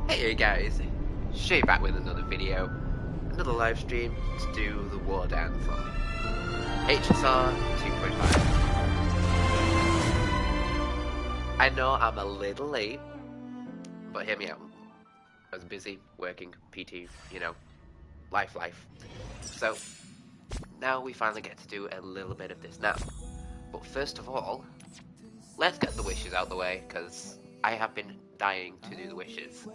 Hey guys, straight back with another video, another live stream to do the Wardance on HSR 2.5. I know I'm a little late, but hear me out. I was busy working, PT, you know, life. So, now we finally get to do a little bit of this now. But first of all, let's get the wishes out the way, because I have been dying to do the wishes.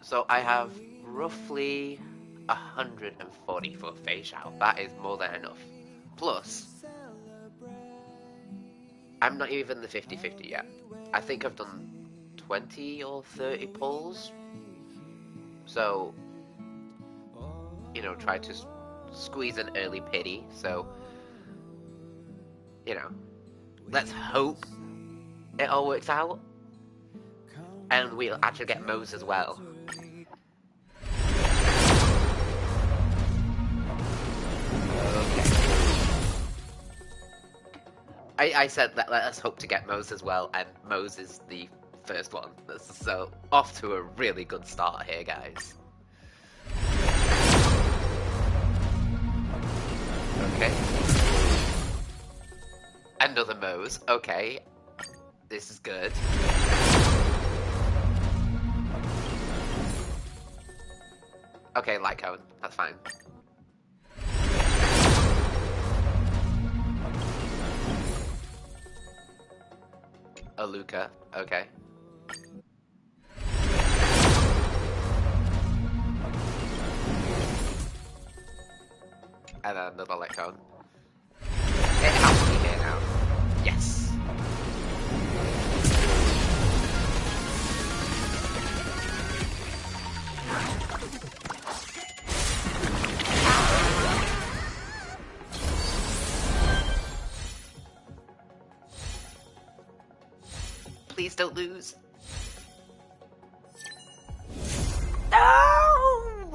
So I have roughly 140 for face out. That is more than enough. Plus, I'm not even the 50-50 yet. I think I've done 20 or 30 pulls. So, you know, try to squeeze an early pity. So, you know, let's hope it all works out. And we'll actually get Mo's as well. I said that let us hope to get Mo's as well, and Mo's is the first one. So, off to a really good start here, guys. Okay. Another Mo's. Okay. This is good. Okay, light cone. That's fine. A Luca. Okay. And another light cone. It has to be here now. Yes. Please don't lose. No!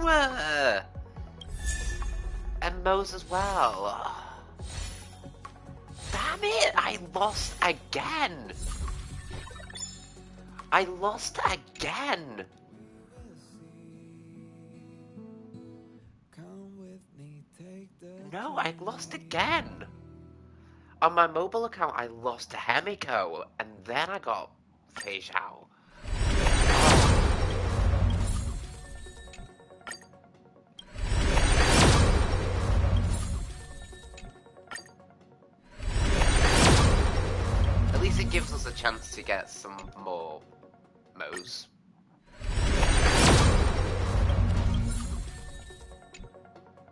And Mo's as well. Damn it! I lost again! I lost again! No, I lost again! On my mobile account, I lost to Hemiko, and then I got Fei Xiao. At least it gives us a chance to get some more Mo's.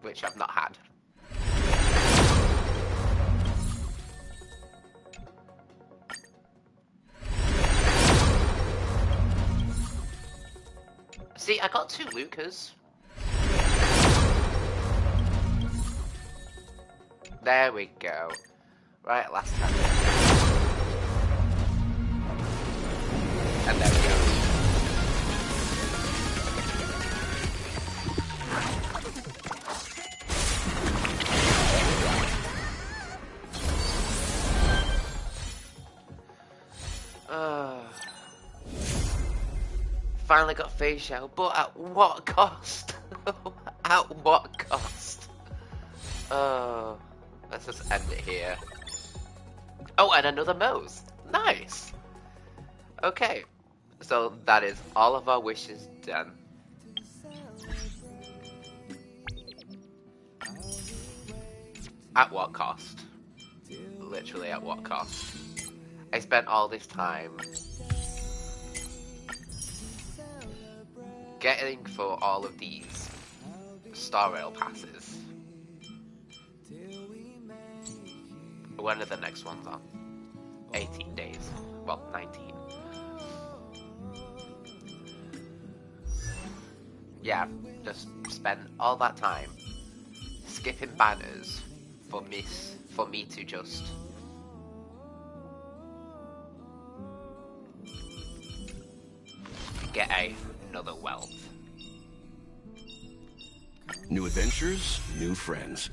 Which I've not had. See, I got 2 Lucas. There we go. Right, last time. And there we go. Finally got Fei Xiao, but at what cost? At what cost? Let's just end it here. Oh, and another Mo's. Nice! Okay, so that is all of our wishes done. At what cost? Literally at what cost? I spent all this time getting for all of these Star Rail passes. When are the next ones on? 18 days. Well, 19. Yeah, just spend all that time skipping banners for me to just get another wealth. New adventures, new friends.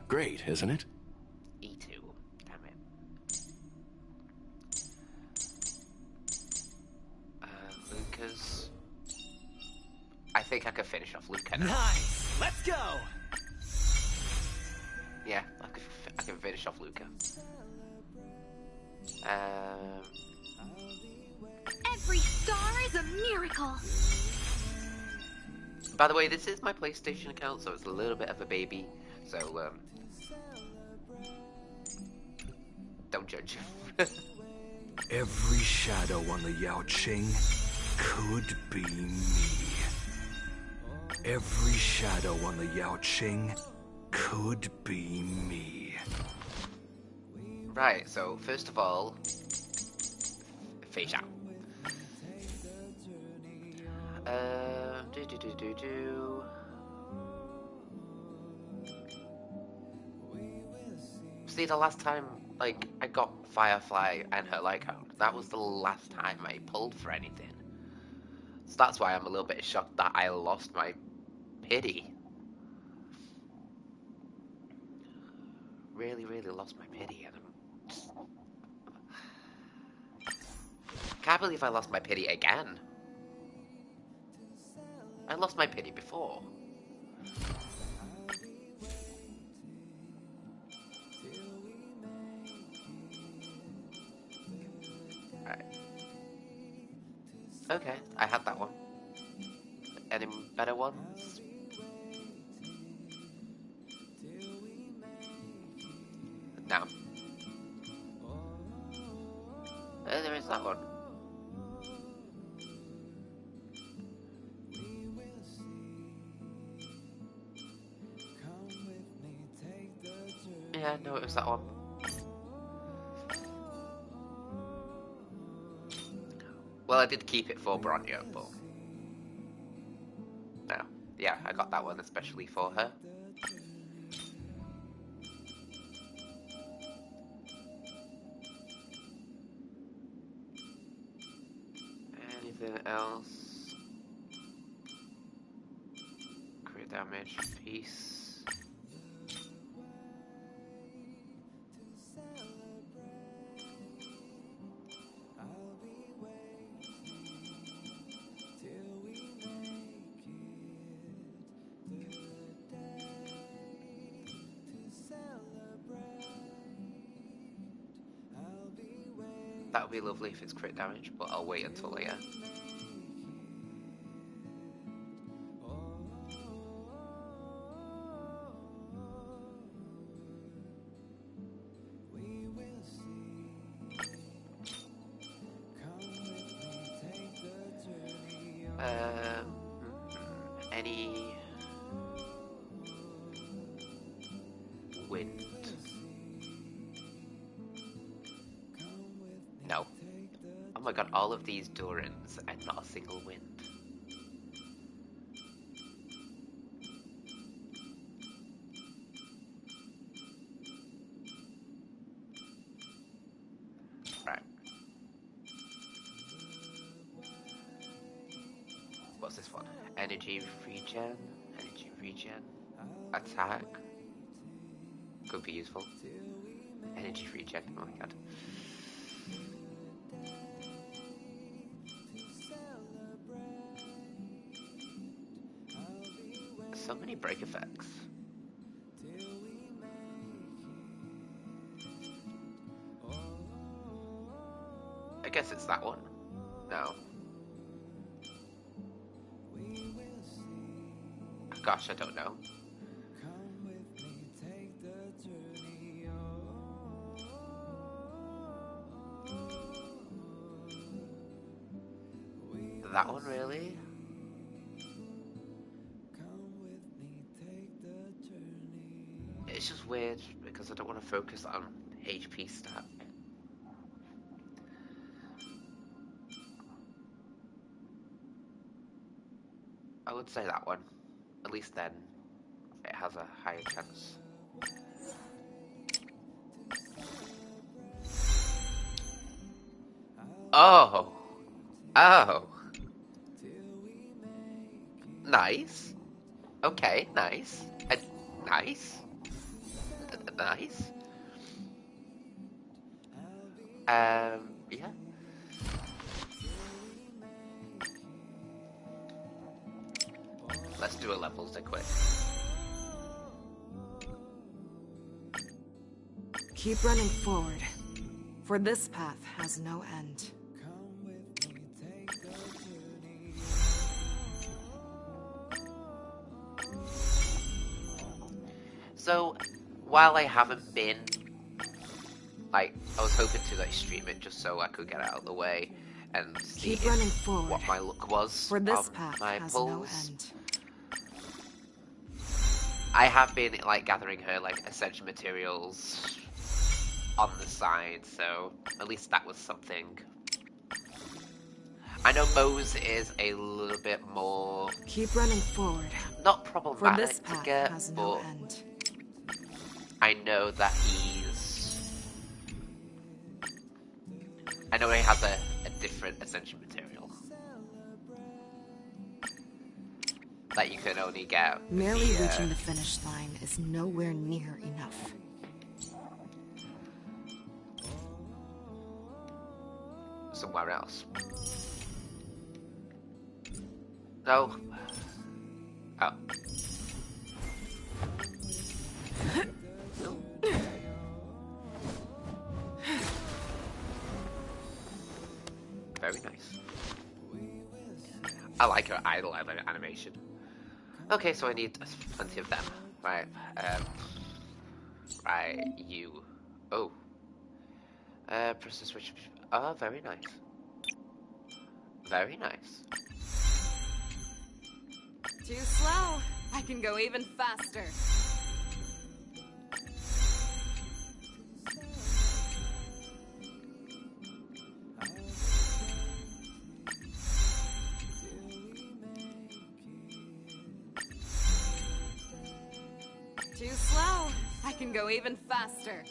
Great, isn't it? E2, damn it. think I could finish off Luca now. Nice! Let's go! Yeah, I can finish off Luca. Every star is a miracle. By the way, this is my PlayStation account, so it's a little bit of a baby. So, don't judge. Every shadow on the Yao Qing could be me. Every shadow on the Yao Qing could be me. Right, so first of all, face out. See, the last time, like, I got Firefly and her Lycone, that was the last time I pulled for anything. So that's why I'm a little bit shocked that I lost my pity. Really, really lost my pity, and I'm just... can't believe I lost my pity again. I lost my pity before. Right. Okay, I had that one. Any better ones? No. There is that one. Yeah, no, it was that one. Well, I did keep it for Bronya, but... no. Yeah, I got that one especially for her. Anything else? Crit damage, peace. That would be lovely if it's crit damage, but I'll wait until later. Any wind? No. Oh my god, all of these Durans and not a single wind. Right. What's this one? Energy regen, attack. Could be useful. Energy regen, oh my god. So many break effects. I guess it's that one. No. Gosh, I don't know. That one, really? It's just weird because I don't want to focus on HP stat. I would say that one. At least then it has a higher chance. Oh! Oh! Nice. Okay, nice. Nice. Nice. Yeah. Let's do a levels then quick. Keep running forward, for this path has no end. So, while I haven't been, like, I was hoping to like stream it just so I could get it out of the way and see Keep running forward, what my look was for this on path my has pulls. no end. I have been like gathering her like essential materials on the side, so at least that was something. I know Mose is a little bit more Keep running forward, not for this problematic to path get, has no but end. I know that I know he has a different essential material that you can only get with Merely the, reaching the finish line is nowhere near enough. somewhere else. No. Oh. Very nice. I like her idle animation. Okay, so I need plenty of them. Right. Right, you. Oh. Press the switch. Oh, very nice. Very nice. Too slow. I can go even faster. Too slow. I can go even faster.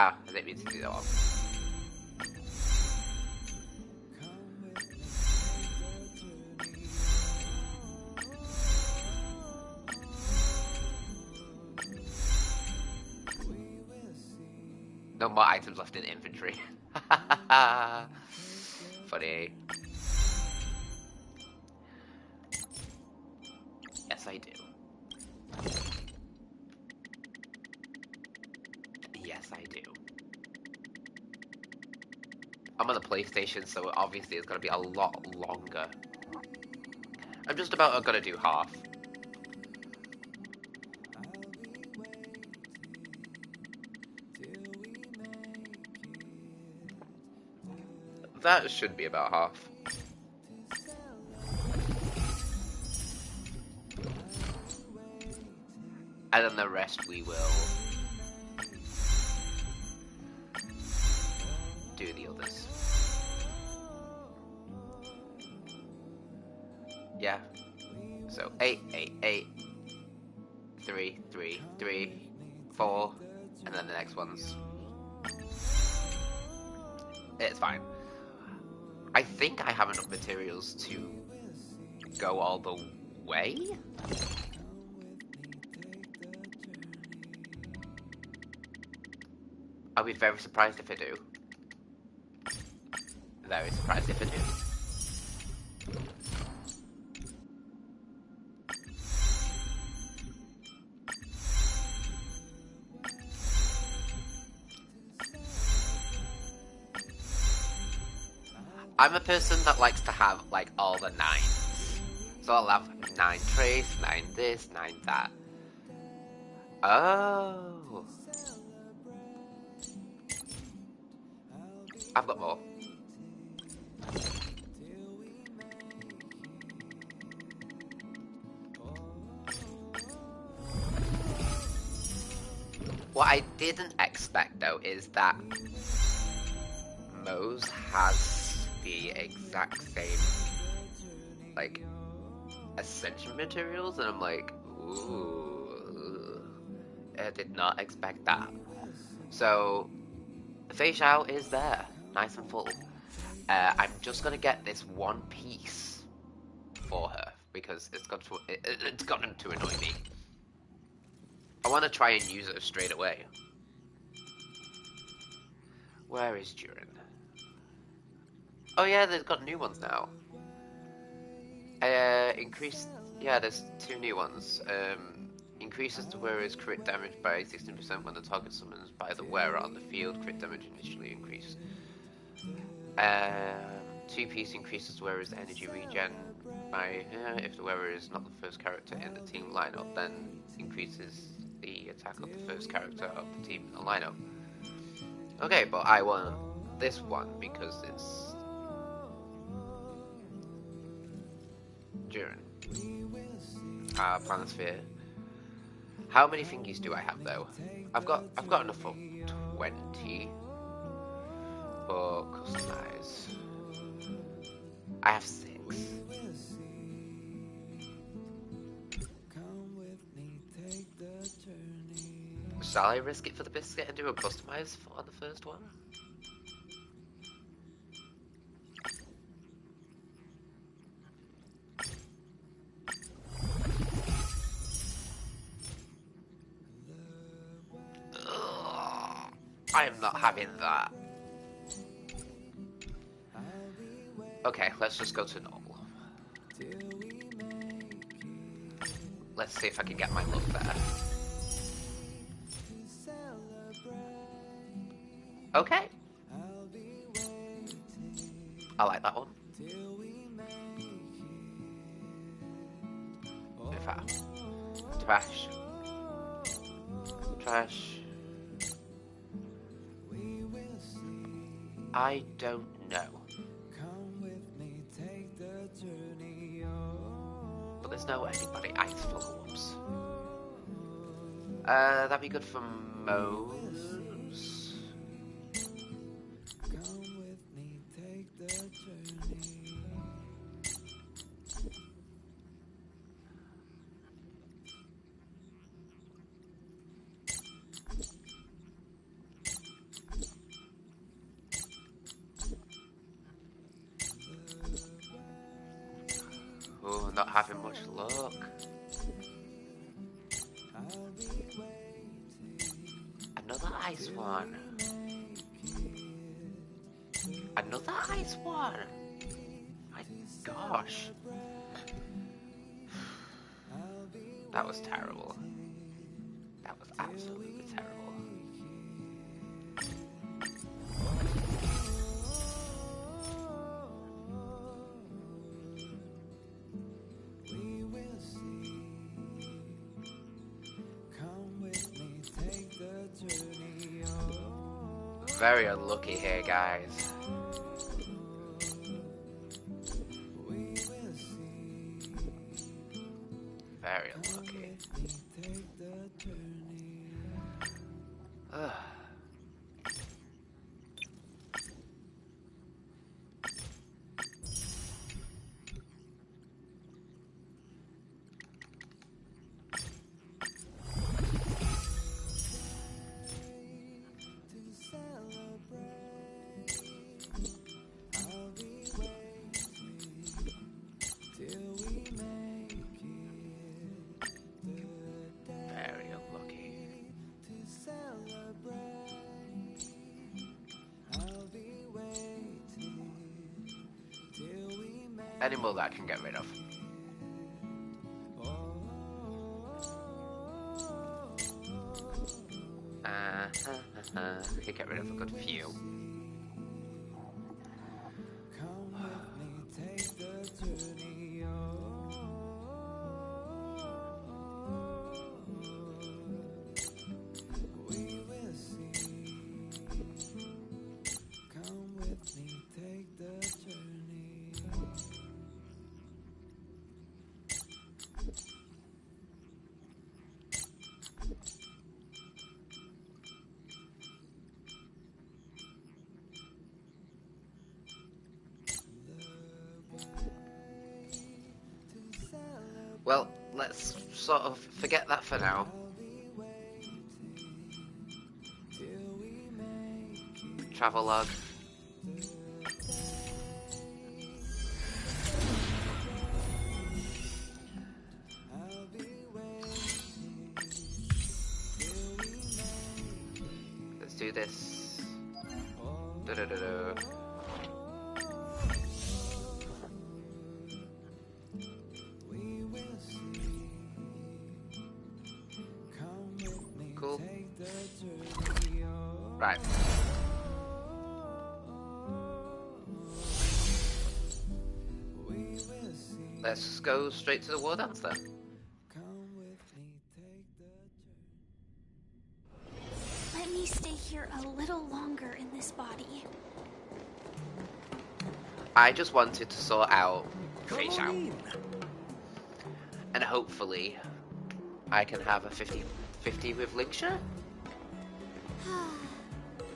Ah, I didn't mean to do that one. No more items left in inventory. Funny. Yes, I do. Yes, I do. I'm on the PlayStation, so obviously it's gonna be a lot longer. I'm just about gonna do half. That should be about half. And then the rest we will do the others. Yeah. So 8, 8, 8, 3, 3, 3, 4, and then the next one's. It's fine. I think I have enough materials to go all the way. I'll be very surprised if I do. Very surprised if I do. I'm a person that likes to have like all the 9s. So I'll have 9 trace, 9 this, 9 that. Oh. I've got more. What I didn't expect though is that Mose has the exact same like ascension materials, and I'm like, ooh, I did not expect that. So the face out is there, nice and full. I'm just gonna get this one piece for her because it's gotten to annoy me. I want to try and use it straight away. Where is Durin? Oh yeah, they've got new ones now. Increased. Yeah, there's 2 new ones. Increases the wearer's crit damage by 16% when the target summons by the wearer on the field. Crit damage initially increased. 2-piece increases the wearer's energy regen by if the wearer is not the first character in the team lineup, then increases the attack of the first character of the team in the lineup. Okay, but I want this one because it's Durin. Planisphere. How many thingies do I have though? I've got enough for 20. For customize, I have 6. Shall I risk it for the biscuit and do a customize on the first one? Ugh, I am not having that. Okay, let's just go to normal. Let's see if I can get my look there. Okay. I like that one. Trash. Trash. I don't know. But there's no anybody ice follow-ups. That'd be good for Moe's. Oh, not having much luck. Another ice one. Another ice one. My gosh. That was terrible. That was absolutely terrible. Very unlucky here, guys. Very unlucky. Ugh. Any more that I can get rid of. I can get rid of a good few. Well, let's sort of forget that for now. Travelogue. do this. Da-da-da-da. Cool. Right. Let's go straight to the Wardance then. Let me stay here a little longer in this body. I just wanted to sort out Fish Out. And hopefully I can have a 50-50 with Linkshire.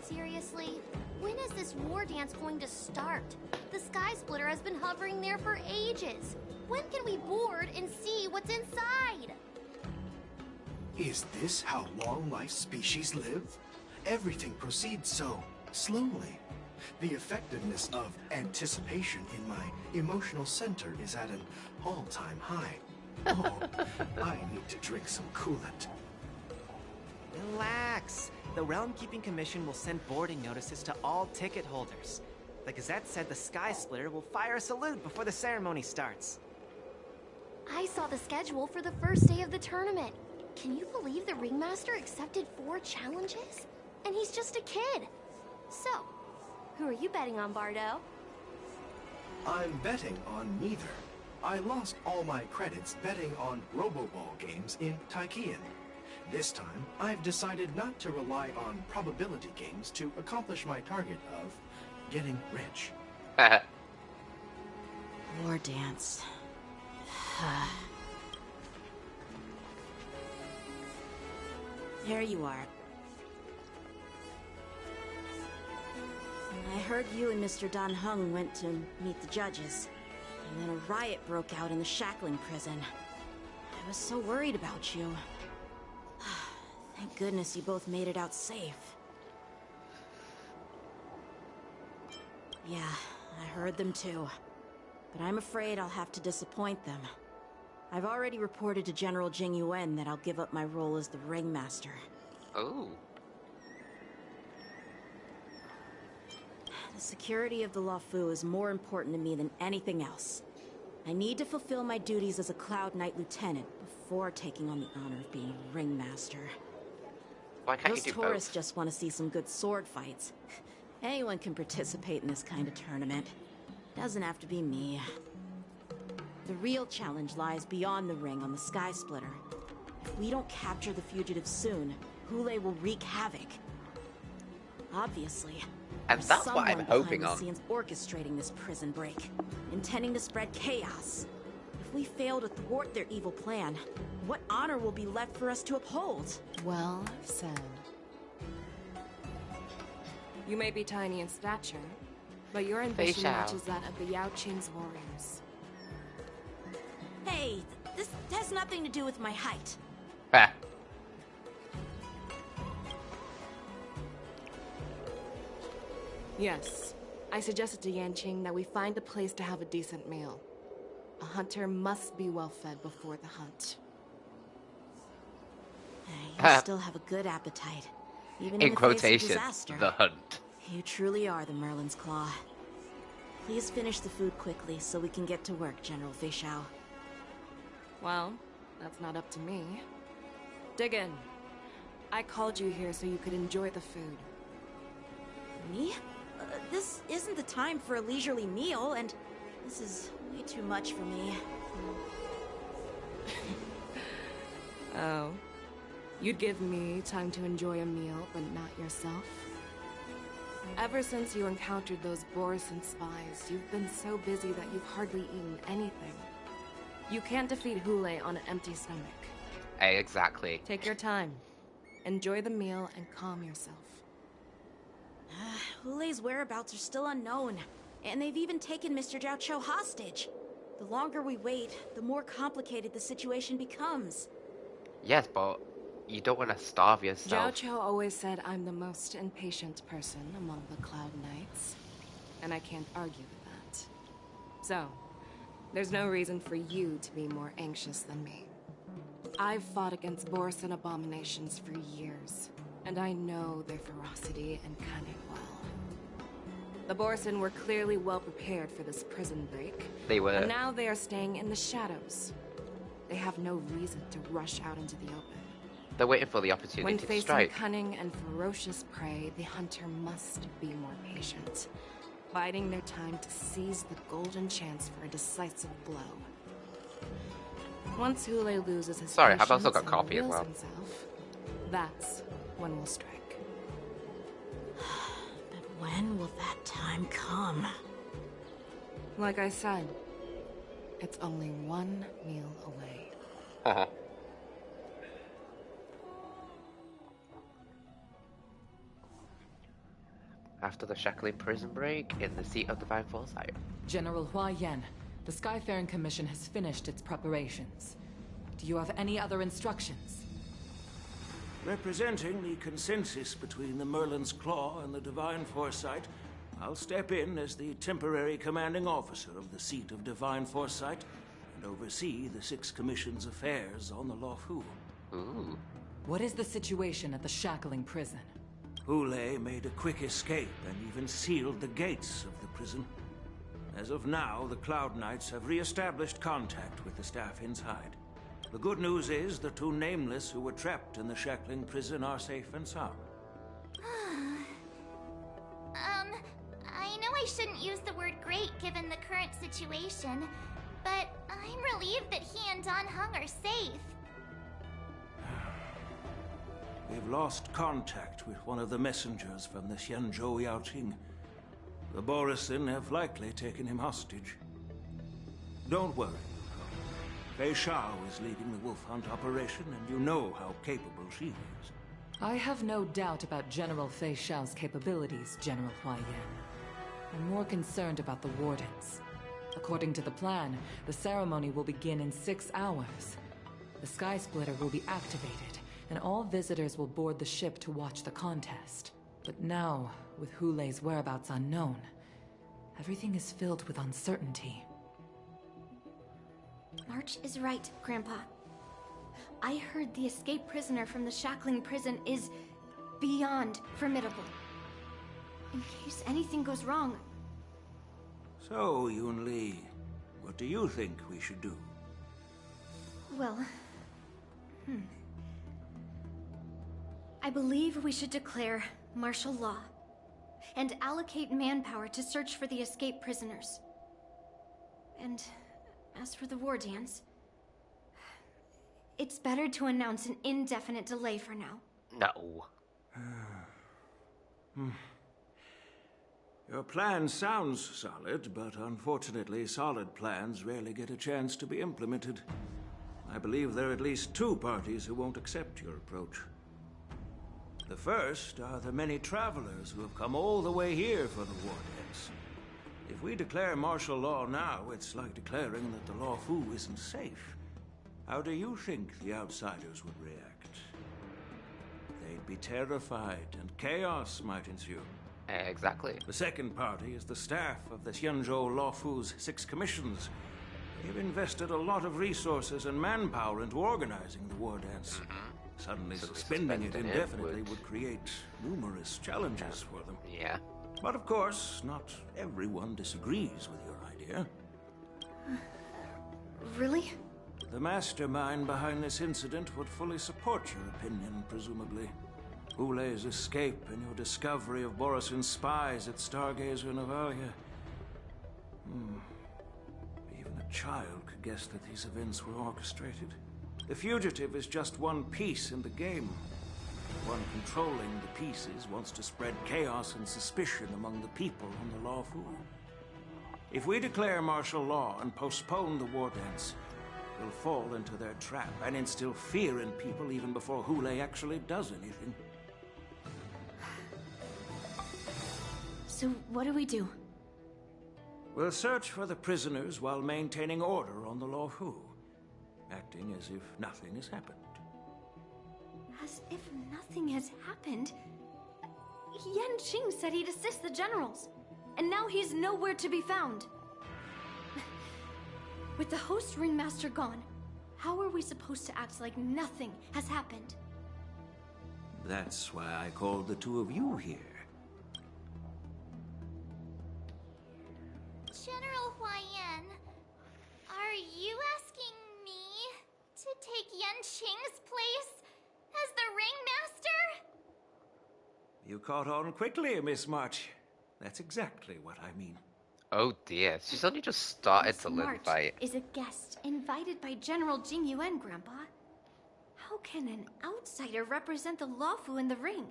Seriously? When is this war dance going to start? The Sky Splitter has been hovering there for ages. When can we board and see what's inside? Is this how long-life species live? Everything proceeds so slowly. The effectiveness of anticipation in my emotional center is at an all-time high. Oh, I need to drink some coolant. Relax. The Realm Keeping Commission will send boarding notices to all ticket holders. The Gazette said the Sky Splitter will fire a salute before the ceremony starts. I saw the schedule for the first day of the tournament. Can you believe the Ringmaster accepted 4 challenges? And he's just a kid. So, who are you betting on, Bardo? I'm betting on neither. I lost all my credits betting on Roboball games in Tychean. This time, I've decided not to rely on probability games to accomplish my target of getting rich. Wardance. There you are. I heard you and Mr. Dan Heng went to meet the judges, and then a riot broke out in the shackling prison. I was so worried about you. Thank goodness you both made it out safe. Yeah, I heard them too. But I'm afraid I'll have to disappoint them. I've already reported to General Jing Yuan that I'll give up my role as the Ringmaster. Oh. The security of the Luofu is more important to me than anything else. I need to fulfill my duties as a Cloud Knight Lieutenant before taking on the honor of being a Ringmaster. Why can't Those you do tourists both? just want to see some good sword fights. Anyone can participate in this kind of tournament. Doesn't have to be me. The real challenge lies beyond the ring on the Sky Splitter. If we don't capture the fugitives soon, Hoolay will wreak havoc. Obviously. And there's that's what I'm someone hoping behind on. the scenes orchestrating this prison break, intending to spread chaos. If we fail to thwart their evil plan, what honor will be left for us to uphold? Well said. You may be tiny in stature, but your ambition Shao. matches that of the Yao Qing's warriors. Hey, this has nothing to do with my height. Ah. Yes, I suggested to Yanqing that we find a place to have a decent meal. A hunter must be well fed before the hunt. You still have a good appetite, even in In the face of quotations, disaster. the hunt. You truly are the Merlin's Claw. Please finish the food quickly so we can get to work, General Fei Shao. Well, that's not up to me. Dig in. I called you here so you could enjoy the food. Me? This isn't the time for a leisurely meal, and this is way too much for me. Oh. You'd give me time to enjoy a meal, but not yourself? Ever since you encountered those Borison spies, you've been so busy that you've hardly eaten anything. You can't defeat Hoolay on an empty stomach. Exactly. Take your time. Enjoy the meal and calm yourself. Hulay's whereabouts are still unknown, and they've even taken Mr. Zhao Cho hostage. The longer we wait, the more complicated the situation becomes. Yes, but you don't want to starve Zhao yourself. Cho always said I'm the most impatient person among the Cloud Knights, and I can't argue with that. So, there's no reason for you to be more anxious than me. I've fought against Borison abominations for years. And I know their ferocity and cunning well. The Borson were clearly well prepared for this prison break. They were. And now they are staying in the shadows. They have no reason to rush out into the open. They're waiting for the opportunity When to facing strike. cunning and ferocious prey, the hunter must be more patient, biding their time to seize the golden chance for a decisive blow. Once Hoolay loses his Sorry, I've patience also got and coffee as reveals well. himself, that's when we'll strike. But when will that time come? Like I said, it's only one meal away. Uh-huh. After the shackling prison break in the seat of divine foresight. General Hua Yan, the Skyfaring Commission has finished its preparations. Do you have any other instructions? Representing the consensus between the Merlin's Claw and the Divine Foresight, I'll step in as the temporary commanding officer of the seat of Divine Foresight and oversee the 6 Commission's affairs on the Lawfu. Ooh. What is the situation at the shackling prison? Hoolay made a quick escape and even sealed the gates of the prison. As of now, the Cloud Knights have re-established contact with the staff inside. The good news is the 2 Nameless who were trapped in the shackling prison are safe and sound. I know I shouldn't use the word great given the current situation, but I'm relieved that he and Don Hung are safe. We've lost contact with one of the messengers from the Xianzhou Yaoqing. The Borison have likely taken him hostage. Don't worry. Fei Shao is leading the wolf hunt operation, and you know how capable she is. I have no doubt about General Fei Shao's capabilities, General Hua Yan. I'm more concerned about the Wardance. According to the plan, the ceremony will begin in 6 hours. The Sky Splitter will be activated, and all visitors will board the ship to watch the contest. But now, with Hoolay's whereabouts unknown, everything is filled with uncertainty. March is right, Grandpa. I heard the escaped prisoner from the shackling prison is beyond formidable. In case anything goes wrong. So, Yun Li, what do you think we should do? Well, I believe we should declare martial law and allocate manpower to search for the escaped prisoners. And as for the Wardance, it's better to announce an indefinite delay for now. No. Your plan sounds solid, but unfortunately solid plans rarely get a chance to be implemented. I believe there are at least 2 parties who won't accept your approach. The first are the many travelers who have come all the way here for the Wardance. If we declare martial law now, it's like declaring that the Lawfu isn't safe. How do you think the outsiders would react? They'd be terrified, and chaos might ensue. Exactly. The second party is the staff of the Xianzhou Lawfu's 6 commissions. They've invested a lot of resources and manpower into organizing the Wardance. Suddenly suspending it indefinitely would create numerous challenges for them. Yeah. But of course, not everyone disagrees with your idea. Really? The mastermind behind this incident would fully support your opinion, presumably. Hoolay's escape and your discovery of Borison's spies at Stargazer Navalia. Even a child could guess that these events were orchestrated. The fugitive is just one piece in the game. One controlling the pieces wants to spread chaos and suspicion among the people on the Lawfu. If we declare martial law and postpone the Wardance, we'll fall into their trap and instill fear in people even before Hoolay actually does anything. So what do we do? We'll search for the prisoners while maintaining order on the Lawfu, acting as if nothing has happened. As if nothing has happened? Yan Qing said he'd assist the generals, and now he's nowhere to be found. With the host ringmaster gone, how are we supposed to act like nothing has happened? That's why I called the two of you here. General Huayan, are you asking me to take Yanqing's place as the ringmaster? You caught on quickly, Miss March. That's exactly what I mean. Oh dear, she's only just started to learn March fight. is a guest invited by General Jing Yuan, Grandpa. How can an outsider represent the Lawfu in the ring?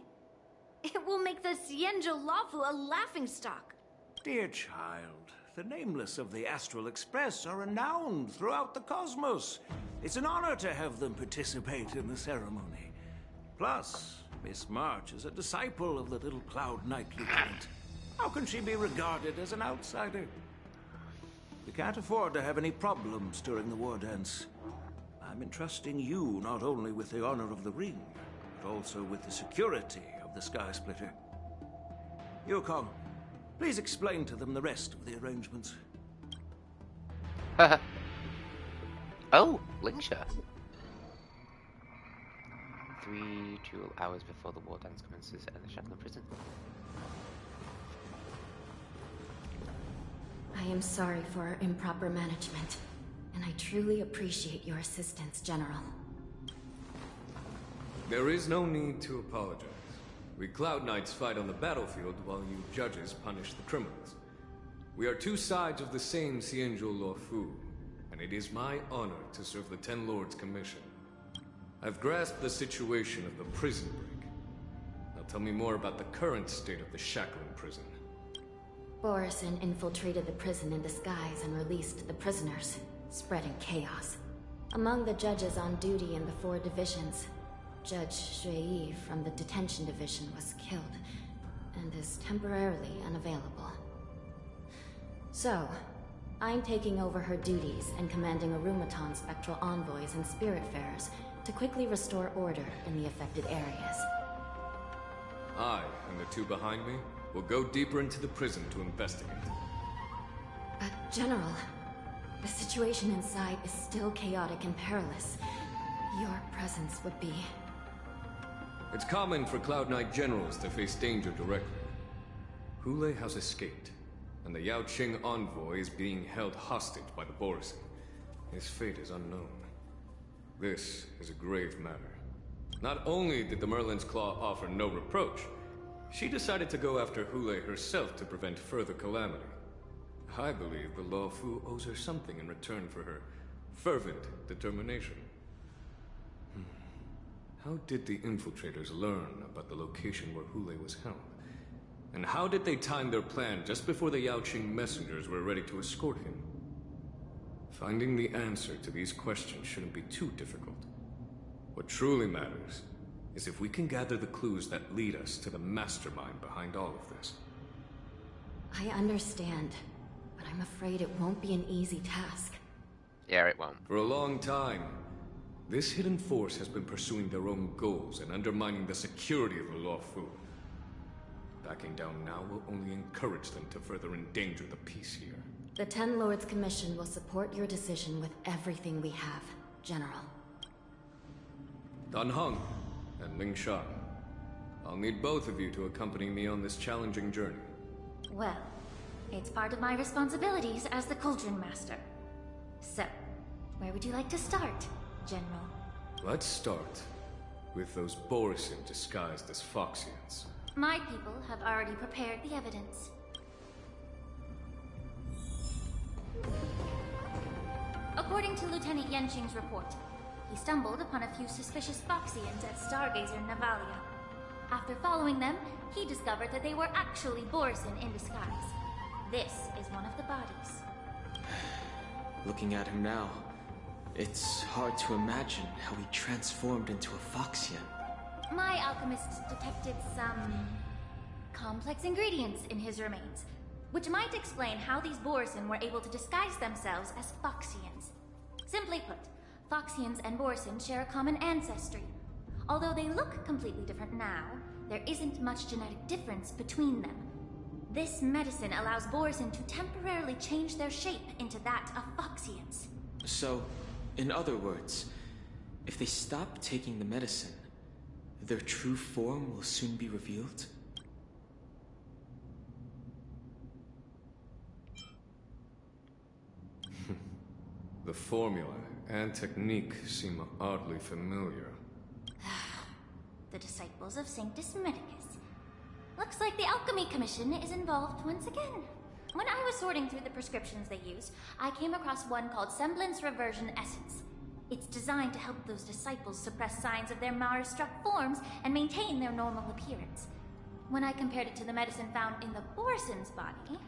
It will make the Xianzhou Lawfu a laughingstock. Dear child, the nameless of the Astral Express are renowned throughout the cosmos. It's an honor to have them participate in the ceremony. Plus, Miss March is a disciple of the little Cloud Knight Lieutenant. How can she be regarded as an outsider? We can't afford to have any problems during the Wardance. I'm entrusting you not only with the honor of the ring, but also with the security of the Sky Splitter. Yukong, please explain to them the rest of the arrangements. Oh, Lingsha. 3 dual hours before the war dance commences at the Shackleton prison. I am sorry for our improper management, and I truly appreciate your assistance, General. There is no need to apologize. We Cloud Knights fight on the battlefield while you judges punish the criminals. We are two sides of the same Xianzhou Luofu, and it is my honor to serve the Ten Lords' commission. I've grasped the situation of the prison break. Now tell me more about the current state of the Shackling prison. Borison infiltrated the prison in disguise and released the prisoners, spreading chaos. Among the judges on duty in the 4 divisions, Judge Xueyi from the detention division was killed, and is temporarily unavailable. So, I'm taking over her duties and commanding Arumaton spectral envoys and spiritfarers to quickly restore order in the affected areas. I, and the two behind me, will go deeper into the prison to investigate. But, General, the situation inside is still chaotic and perilous. Your presence would be... It's common for Cloud Knight generals to face danger directly. Hoolay has escaped, and the Yaoqing envoy is being held hostage by the Borison. His fate is unknown. This is a grave matter. Not only did the Merlin's Claw offer no reproach, she decided to go after Hoolay herself to prevent further calamity. I believe the Luofu owes her something in return for her fervent determination. How did the infiltrators learn about the location where Hoolay was held? And how did they time their plan just before the Yaoqing messengers were ready to escort him? Finding the answer to these questions shouldn't be too difficult. What truly matters is if we can gather the clues that lead us to the mastermind behind all of this. I understand, but I'm afraid it won't be an easy task. Yeah, it won't. For a long time, this hidden force has been pursuing their own goals and undermining the security of the Luofu. Backing down now will only encourage them to further endanger the peace here. The Ten Lords Commission will support your decision with everything we have, General. Dan Heng and Ling Shan, I'll need both of you to accompany me on this challenging journey. Well, it's part of my responsibilities as the Cauldron Master. So, where would you like to start, General? Let's start with those Borison disguised as Foxians. My people have already prepared the evidence. According to Lieutenant Yanqing's report, he stumbled upon a few suspicious Foxians at Stargazer Navalia. After following them, he discovered that they were actually Borison in disguise. This is one of the bodies. Looking at him now, it's hard to imagine how he transformed into a Foxian. My alchemists detected some complex ingredients in his remains, which might explain how these Borison were able to disguise themselves as Foxians. Simply put, Foxians and Borison share a common ancestry. Although they look completely different now, there isn't much genetic difference between them. This medicine allows Borison to temporarily change their shape into that of Foxians. So, in other words, if they stop taking the medicine, Their true form will soon be revealed? The formula and technique seem oddly familiar. The disciples of Sanctus Medicus. Looks like the Alchemy Commission is involved once again. When I was sorting through the prescriptions they used, I came across one called Semblance Reversion Essence. It's designed to help those disciples suppress signs of their Mara-struck forms and maintain their normal appearance. When I compared it to the medicine found in the Borison's body...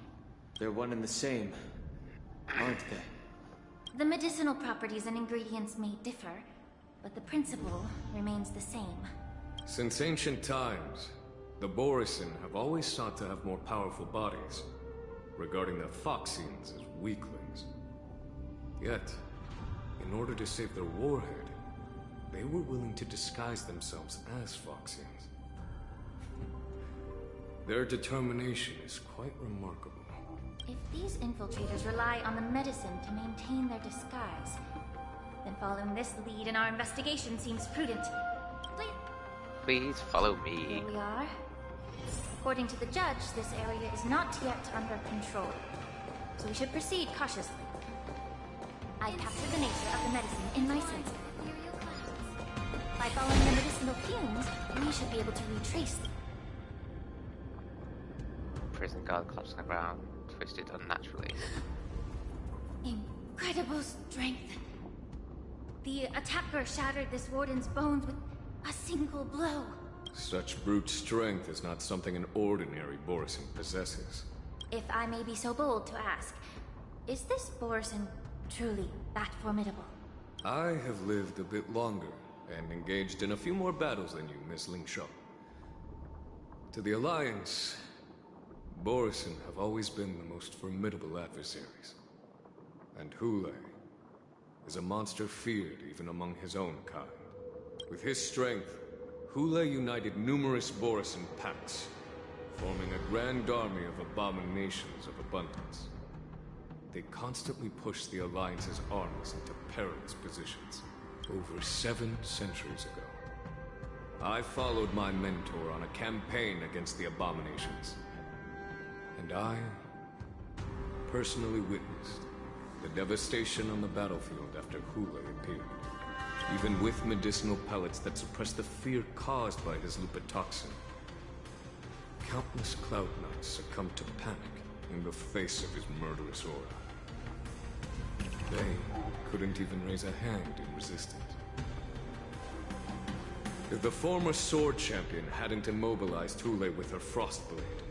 They're one and the same, aren't they? The medicinal properties and ingredients may differ, but the principle remains the same. Since ancient times, the Borison have always sought to have more powerful bodies, regarding the Foxians as weaklings. Yet, in order to save their warhead, they were willing to disguise themselves as Foxians. Their determination is quite remarkable. If these infiltrators rely on the medicine to maintain their disguise, then following this lead in our investigation seems prudent. Please follow me. Here we are. According to the judge, this area is not yet under control, so we should proceed cautiously. I captured the nature of the medicine in my sensor. By following the medicinal fumes, we should be able to retrace them. Prison guard collapsed on the ground, twisted unnaturally. Incredible strength. The attacker shattered this warden's bones with a single blow. Such brute strength is not something an ordinary Borison possesses. If I may be so bold to ask, is this Borison truly that formidable? I have lived a bit longer and engaged in a few more battles than you, Miss Lingshaw. To the Alliance, Borison have always been the most formidable adversaries. And Hoolay is a monster feared even among his own kind. With his strength, Hoolay united numerous Borison pacts, forming a grand army of abominations of abundance. They constantly pushed the Alliance's armies into perilous positions. Over 7 centuries ago, I followed my mentor on a campaign against the abominations. And I personally witnessed the devastation on the battlefield after Hoolay appeared. Even with medicinal pellets that suppress the fear caused by his lupotoxin, countless Cloud Knights succumbed to panic in the face of his murderous aura. They couldn't even raise a hand in resistance. If the former Sword Champion hadn't immobilized Hoolay with her Frostblade,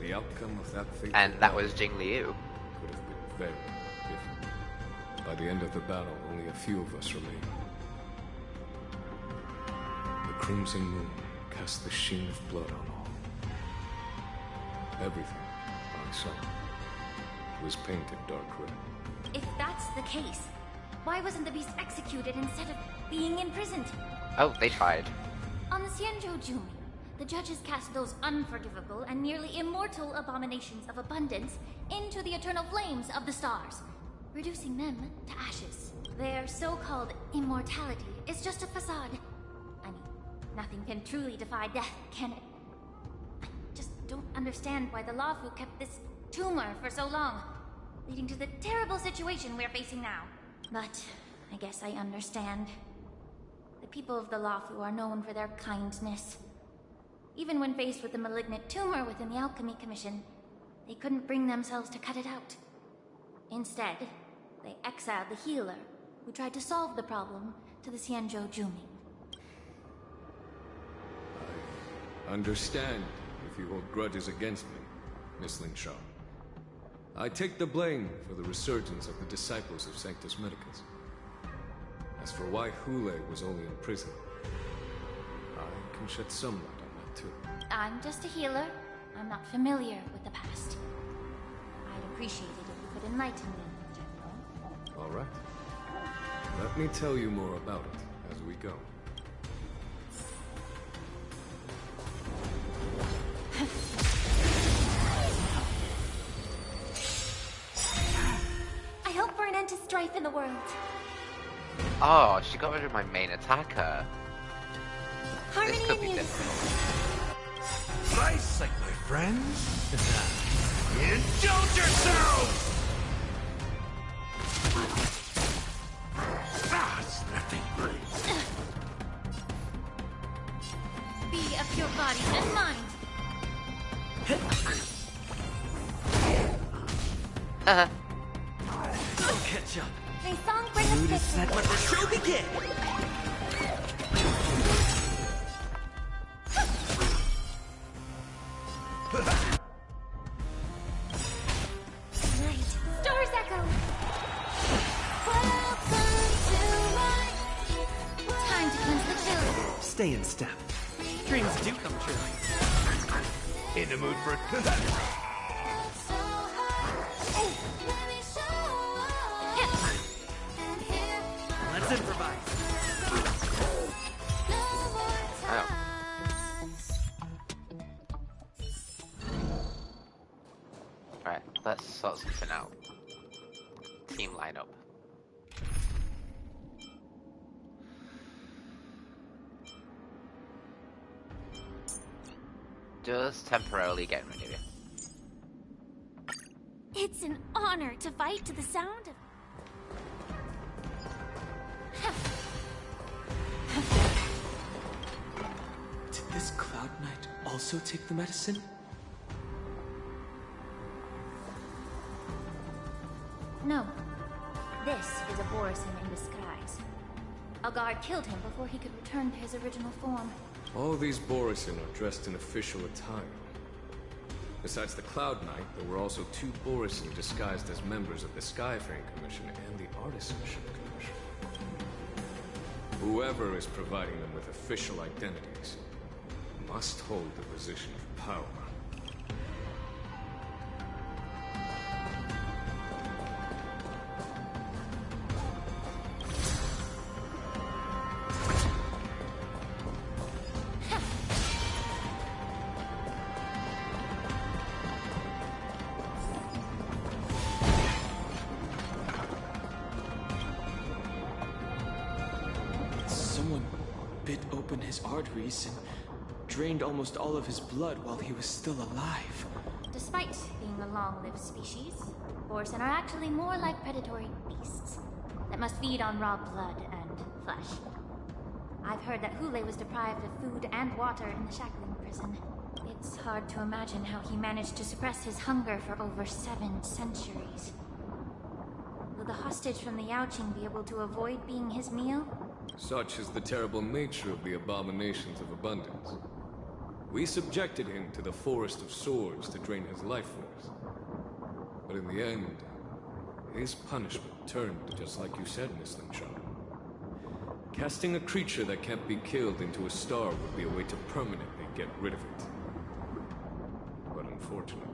the outcome of that fate... And that was Jing Liu. ...could have been very different. By the end of the battle, only a few of us remained. The Crimson Moon cast the sheen of blood on all. Everything I saw was painted dark red. If that's the case, why wasn't the beast executed instead of being imprisoned? Oh, they tried. On the Xianzhou Jumi, the judges cast those unforgivable and nearly immortal abominations of abundance into the eternal flames of the stars, reducing them to ashes. Their so-called immortality is just a facade. I mean, nothing can truly defy death, can it? I just don't understand why the Luofu kept this tumor for so long, leading to the terrible situation we're facing now. But I guess I understand. The people of the Luofu are known for their kindness. Even when faced with the malignant tumor within the Alchemy Commission, they couldn't bring themselves to cut it out. Instead, they exiled the healer, who tried to solve the problem, to the Xianzhou Jumi. I understand if you hold grudges against me, Miss Lingshaw. I take the blame for the resurgence of the disciples of Sanctus Medicus. As for why Hoolay was only in prison, I can shed some light on that too. I'm just a healer. I'm not familiar with the past. I'd appreciate it if you could enlighten me, General. All right. Let me tell you more about it as we go. I hope for an end to strife in the world. Oh, she got rid of my main attacker. This could be difficult. My sight, my friends. Indulge yourselves! It's nothing. Be of your body and mind. I'll catch up. May song bring us Mood is victory. set, let the show begin. Night. Stars echo. Welcome to my time to cleanse the chill. Stay in step. Dreams do come true. In the mood for... Let's improvise. Oh. Right, let's sort something out. Team lineup. Just temporarily getting rid of you. It's an honor to fight to the sound of... Did this Cloud Knight also take the medicine? No. This is a Borisin in disguise. A guard killed him before he could return to his original form. All these Borisin are dressed in official attire. Besides the Cloud Knight, there were also 2 Borisin disguised as members of the Skyfaring Commission and the Artisanship Commission. Whoever is providing them with official identities must hold the position of power. Someone bit open his arteries and drained almost all of his blood while he was still alive. Despite being a long-lived species, Borisin are actually more like predatory beasts that must feed on raw blood and flesh. I've heard that Hoolay was deprived of food and water in the shackling prison. It's hard to imagine how he managed to suppress his hunger for over 7 centuries. Will the hostage from the Yaoqing be able to avoid being his meal? Such is the terrible nature of the abominations of abundance. We subjected him to the Forest of Swords to drain his life force. But in the end, his punishment turned just like you said, Miss Limshaw. Casting a creature that can't be killed into a star would be a way to permanently get rid of it. But unfortunately...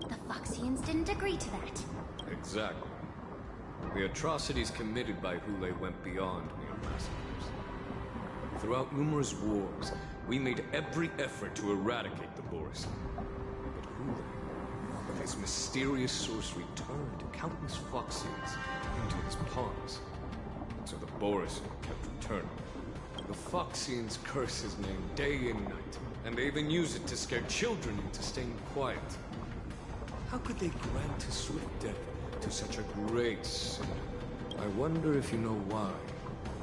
The Foxians didn't agree to that. Exactly. The atrocities committed by Hoolay went beyond mere massacres. Throughout numerous wars, we made every effort to eradicate the Borisin. But Hoolay, with his mysterious sorcery, turned countless Foxians into his pawns. So the Borisin kept returning. The Foxians curse his name day and night, and they even use it to scare children into staying quiet. How could they grant his swift death to such a great sinner? I wonder if you know why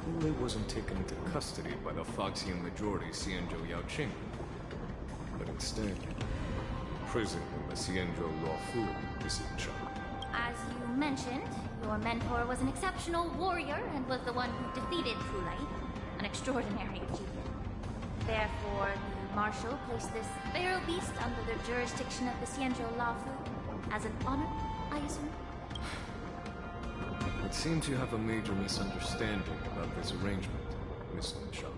Hoolay wasn't taken into custody by the Foxian majority Xianzhou Yaoqing, but instead imprisoned in the Xianzhou Luofu, Miss Limshaw. As you mentioned, your mentor was an exceptional warrior and was the one who defeated Hoolay, an extraordinary achievement. Therefore, the Marshal placed this feral beast under the jurisdiction of the Xianzhou Luofu as an honor, I assume? It seems you have a major misunderstanding about this arrangement, Miss Limshaw.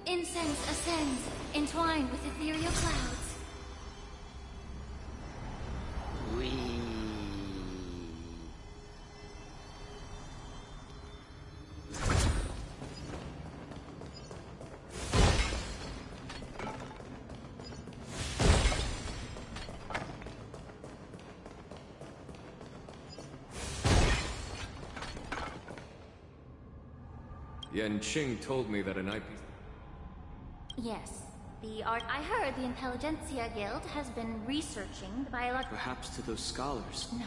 Incense ascends, entwined with ethereal clouds. Yanqing told me that an IP... Yes. I heard the Intelligentsia Guild has been researching the biological... Perhaps to those scholars. No.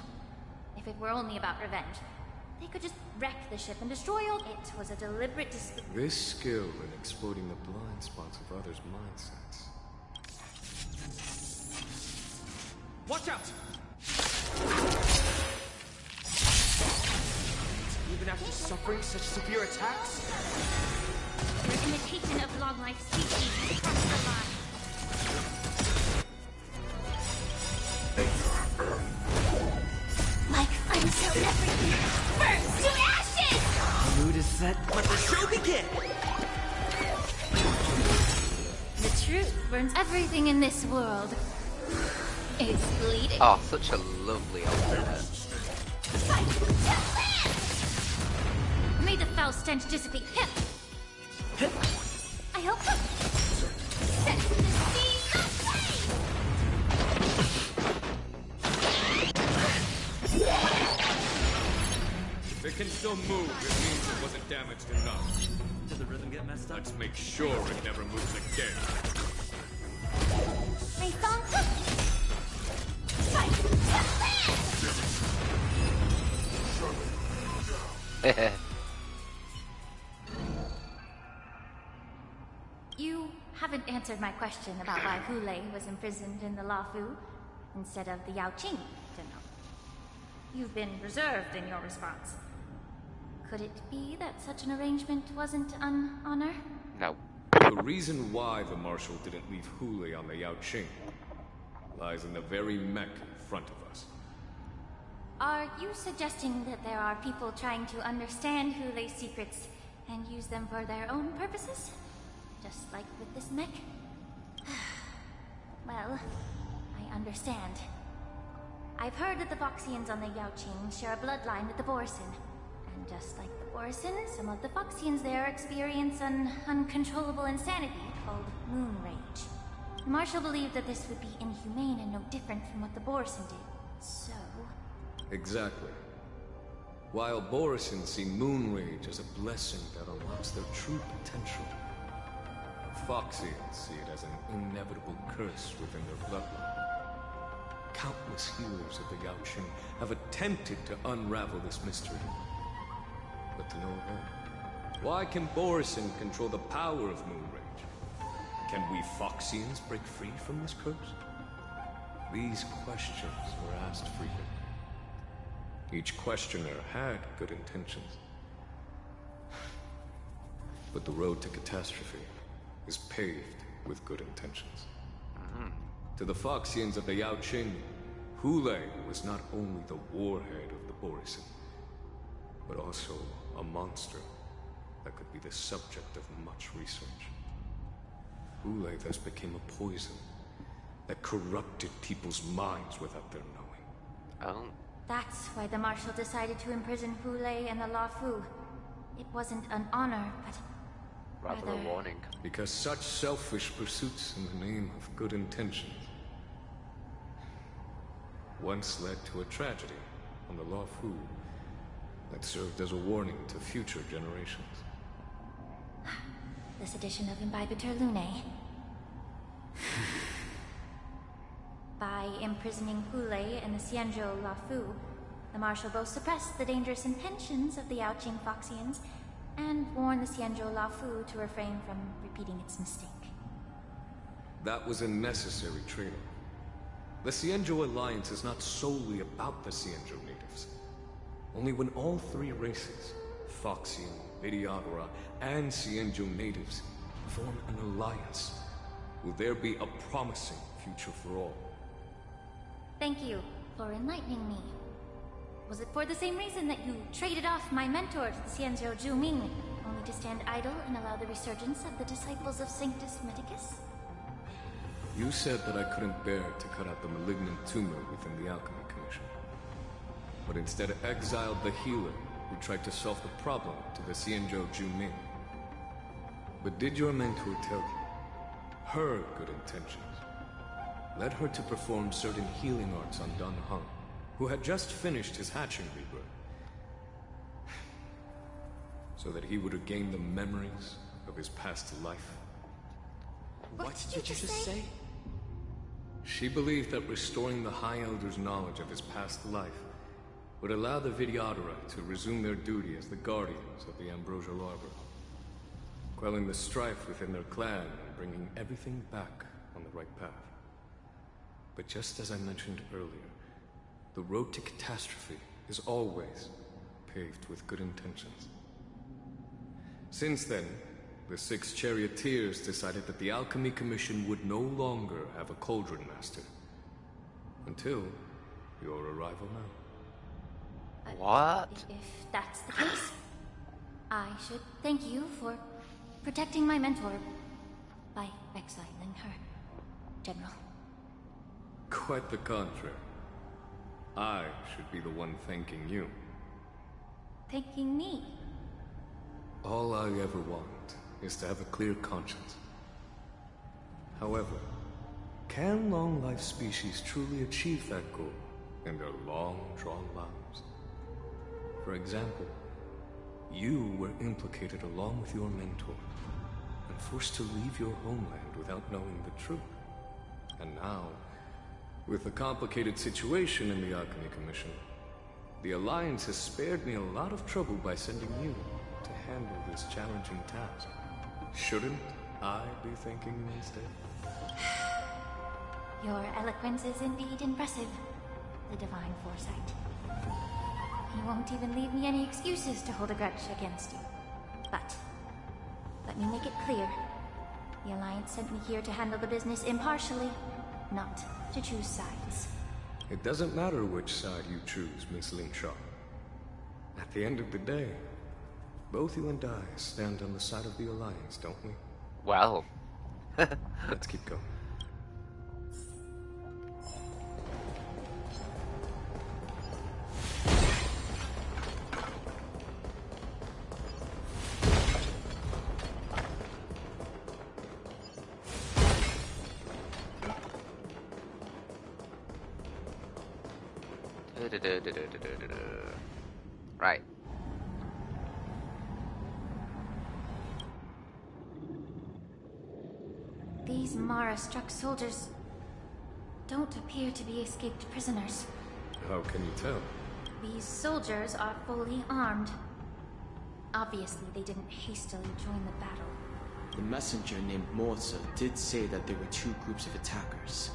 If it were only about revenge, they could just wreck the ship and destroy all... It was a deliberate This skill in exploiting the blind spots of others' mindsets. Watch out! Even after suffering such severe attacks? Your imitation of long-life species crossed the line. Like until everything burns to ashes! The mood is set. Let the show begin! The truth burns everything in this world. Is bleeding. Oh, such a lovely alternate. May the foul stench dissipate. I hope so. Set the seas aflame! If it can still move, it means it wasn't damaged enough. Did the rhythm get messed up? Let's make sure it never moves again. You haven't answered my question about why Hoolay was imprisoned in the Lafu instead of the Yaoqing, to know. You've been reserved in your response. Could it be that such an arrangement wasn't an honor? No. The reason why the Marshal didn't leave Hoolay on the Yaoqing lies in the very mech in front of us. Are you suggesting that there are people trying to understand Hoolay's secrets and use them for their own purposes? Just like with this mech? Well, I understand. I've heard that the Foxians on the Yaoqing share a bloodline with the Borison. And just like the Borison, some of the Foxians there experience an uncontrollable insanity called Moon Rage. The Marshal believed that this would be inhumane and no different from what the Borison did. So... Exactly. While Borison see Moon Rage as a blessing that unlocks their true potential, Foxians see it as an inevitable curse within their bloodline. Countless healers of the Yaoqing have attempted to unravel this mystery, but to no avail. Why can Borison control the power of Moon Rage? Can we Foxians break free from this curse? These questions were asked frequently. Each questioner had good intentions. But the road to catastrophe is paved with good intentions. To the Foxians of the Yaoqing, Hoolay was not only the warhead of the Borison, but also a monster that could be the subject of much research. Hoolay thus became a poison that corrupted people's minds without their knowing. Oh. That's why the Marshal decided to imprison Hoolay and the Lafu. It wasn't an honor, but... rather a warning. Because such selfish pursuits in the name of good intentions once led to a tragedy on the Lafu that served as a warning to future generations. This edition of Imbibitor Lunae. By imprisoning Hoolay and the Xianzhou Lafu, the Marshal both suppressed the dangerous intentions of the Yaoqing Foxians and warned the Xianzhou Lafu to refrain from repeating its mistake. That was a necessary trade-off. The Xianzhou Alliance is not solely about the Xianzhou natives. Only when all three races, Foxian, Vidyadhara, and Xianzhou natives, form an alliance, will there be a promising future for all. Thank you for enlightening me. Was it for the same reason that you traded off my mentor to the Xianzhou Zhuming, only to stand idle and allow the resurgence of the disciples of Sanctus Medicus? You said that I couldn't bear to cut out the malignant tumor within the Alchemy Commission, but instead exiled the healer who tried to solve the problem to the Xianzhou Zhuming. But did your mentor tell you her good intentions led her to perform certain healing arts on Dan Heng, who had just finished his hatching rebirth? so that he would regain the memories of his past life. What did you just say? She believed that restoring the High Elder's knowledge of his past life would allow the Videodora to resume their duty as the guardians of the Ambrosial Arbor, quelling the strife within their clan and bringing everything back on the right path. But just as I mentioned earlier, the road to catastrophe is always paved with good intentions. Since then, the 6 charioteers decided that the Alchemy Commission would no longer have a Cauldron Master. Until your arrival now. What? If that's the case, I should thank you for protecting my mentor by exiling her, General. Quite the contrary. I should be the one thanking you. Thanking me? All I ever want is to have a clear conscience. However, can long-life species truly achieve that goal in their long, drawn lives? For example, you were implicated along with your mentor, and forced to leave your homeland without knowing the truth. And now, with the complicated situation in the Alchemy Commission, the Alliance has spared me a lot of trouble by sending you to handle this challenging task. Shouldn't I be thanking you instead? Your eloquence is indeed impressive, the divine foresight. You won't even leave me any excuses to hold a grudge against you. But, let me make it clear. The Alliance sent me here to handle the business impartially, not to choose sides. It doesn't matter which side you choose, Miss Lingshaw. At the end of the day, both you and I stand on the side of the Alliance, don't we? Well. Let's keep going. Right. These Mara-struck soldiers don't appear to be escaped prisoners. How can you tell? These soldiers are fully armed. Obviously, they didn't hastily join the battle. The messenger named Morza did say that there were 2 groups of attackers.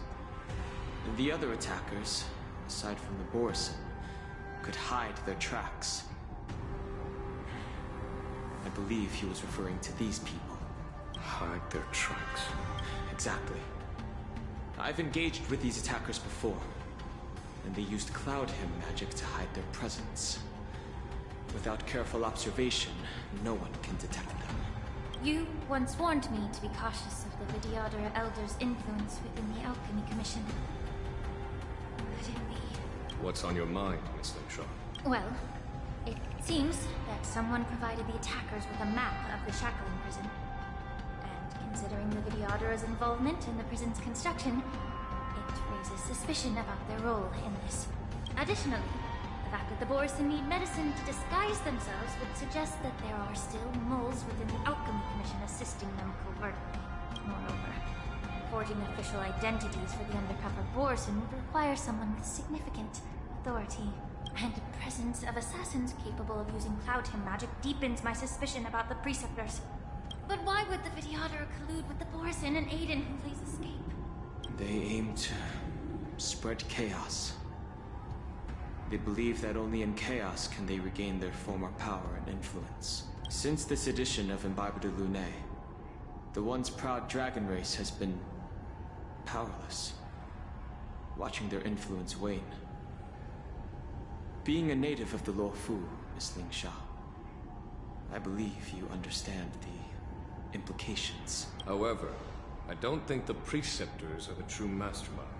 And the other attackers, aside from the Borison, could hide their tracks. I believe he was referring to these people. Hide their tracks? Exactly. I've engaged with these attackers before, and they used Cloud Hymn magic to hide their presence. Without careful observation, no one can detect them. You once warned me to be cautious of the Videodora Elder's influence within the Alchemy Commission. Could it be? What's on your mind, Miss Lingshaw? Well, it seems that someone provided the attackers with a map of the Shackling prison. And considering the Videodora's involvement in the prison's construction, it raises suspicion about their role in this. Additionally, the fact that the Borison need medicine to disguise themselves would suggest that there are still moles within the Alchemy Commission assisting them covertly. Moreover, forging official identities for the undercover Borison would require someone with significant authority. And the presence of assassins capable of using Cloud Hymn magic deepens my suspicion about the Preceptors. But why would the Videodora collude with the Borison and aid in Hoolay's escape? They aim to spread chaos. They believe that only in chaos can they regain their former power and influence. Since this edition of Imbibe de Lune, the once proud dragon race has been powerless, watching their influence wane. Being a native of the Luofu, Miss Lingshaw, I believe you understand the implications. However, I don't think the Preceptors are the true masterminds.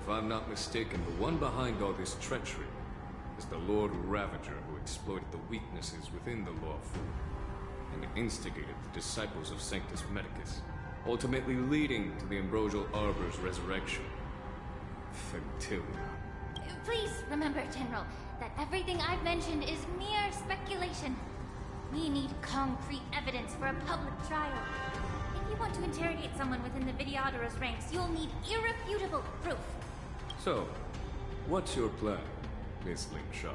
If I'm not mistaken, the one behind all this treachery is the Lord Ravager who exploited the weaknesses within the Luofu and instigated the disciples of Sanctus Medicus, ultimately leading to the Ambrosial Arbor's resurrection. Fentilia. Please remember, General, that everything I've mentioned is mere speculation. We need concrete evidence for a public trial. If you want to interrogate someone within the Videodor's ranks, you'll need irrefutable proof. So, what's your plan, Miss Lingshaw?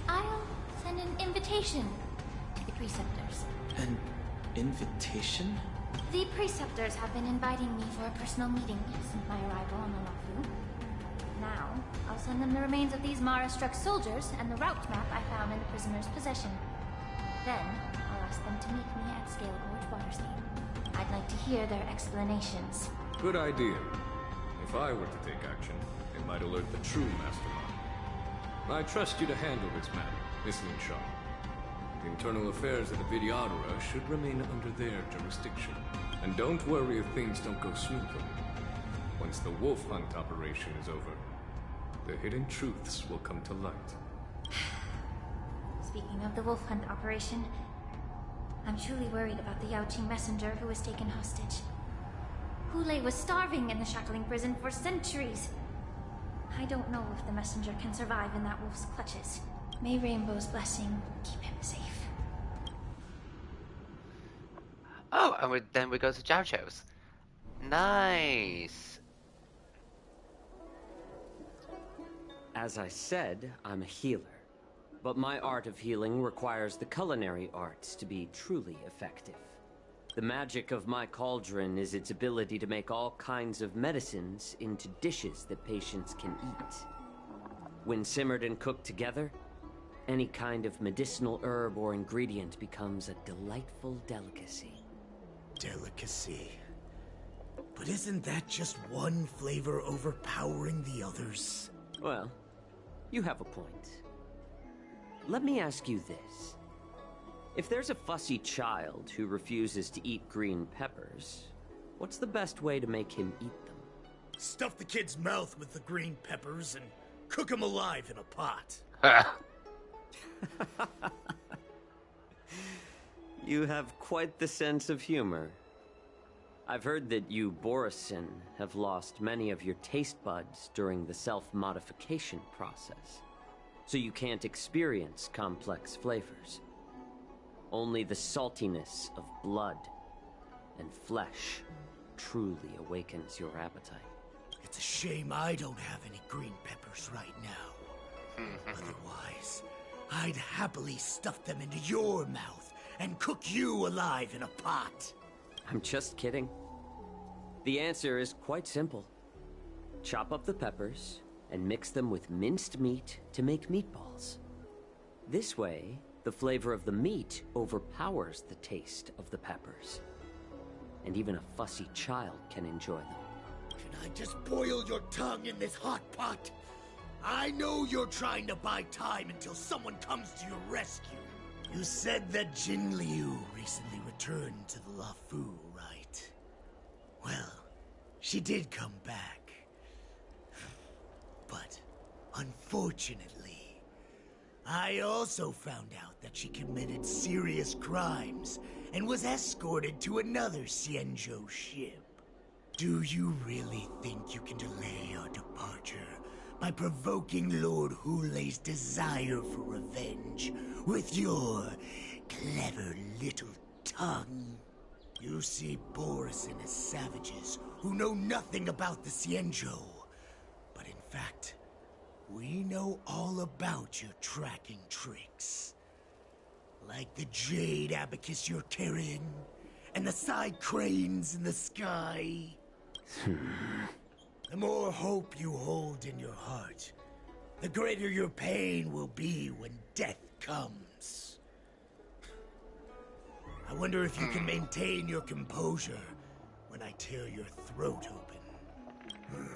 I'll send an invitation to the Preceptors. An invitation? The Preceptors have been inviting me for a personal meeting since my arrival on Olafu. Now, I'll send them the remains of these Mara-struck soldiers and the route map I found in the prisoner's possession. Then, I'll ask them to meet me at Scale Gorge Waterscape. I'd like to hear their explanations. Good idea. If I were to take action, it might alert the true mastermind. I trust you to handle this matter, Miss Lingshaw. The internal affairs of the Videodora should remain under their jurisdiction. And don't worry if things don't go smoothly. Once the wolf hunt operation is over, the hidden truths will come to light. Speaking of the wolf hunt operation, I'm truly worried about the Yaoqing messenger who was taken hostage. Hoolay was starving in the shackling prison for centuries. I don't know if the messenger can survive in that wolf's clutches. May Rainbow's blessing keep him safe. Oh, and then we go to Zhao Chou's. Nice. As I said, I'm a healer. But my art of healing requires the culinary arts to be truly effective. The magic of my cauldron is its ability to make all kinds of medicines into dishes that patients can eat. When simmered and cooked together, any kind of medicinal herb or ingredient becomes a delightful delicacy. Delicacy. But isn't that just one flavor overpowering the others? Well, you have a point. Let me ask you this. If there's a fussy child who refuses to eat green peppers, what's the best way to make him eat them? Stuff the kid's mouth with the green peppers and cook him alive in a pot. You have quite the sense of humor. I've heard that you, Borisin, have lost many of your taste buds during the self-modification process, so you can't experience complex flavors. Only the saltiness of blood and flesh truly awakens your appetite. It's a shame I don't have any green peppers right now. Otherwise, I'd happily stuff them into your mouth and cook you alive in a pot. I'm just kidding. The answer is quite simple. Chop up the peppers and mix them with minced meat to make meatballs. This way, the flavor of the meat overpowers the taste of the peppers. And even a fussy child can enjoy them. Can I just boil your tongue in this hot pot? I know you're trying to buy time until someone comes to your rescue. You said that Jin Liu recently returned to the Lafu, right? Well, she did come back. But, unfortunately, I also found out that she committed serious crimes and was escorted to another Xianzhou ship. Do you really think you can delay our departure by provoking Lord Hoolay's desire for revenge with your clever little tongue? You see Borisin as savages who know nothing about the Xianzhou. But in fact, we know all about your tracking tricks. Like the jade abacus you're carrying, and the side cranes in the sky. The more hope you hold in your heart, the greater your pain will be when death comes. I wonder if you can maintain your composure when I tear your throat open.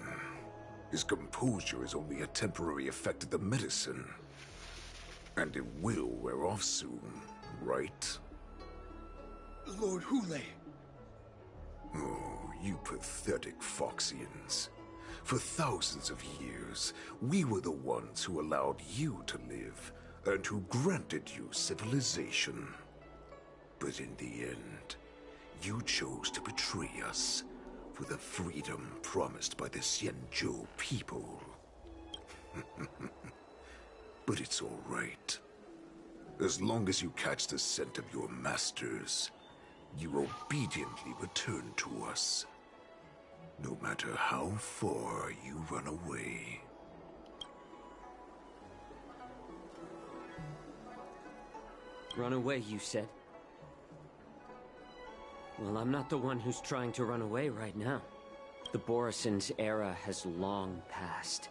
His composure is only a temporary effect of the medicine. And it will wear off soon, right? Lord Hoolay! Oh, you pathetic Foxians. For thousands of years, we were the ones who allowed you to live, and who granted you civilization. But in the end, you chose to betray us for the freedom promised by the Xianzhou people. But it's all right. As long as you catch the scent of your masters, you obediently return to us. No matter how far you run away. Run away, you said? Well, I'm not the one who's trying to run away right now. The Borison's era has long passed.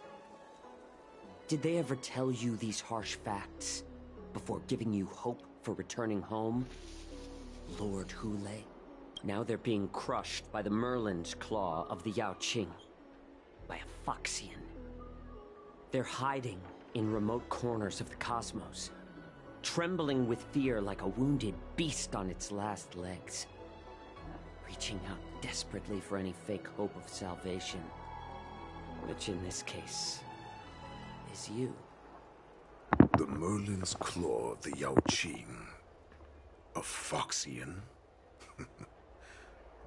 Did they ever tell you these harsh facts before giving you hope for returning home? Lord Hoolay? Now they're being crushed by the Merlin's claw of the Yaoqing. By a Foxian. They're hiding in remote corners of the cosmos. Trembling with fear like a wounded beast on its last legs. Reaching out desperately for any fake hope of salvation. Which in this case is you. The Merlin's claw of the Yaoqing. A Foxian?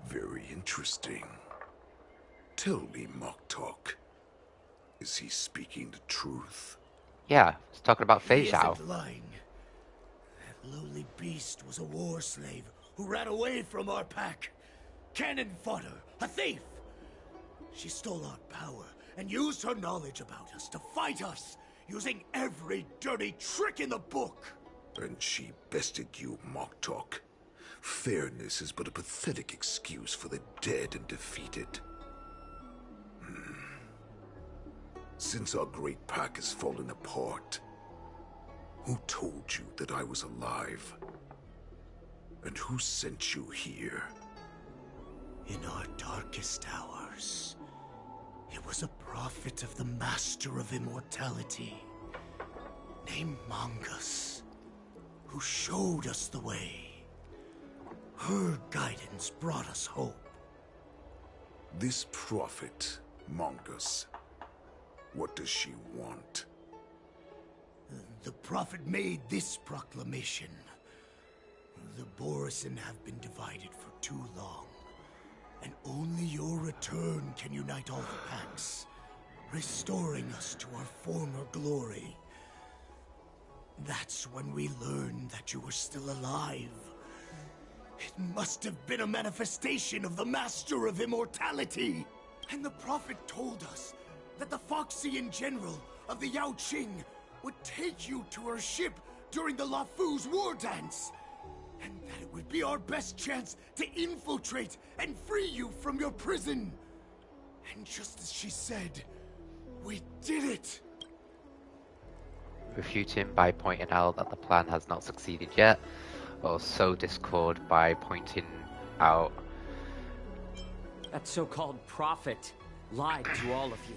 Very interesting. Tell me, Moktok. Is he speaking the truth? Yeah, he's talking about Fei He Zhao. isn't lying. That lowly beast was a war slave who ran away from our pack. Cannon fodder, a thief. She stole our power and used her knowledge about us to fight us, using every dirty trick in the book. And she bested you, Moktok. Fairness is but a pathetic excuse for the dead and defeated. Since our great pack has fallen apart, who told you that I was alive? And who sent you here? In our darkest hours, it was a prophet of the Master of Immortality, named Mongus, who showed us the way. Her guidance brought us hope. This prophet, Mongus, what does she want? The prophet made this proclamation. The Borison have been divided for too long, and only your return can unite all the packs, restoring us to our former glory. That's when we learned that you were still alive. It must have been a manifestation of the Master of Immortality. And the prophet told us that the Foxian general of the Yaoqing would take you to her ship during the Lafu's Wardance. And that it would be our best chance to infiltrate and free you from your prison. And just as she said, we did it. Refute him by pointing out that the plan has not succeeded yet, or sow discord by pointing out That so-called prophet lied to all of you.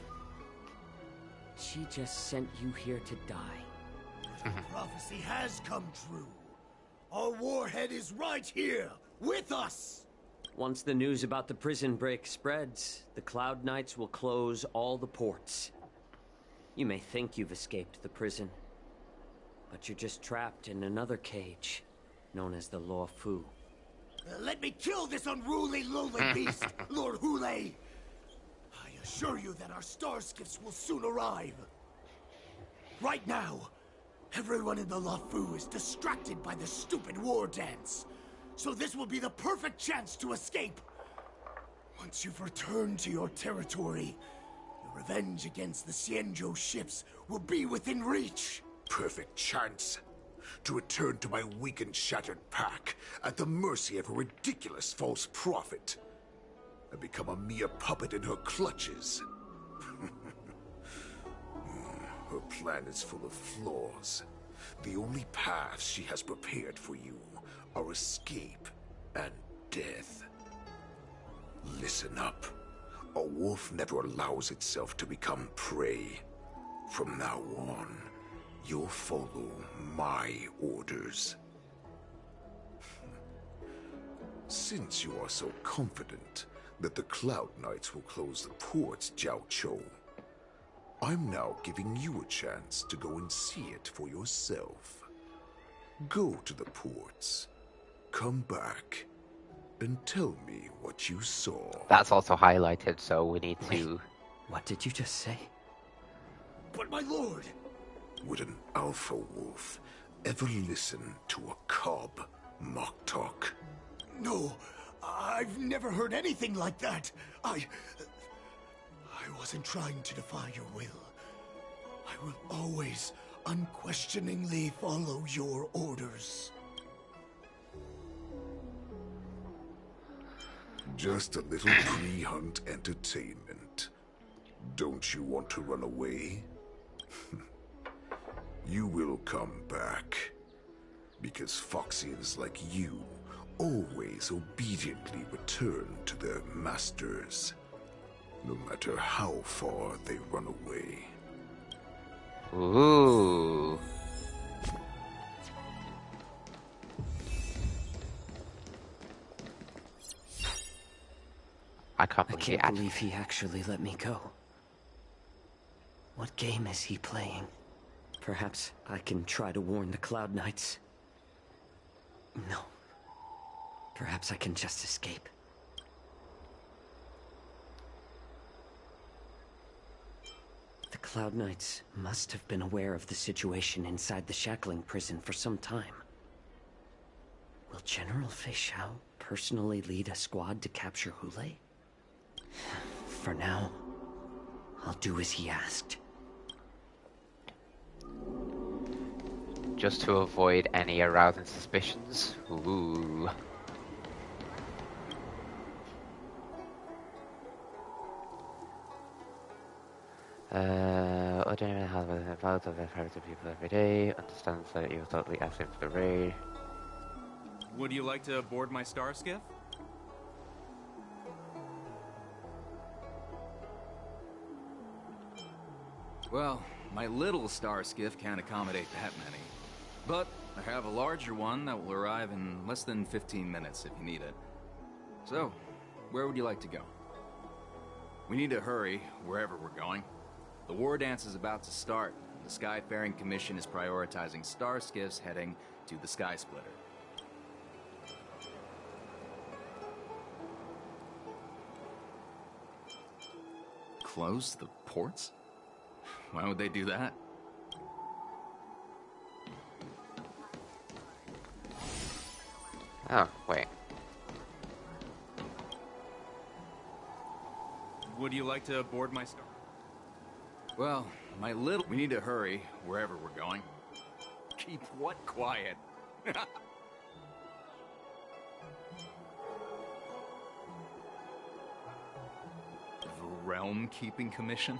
She just sent you here to die. The prophecy has come true. Our warhead is right here, with us! Once the news about the prison break spreads, the Cloud Knights will close all the ports. You may think you've escaped the prison, but you're just trapped in another cage, known as the Law Fu. Let me kill this unruly, lowly beast, Lord Hoolay! I assure you that our star skiffs will soon arrive. Right now, everyone in the Lafu is distracted by the stupid war dance. So this will be the perfect chance to escape. Once you've returned to your territory, your revenge against the Xianzhou ships will be within reach. Perfect chance to return to my weak and shattered pack at the mercy of a ridiculous false prophet and become a mere puppet in her clutches. Her plan is full of flaws. The only paths she has prepared for you are escape and death. Listen up. A wolf never allows itself to become prey. From now on, you'll follow my orders. Since you are so confident that the Cloud Knights will close the ports, Jiao Chou, I'm now giving you a chance to go and see it for yourself. Go to the ports, come back, and tell me what you saw. that's also highlighted, so we need to... What did you just say? But my lord! Would an alpha wolf ever listen to a cob mock talk? No, I've never heard anything like that. I wasn't trying to defy your will. I will always unquestioningly follow your orders. Just a little pre-hunt entertainment. Don't you want to run away? You will come back. Because Foxians like you always obediently return to their masters, no matter how far they run away. Ooh. I can't believe he actually let me go. What game is he playing? Perhaps I can try to warn the Cloud Knights. No. Perhaps I can just escape. The Cloud Knights must have been aware of the situation inside the shackling prison for some time. Will General Fei Xiao personally lead a squad to capture Hoolay? For now, I'll do as he asked. Just to avoid any arousing suspicions. Ooh. Ordinary has been involved with the people every day. Understands that you're totally asking for the raid. Would you like to board my star skiff? Well, my little star skiff can't accommodate that many. But I have a larger one that will arrive in less than 15 minutes if you need it. So, where would you like to go? We need to hurry wherever we're going. The Wardance is about to start. The Skyfaring Commission is prioritizing star skiffs heading to the Sky Splitter. Close the ports? Why would they do that? Oh, wait. Would you like to board my star? Well, my little... We need to hurry wherever we're going. Keep what quiet? The Realm Keeping Commission?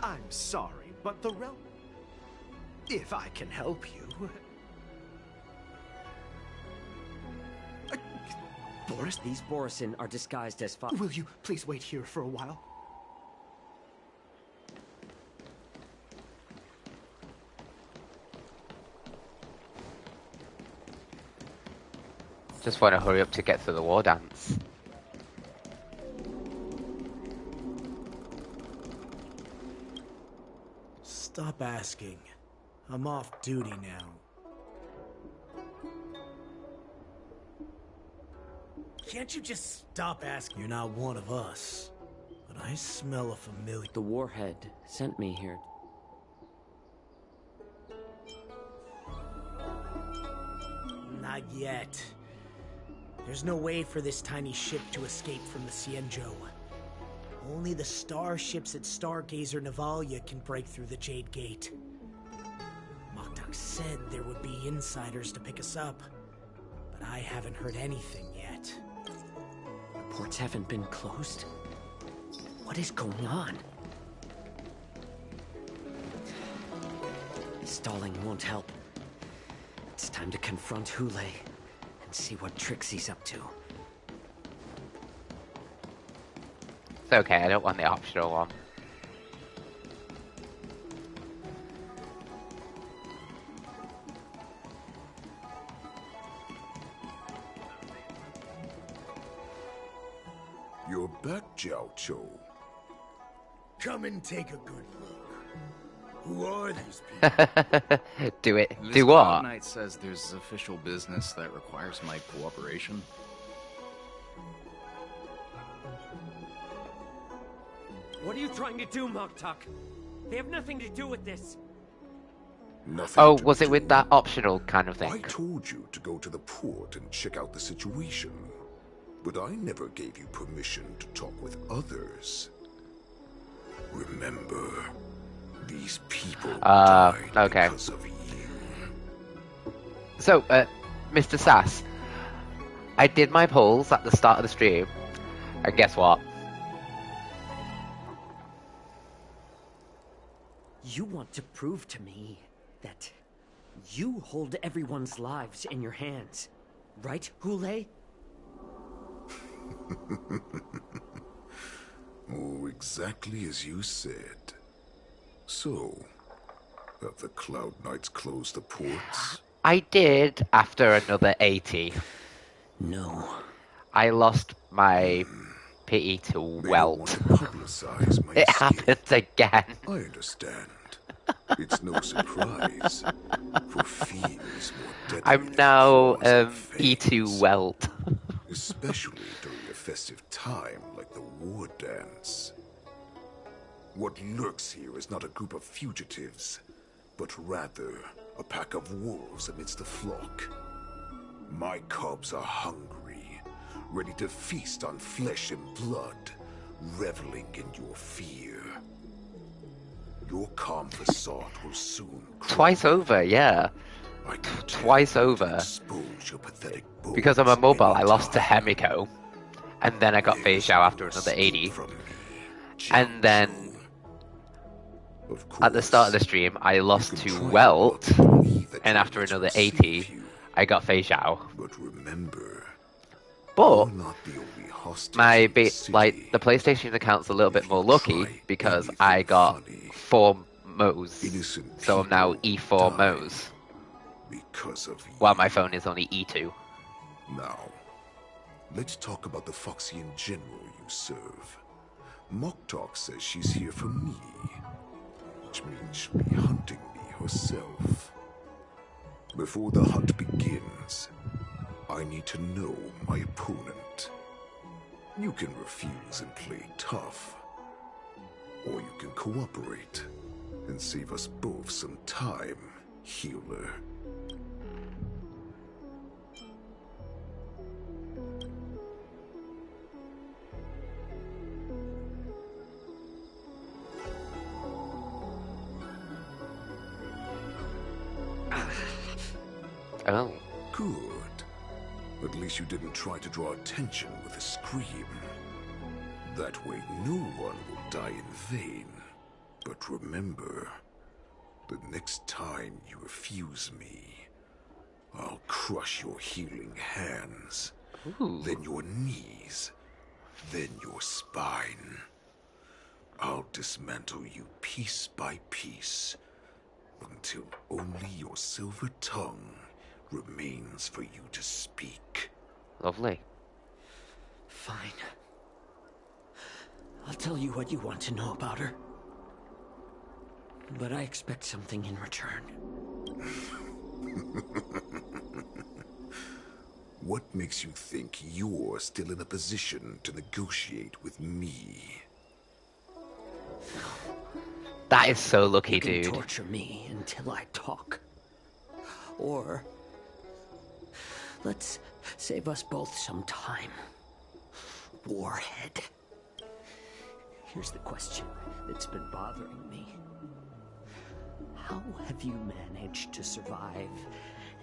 I'm sorry, but the realm... If I can help you... Boris? These Borisin are disguised as Will you please wait here for a while? Just want to hurry up to get to the Wardance. Stop asking. I'm off duty now. Can't you just stop asking? You're not one of us. But I smell a familiar... The Warhead sent me here. Not yet. There's no way for this tiny ship to escape from the Xianzhou. Only the starships at Stargazer Navalia can break through the Jade Gate. Mokdok said there would be insiders to pick us up, but I haven't heard anything yet. The ports haven't been closed? What is going on? Stalling won't help. It's time to confront Hoolay and see what tricks he's up to. It's okay, I don't want the optional one. You're back, Jiao Chou. Come and take a good look. Who are these people? Do it. This Do Cloud what? Knight says there's official business that requires my cooperation. What are you trying to do, Moktok? They have nothing to do with this. Nothing. Oh, was it with that optional kind of thing? I told you to go to the port and check out the situation, but I never gave you permission to talk with others. Remember, these people died okay. because of you. So, Mr. Sass, I did my polls at the start of the stream, and guess what? You want to prove to me that you hold everyone's lives in your hands, right, Hoolay? Oh, exactly as you said. So, have the Cloud Knights closed the ports? I did after another 80. No. I lost my pity to welt. It happened again. I understand. It's no surprise, for fear is more deadly I'm than now claws and E2 welt. especially during a festive time like the Wardance. What lurks here is not a group of fugitives, but rather a pack of wolves amidst the flock. My cubs are hungry, ready to feast on flesh and blood, reveling in your fear. Your calm facade will soon Twice over, yeah. Twice over. Because I'm a mobile, I lost to Hemiko. And then I got phased out after another 80. And then at the start of the stream, I lost to Welt. And after another 80, I got phased out. But remember, But my the PlayStation account's a little bit more lucky because I got 4 Mo's. So I'm now E4 Mo's. While my phone is only E2. Now, let's talk about the Foxian general you serve. Moktok says she's here for me, which means she'll be hunting me herself. Before the hunt begins, I need to know my opponent. You can refuse and play tough, or you can cooperate and save us both some time, healer. Oh. Good. At least you didn't try to draw attention with a scream. That way no one will die in vain. But remember, the next time you refuse me, I'll crush your healing hands, then your knees, then your spine. I'll dismantle you piece by piece, until only your silver tongue remains for you to speak. Lovely. Fine. I'll tell you what you want to know about her. But I expect something in return. What makes you think you're still in a position to negotiate with me? That is so lucky, you can dude. Torture me until I talk. Or let's save us both some time. Warhead. Here's the question that's been bothering me. How have you managed to survive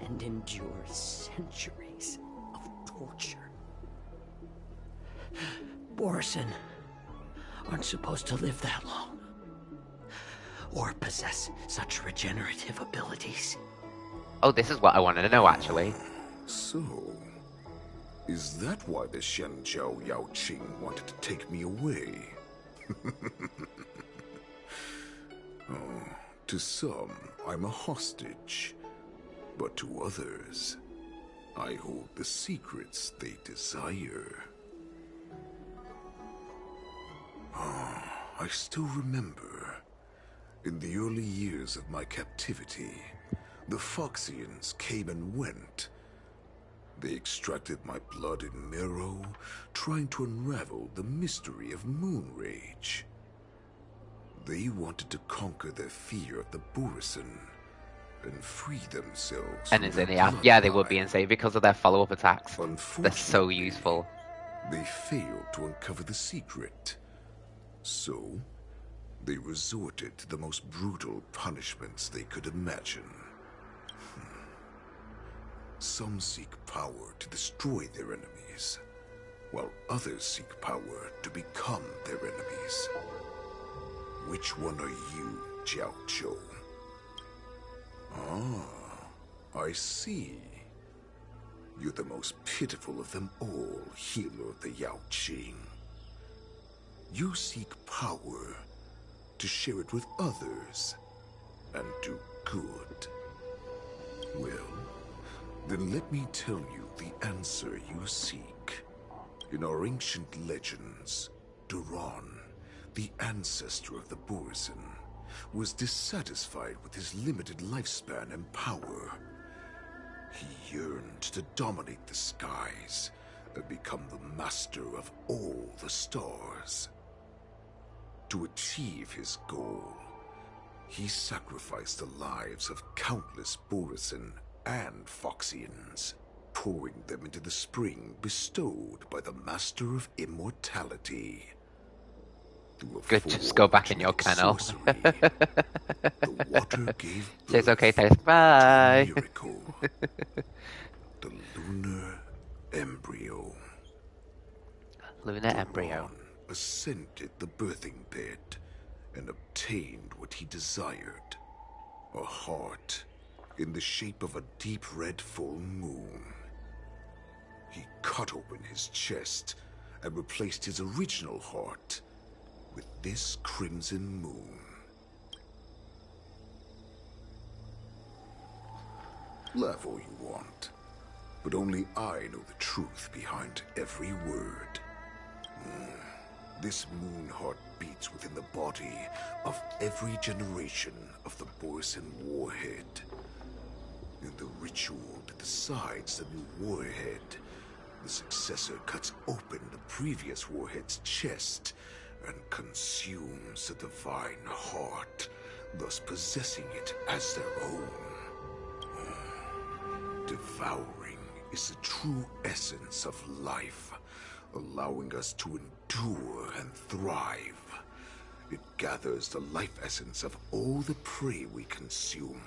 and endure centuries of torture? Borison aren't supposed to live that long, or possess such regenerative abilities. Oh, this is what I wanted to know, actually. So, is that why the Shenjiao Yao Qing wanted to take me away? Oh, to some, I'm a hostage. But to others, I hold the secrets they desire. Oh, I still remember. In the early years of my captivity, the Foxians came and went. They extracted my blood and marrow, trying to unravel the mystery of moon rage. They wanted to conquer their fear of the Borisin and free themselves And from it's their in yeah, they would bloodline. be insane because of their follow-up attacks. They're so useful. They failed to uncover the secret. So, they resorted to the most brutal punishments they could imagine. Some seek power to destroy their enemies, while others seek power to become their enemies. Which one are you, Jiao Zhou? Ah, I see. You're the most pitiful of them all, healer of the Yao Qing. You seek power to share it with others and do good. Well, then let me tell you the answer you seek. In our ancient legends, Duran, the ancestor of the Borisin, was dissatisfied with his limited lifespan and power. He yearned to dominate the skies and become the master of all the stars. To achieve his goal, he sacrificed the lives of countless Borisin and Foxians, pouring them into the spring bestowed by the Master of Immortality. Good, just go back in your kennel. The water gave So it's okay, birth thanks. Bye. to a miracle. The lunar embryo. Lunar embryo. Ascended the birthing bed and obtained what he desired. A heart in the shape of a deep red full moon. He cut open his chest and replaced his original heart with this crimson moon. Laugh all you want, but only I know the truth behind every word. This moon heart beats within the body of every generation of the Borisin warhead. In the ritual that decides the new warhead, the successor cuts open the previous warhead's chest and consumes the divine heart, thus possessing it as their own. Devouring is the true essence of life, allowing us to endure and thrive. It gathers the life essence of all the prey we consume,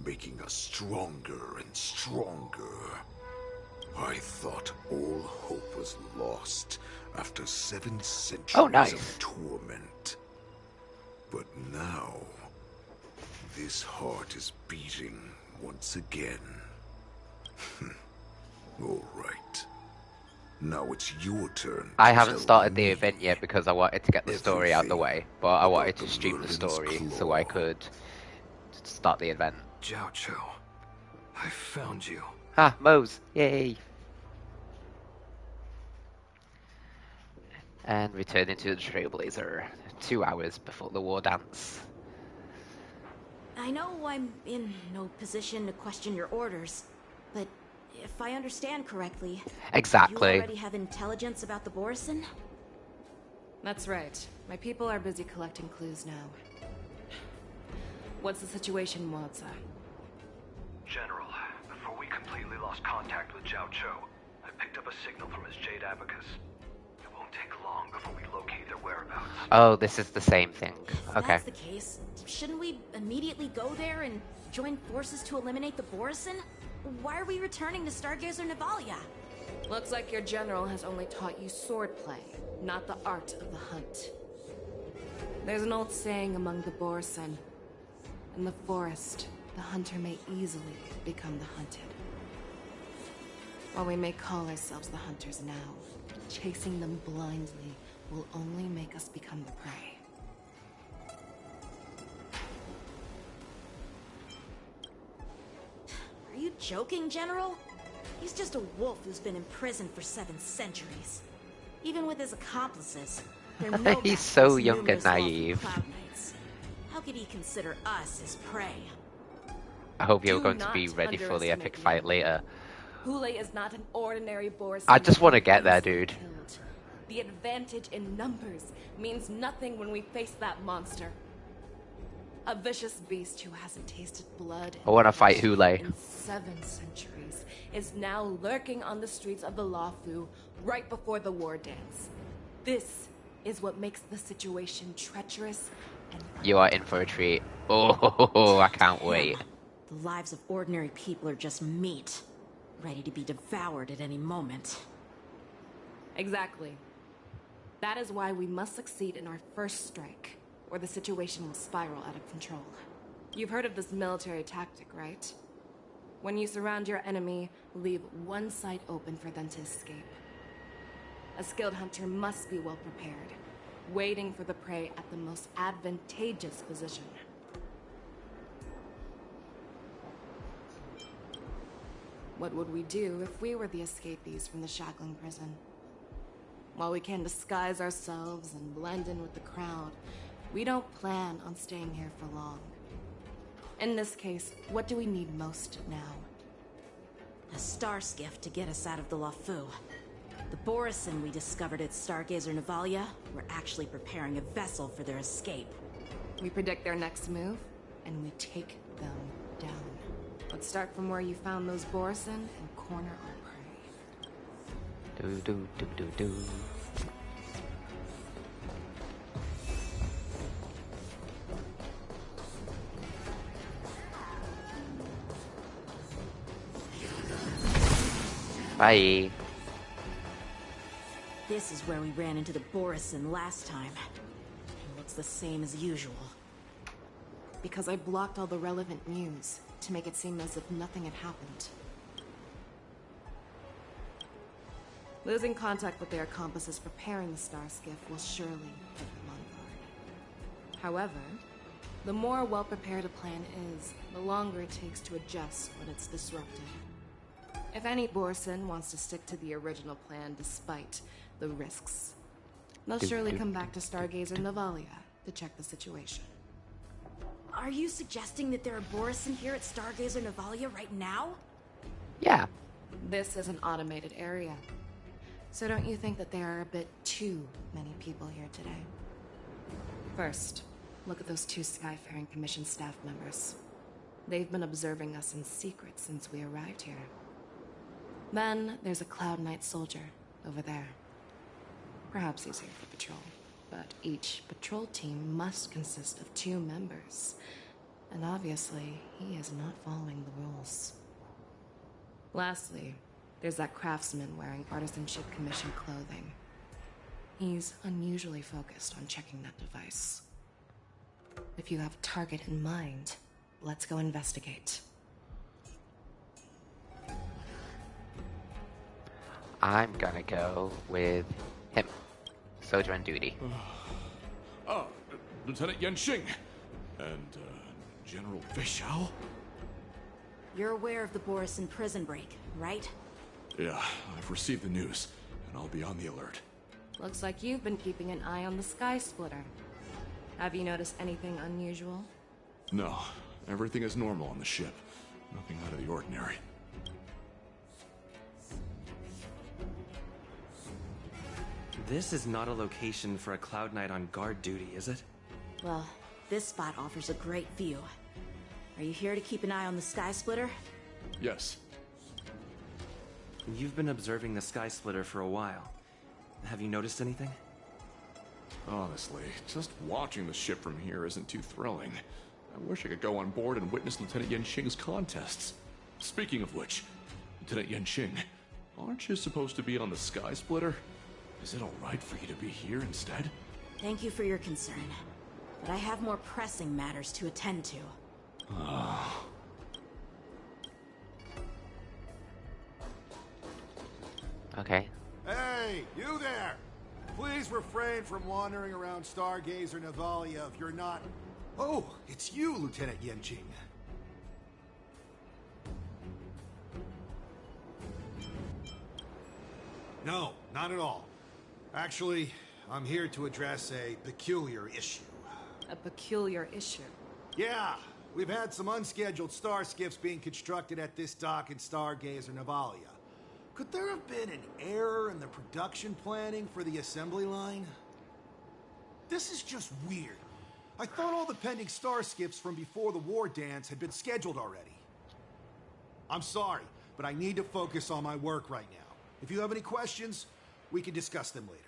making us stronger and stronger. I thought all hope was lost after 7 centuries of torment. But now, this heart is beating once again. All right. Now it's your turn. I haven't started the event yet because I wanted to get the story out of the way, but I wanted to stream the story so I could start the event. Jiao Zhou, I found you. Ah, Mose, yay! And returning to the Trailblazer 2 hours before the Wardance. I know I'm in no position to question your orders, but if I understand correctly... Exactly. You already have intelligence about the Borisin? That's right. My people are busy collecting clues now. What's the situation, Moza? General, before we completely lost contact with Jiao Zhou, I picked up a signal from his Jade Abacus. It won't take long before we locate their whereabouts. Oh, this is the same thing. If Okay. that's the case, shouldn't we immediately go there and join forces to eliminate the Borisin? Why are we returning to Stargazer Navalia? Looks like your general has only taught you swordplay, not the art of the hunt. There's an old saying among the Borisin. In the forest, the hunter may easily become the hunted. While we may call ourselves the hunters now, chasing them blindly will only make us become the prey. Are you joking, General? He's just a wolf who's been in prison for 7 centuries. Even with his accomplices, they're no He's match so for his young and numerous lawful naive. Cloud Knights. How could he consider us his prey? I hope you're Do going to not be ready for the epic underestimate me. fight later. Hoolay is not an ordinary boar. I just want to get there, dude. The advantage in numbers means nothing when we face that monster. A vicious beast who hasn't tasted blood I want to fight Hoolay. in 7 centuries is now lurking on the streets of the Lafu right before the Wardance. This is what makes the situation treacherous and... You are in for a treat. Oh, I can't wait. The lives of ordinary people are just meat, ready to be devoured at any moment. Exactly. That is why we must succeed in our first strike, or the situation will spiral out of control. You've heard of this military tactic, right? When you surround your enemy, leave one side open for them to escape. A skilled hunter must be well prepared, waiting for the prey at the most advantageous position. What would we do if we were the escapees from the shackling prison? While we can disguise ourselves and blend in with the crowd, we don't plan on staying here for long. In this case, what do we need most now? A star skiff to get us out of the Lafu. The Borison we discovered at Stargazer Navalia were actually preparing a vessel for their escape. We predict their next move, and we take them down. Let's start from where you found those Borison and corner our prey. Do. Bye. This is where we ran into the Borison last time. It looks the same as usual. Because I blocked all the relevant news to make it seem as if nothing had happened. Losing contact with their accomplices preparing the star skiff will surely put them on guard. However, the more well-prepared a plan is, the longer it takes to adjust when it's disrupted. If any Borison wants to stick to the original plan despite the risks, they'll surely come back to Stargazer Navalia to check the situation. Are you suggesting that there are Borison here at Stargazer Navalia right now? Yeah. This is an automated area. So don't you think that there are a bit too many people here today? First, look at those 2 Skyfaring Commission staff members. They've been observing us in secret since we arrived here. Then there's a Cloud Knight soldier over there. Perhaps he's here for patrol, but each patrol team must consist of 2 members. And obviously, he is not following the rules. Lastly, there's that craftsman wearing Artisanship Commission clothing. He's unusually focused on checking that device. If you have a target in mind, let's go investigate. I'm gonna go with him. Soldier on duty. Lieutenant Yenxing. And, General Fei Xiao? You're aware of the Borison prison break, right? Yeah, I've received the news, and I'll be on the alert. Looks like you've been keeping an eye on the Sky Splitter. Have you noticed anything unusual? No, everything is normal on the ship. Nothing out of the ordinary. This is not a location for a Cloud Knight on guard duty, is it? Well, this spot offers a great view. Are you here to keep an eye on the Sky Splitter? Yes. You've been observing the Sky Splitter for a while. Have you noticed anything? Honestly, just watching the ship from here isn't too thrilling. I wish I could go on board and witness Lieutenant Yenxing's contests. Speaking of which, Lieutenant Yenxing, aren't you supposed to be on the Sky Splitter? Is it alright for you to be here instead? Thank you for your concern, but I have more pressing matters to attend to. Okay. Hey, you there! Please refrain from wandering around Stargazer Navalia if you're not... Oh, it's you, Lieutenant Yenxing. No, not at all. Actually, I'm here to address a peculiar issue. a peculiar issue. Yeah, we've had some unscheduled star skiffs being constructed at this dock in Stargazer Navalia. Could there have been an error in the production planning for the assembly line? This is just weird. I thought all the pending star skiffs from before the Wardance had been scheduled already. I'm sorry, but I need to focus on my work right now. If you have any questions, we can discuss them later.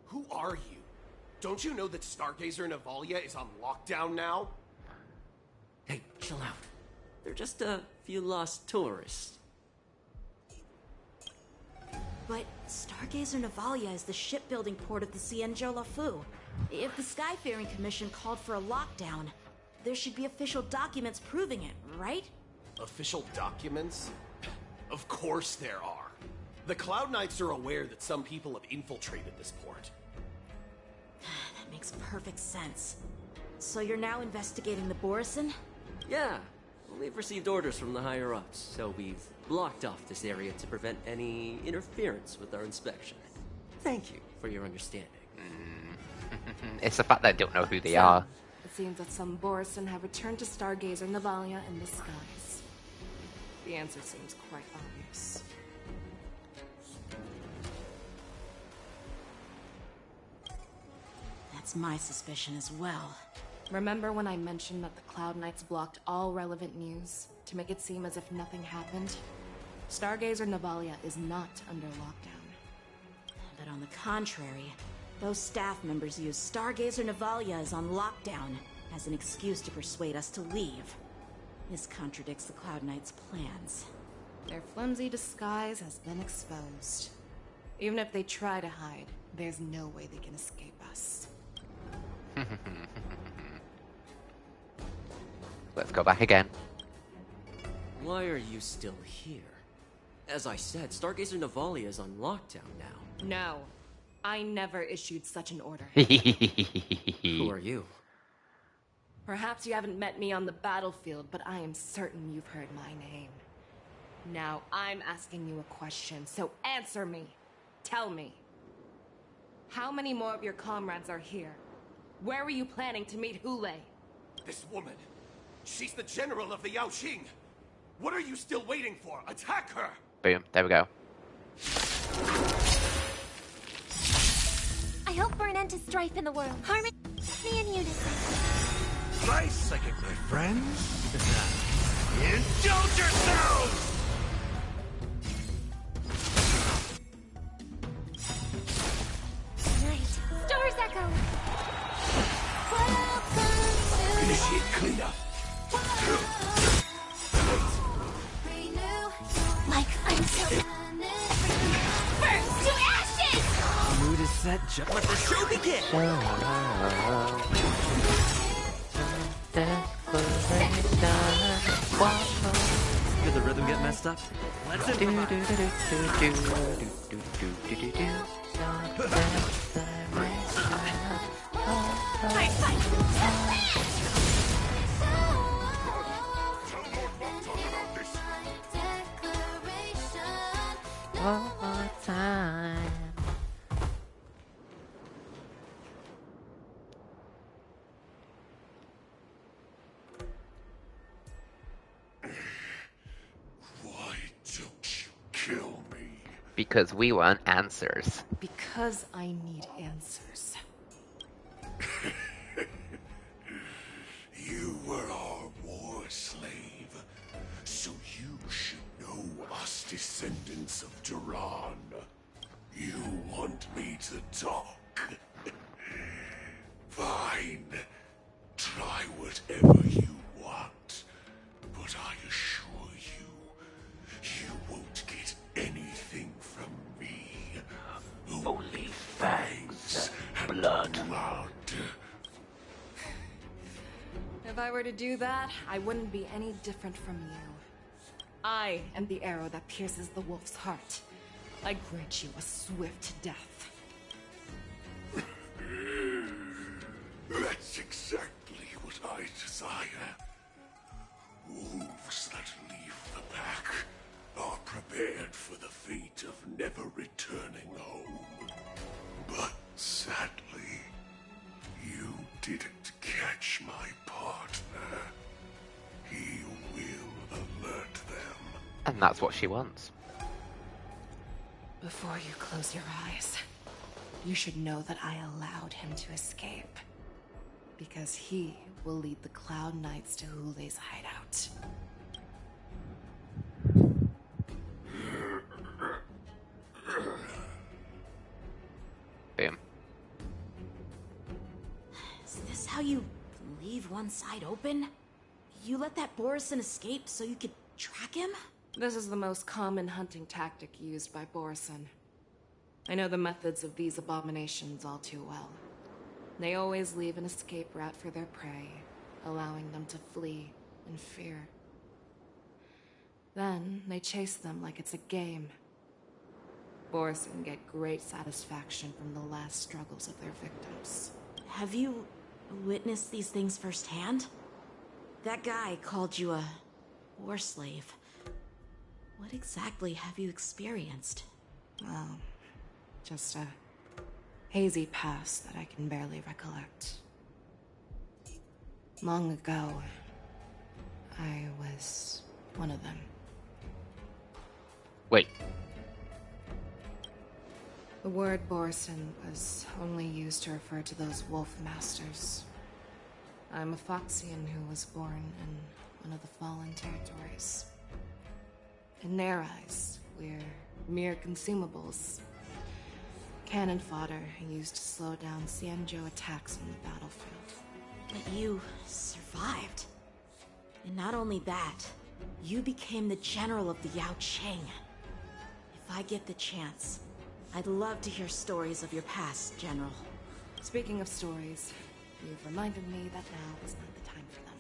Who are you? Don't you know that Stargazer Navalia is on lockdown now? Hey, chill out. They're just a few lost tourists. But Stargazer Navalia is the shipbuilding port of the Cienjo Lafu. If the Skyfaring Commission called for a lockdown, there should be official documents proving it, right? Official documents? Of course there are. The Cloud Knights are aware that some people have infiltrated this port. That makes perfect sense. So you're now investigating the Borison? Yeah, we've received orders from the higher-ups, so we've blocked off this area to prevent any interference with our inspection. Thank you for your understanding. It's the fact that I don't know who they are. It seems that some Borison have returned to Stargazer Navalia in the skies. The answer seems quite obvious. That's my suspicion as well. Remember when I mentioned that the Cloud Knights blocked all relevant news to make it seem as if nothing happened? Stargazer Navalia is not under lockdown. But on the contrary, those staff members use Stargazer Navalia is on lockdown as an excuse to persuade us to leave. This contradicts the Cloud Knights' plans. Their flimsy disguise has been exposed. Even if they try to hide, there's no way they can escape us. Let's go back again. Why are you still here? As I said, Stargazer Navalia is on lockdown now. No, I never issued such an order. Who are you? Perhaps you haven't met me on the battlefield, but I am certain you've heard my name. Now I'm asking you a question, so answer me. Tell me. How many more of your comrades are here? Where were you planning to meet Hoolay? This woman, she's the general of the Yaoqing. What are you still waiting for? Attack her! Boom, there we go. I hope for an end to strife in the world. Harmony and unison. Fly second, my friends. Indulge yourselves! Night. Stars echo. Initiate cleanup. Like I'm so burn to ashes! Mood is set, just let the show begin! Did the rhythm get messed up? Let's One more time. Why don't you kill me? Because we want answers. Because I need answers. You were our war slave, so you should know us descendants of Duran. You want me to talk? Fine. Try whatever you want. But I assure you, you won't get anything from me. Only fangs and blood. If I were to do that, I wouldn't be any different from you. I am the arrow that pierces the wolf's heart. I grant you a swift death. That's exactly what I desire. Wolves that leave the pack are prepared for the fate of never returning home. But sadly, you didn't catch my partner. He will alert them. And that's what she wants. Before you close your eyes, you should know that I allowed him to escape. Because he will lead the Cloud Knights to Hoolay's hideout. Bam. Is this how you leave one side open? You let that Borison escape so you could track him? This is the most common hunting tactic used by Borison. I know the methods of these abominations all too well. They always leave an escape route for their prey, allowing them to flee in fear. Then they chase them like it's a game. Borison get great satisfaction from the last struggles of their victims. Have you witnessed these things firsthand? That guy called you a war slave. What exactly have you experienced? Well, just a hazy past that I can barely recollect. Long ago, I was one of them. Wait. The word Borison was only used to refer to those wolf masters. I'm a Foxian who was born in one of the fallen territories. In their eyes, we're mere consumables. Cannon fodder used to slow down Xianzhou attacks on the battlefield. But you survived. And not only that, you became the general of the Yaoqing. If I get the chance, I'd love to hear stories of your past, General. Speaking of stories, you've reminded me that now is not the time for them.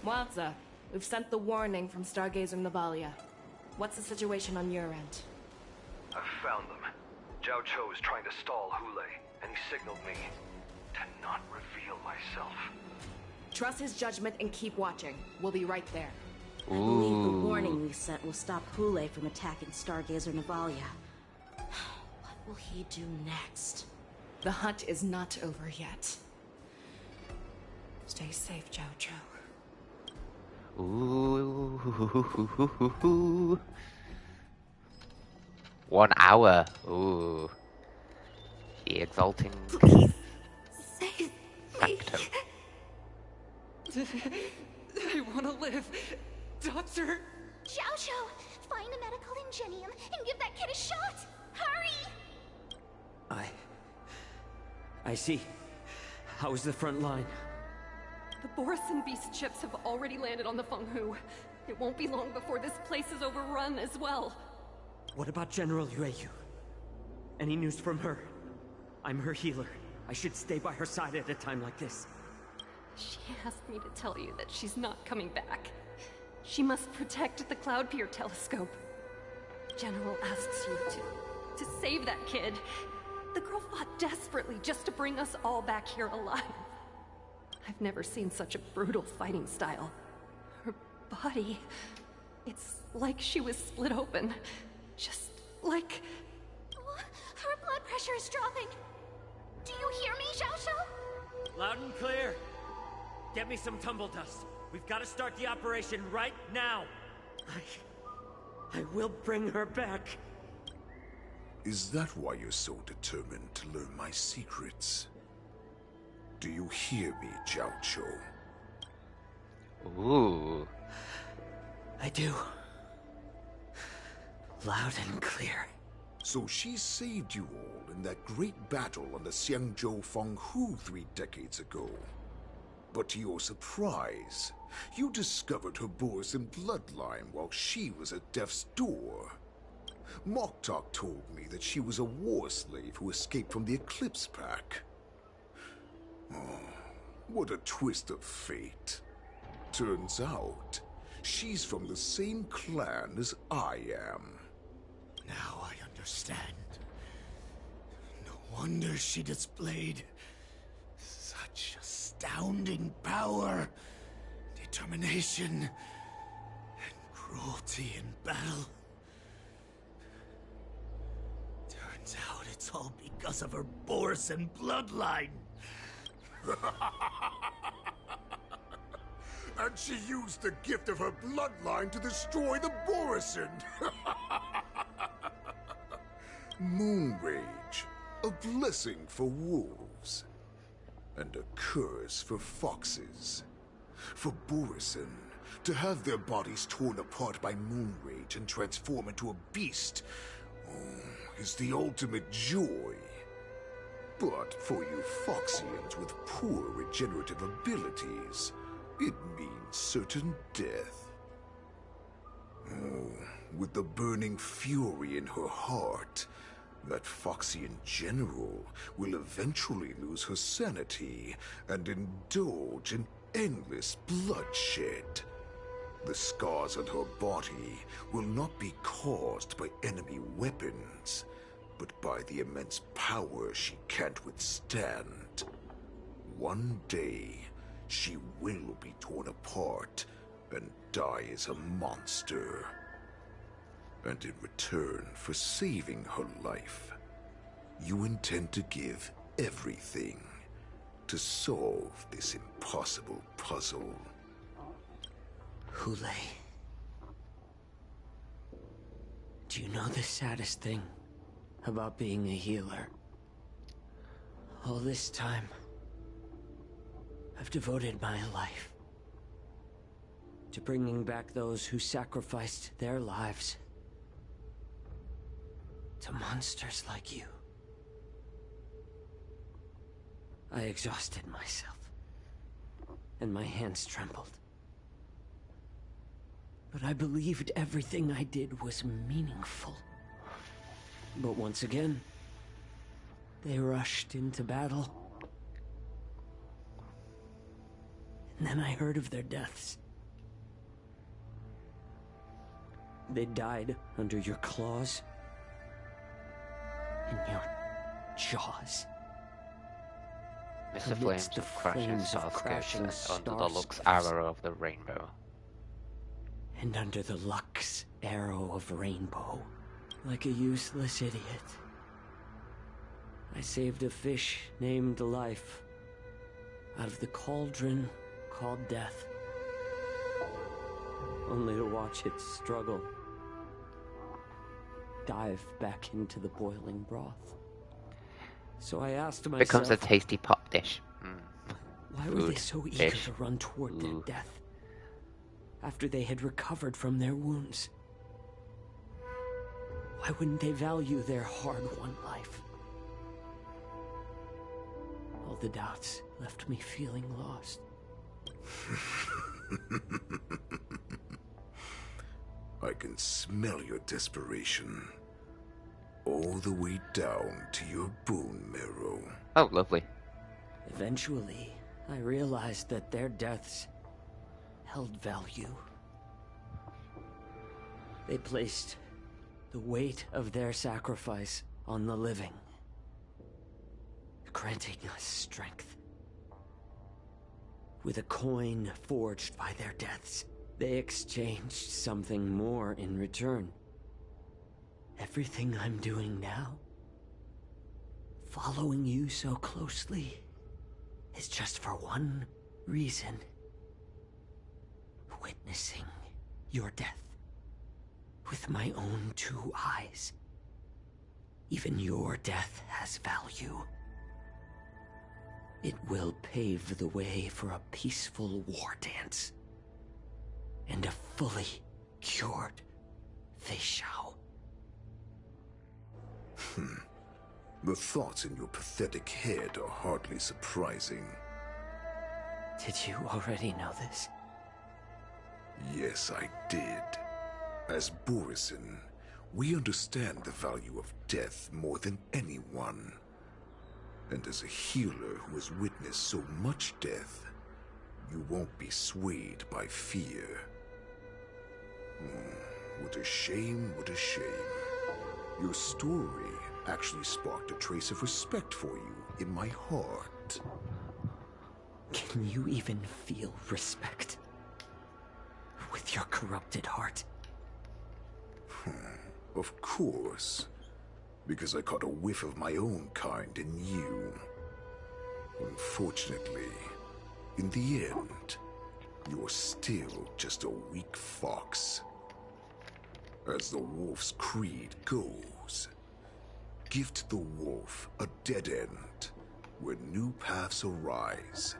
Wadza, we've sent the warning from Stargazer Navalia. What's the situation on your end? I've found them. Zhao Cho is trying to stall Hoolay, and he signaled me to not reveal myself. Trust his judgment and keep watching. We'll be right there. I believe the warning we sent will stop Hoolay from attacking Stargazer Navalia. What will he do next? The hunt is not over yet. Stay safe, Zhao Cho. Ooh. 1 hour. Ooh. The exalting factor. I want to live. Doctor! Zhao Cho, find a medical ingenium and give that kid a shot! Hurry! I see. How is the front line? The Borison Beast ships have already landed on the Fenghu. It won't be long before this place is overrun as well. What about General Yueyu? Any news from her? I'm her healer. I should stay by her side at a time like this. She asked me to tell you that she's not coming back. She must protect the Cloud Pier telescope. General asks you to save that kid. The girl fought desperately just to bring us all back here alive. I've never seen such a brutal fighting style. Her body, it's like she was split open. Just like... Her blood pressure is dropping. Do you hear me, Zhao Cho? Loud and clear. Get me some tumble dust. We've got to start the operation right now. I will bring her back. Is that why you're so determined to learn my secrets? Do you hear me, Zhao Cho? Ooh. I do. Loud and clear. So she saved you all in that great battle on the Xianzhou Fenghu 3 decades ago. But to your surprise, you discovered her Borison bloodline while she was at death's door. Moktok told me that she was a war slave who escaped from the Eclipse Pack. Oh, what a twist of fate. Turns out, she's from the same clan as I am. Now I understand. No wonder she displayed such astounding power. It determination and cruelty in battle. Turns out it's all because of her Borison bloodline. And she used the gift of her bloodline to destroy the Borison. Moonrage, a blessing for wolves, and a curse for foxes. For Borison, to have their bodies torn apart by Moonrage and transform into a beast is the ultimate joy. But for you Foxians with poor regenerative abilities, it means certain death. With the burning fury in her heart, that Foxian general will eventually lose her sanity and indulge in endless bloodshed. The scars on her body will not be caused by enemy weapons, but by the immense power she can't withstand. One day, she will be torn apart and die as a monster. And in return for saving her life, you intend to give everything to solve this impossible puzzle. Hoolay. Do you know the saddest thing about being a healer? All this time, I've devoted my life to bringing back those who sacrificed their lives to monsters like you. I exhausted myself, and my hands trembled. But I believed everything I did was meaningful. But once again, they rushed into battle. And then I heard of their deaths. They died under your claws and your jaws. Mr. Flames of crashing starskips under the Lux arrow of the rainbow. And under the Lux arrow of rainbow, like a useless idiot, I saved a fish named Life out of the cauldron called Death, only to watch it struggle, dive back into the boiling broth. So I asked myself, becomes a tasty pop dish. Why were they so eager to run toward their death after they had recovered from their wounds? Why wouldn't they value their hard-won life? All the doubts left me feeling lost. I can smell your desperation. All the way down to your bone marrow. Oh, lovely. Eventually, I realized that their deaths held value. They placed the weight of their sacrifice on the living, granting us strength. With a coin forged by their deaths, they exchanged something more in return. Everything I'm doing now, following you so closely, is just for one reason. Witnessing your death with my own 2 eyes. Even your death has value. It will pave the way for a peaceful war dance and a fully cured Feishao. The thoughts in your pathetic head are hardly surprising. Did you already know this? Yes, I did. As Borison, we understand the value of death more than anyone. And as a healer who has witnessed so much death, you won't be swayed by fear. What a shame, what a shame. Your story actually sparked a trace of respect for you in my heart. Can you even feel respect? with your corrupted heart. Of course. Because I caught a whiff of my own kind in you. Unfortunately, in the end, you're still just a weak fox. As the wolf's creed goes, give to the wolf a dead end where new paths arise.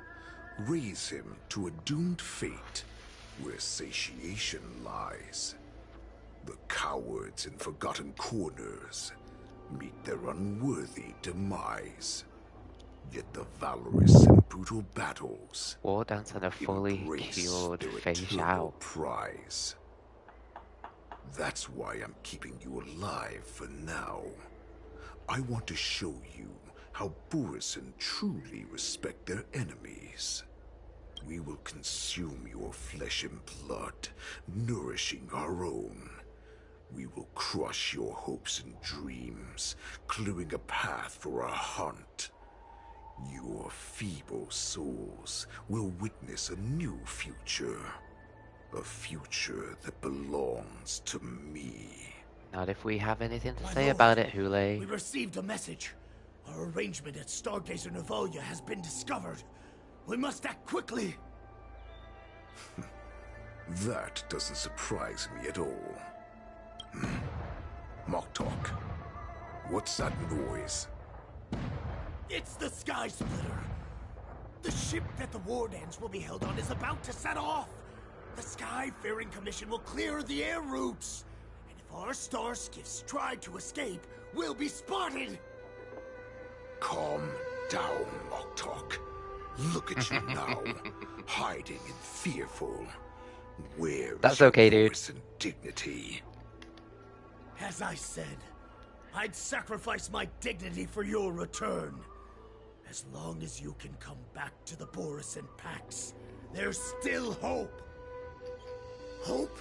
Raise him to a doomed fate where satiation lies. The cowards in forgotten corners meet their unworthy demise. Yet the valorous in brutal battles Wardance and a fully cured face out. Prize. That's why I'm keeping you alive for now. I want to show you how Borisin truly respect their enemies. We will consume your flesh and blood, nourishing our own. We will crush your hopes and dreams, clearing a path for our hunt. Your feeble souls will witness a new future. A future that belongs to me. Not if we have anything to say about it, Hoolay. We received a message. Our arrangement at Stargazer Navalia has been discovered. We must act quickly. That doesn't surprise me at all. Moktok, what's that noise? It's the Sky Splitter. The ship that the Wardance will be held on is about to set off. The Skyfaring Commission will clear the air routes. And if our star skiffs try to escape, we'll be spotted. Calm down, Moktok. Look at you now, hiding and fearful. Where That's is your okay, dude. voice and dignity? As I said, I'd sacrifice my dignity for your return. As long as you can come back to the Borisin Pax, there's still hope. Hope?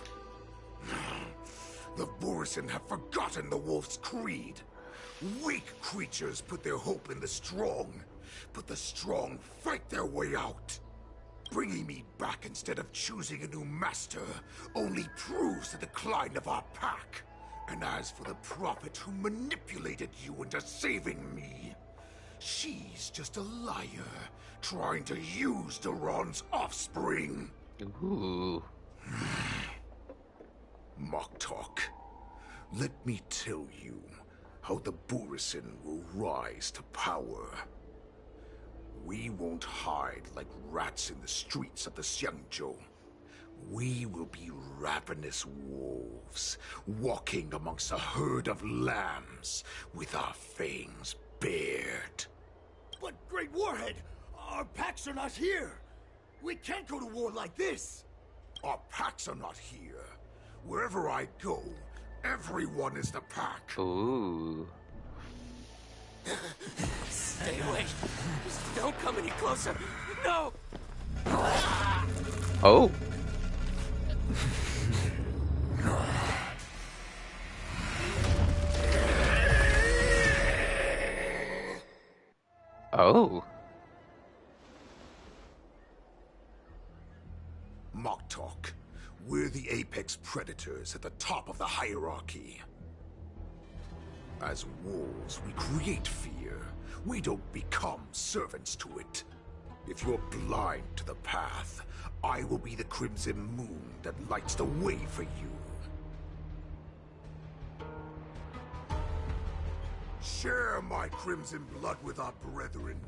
The Borisin have forgotten the wolf's creed. Weak creatures put their hope in the strong, but the strong fight their way out. Bringing me back instead of choosing a new master only proves the decline of our pack. And as for the prophet who manipulated you into saving me, she's just a liar, trying to use Duran's offspring. Ooh. Moktok, let me tell you how the Borisin will rise to power. We won't hide like rats in the streets of the Xiangzhou. We will be ravenous wolves, walking amongst a herd of lambs with our fangs bared. But Great Warhead, our packs are not here. We can't go to war like this. Our packs are not here. Wherever I go, everyone is the pack. Ooh. Stay away. Just don't come any closer. No! Oh. Oh. Moktok, we're the apex predators at the top of the hierarchy. As wolves, we create fear. We don't become servants to it. If you're blind to the path, I will be the crimson moon that lights the way for you. Share my crimson blood with our brethren.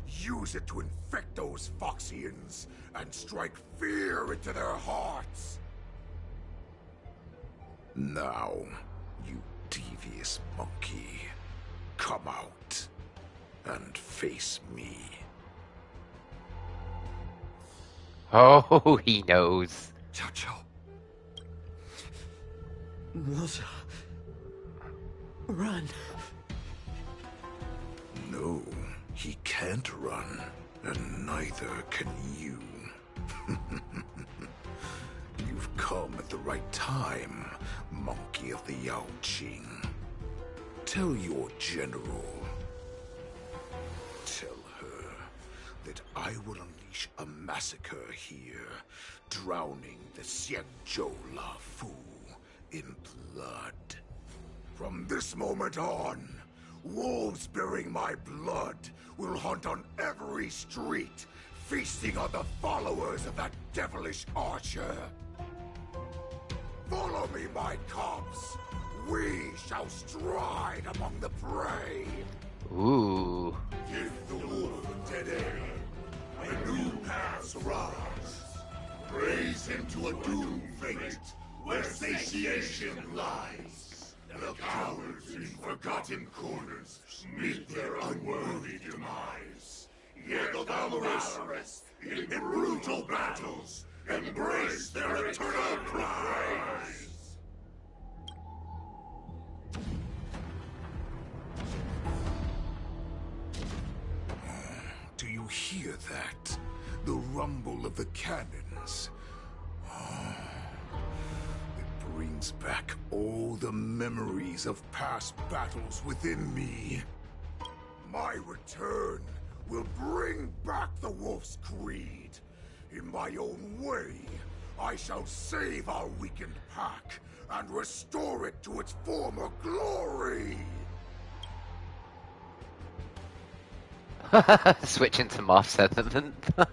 Use it to infect those Foxians and strike fear into their hearts. Now, you devious monkey, come out and face me. Oh, he knows. Chow. Milza. Run. No, he can't run, and neither can you. You've come at the right time, monkey of the Yaoqing. Tell your general. Tell her that I will unleash unleash a massacre here, drowning the Xianzhou Lafu in blood. From this moment on, wolves bearing my blood will hunt on every street, feasting on the followers of that devilish archer. Follow me, my cubs. We shall stride among the prey. Ooh. Give the wolf a dead end when new paths rise. Raise him to a doomed fate where satiation lies. The cowards in forgotten corners meet their unworthy demise. Yet the valorous in brutal battles embrace their eternal prize. Do you hear that? The rumble of the cannons. It brings back all the memories of past battles within me. My return will bring back the Wolf's Creed. In my own way, I shall save our weakened pack and restore it to its former glory. Switching to Moth sentiment. The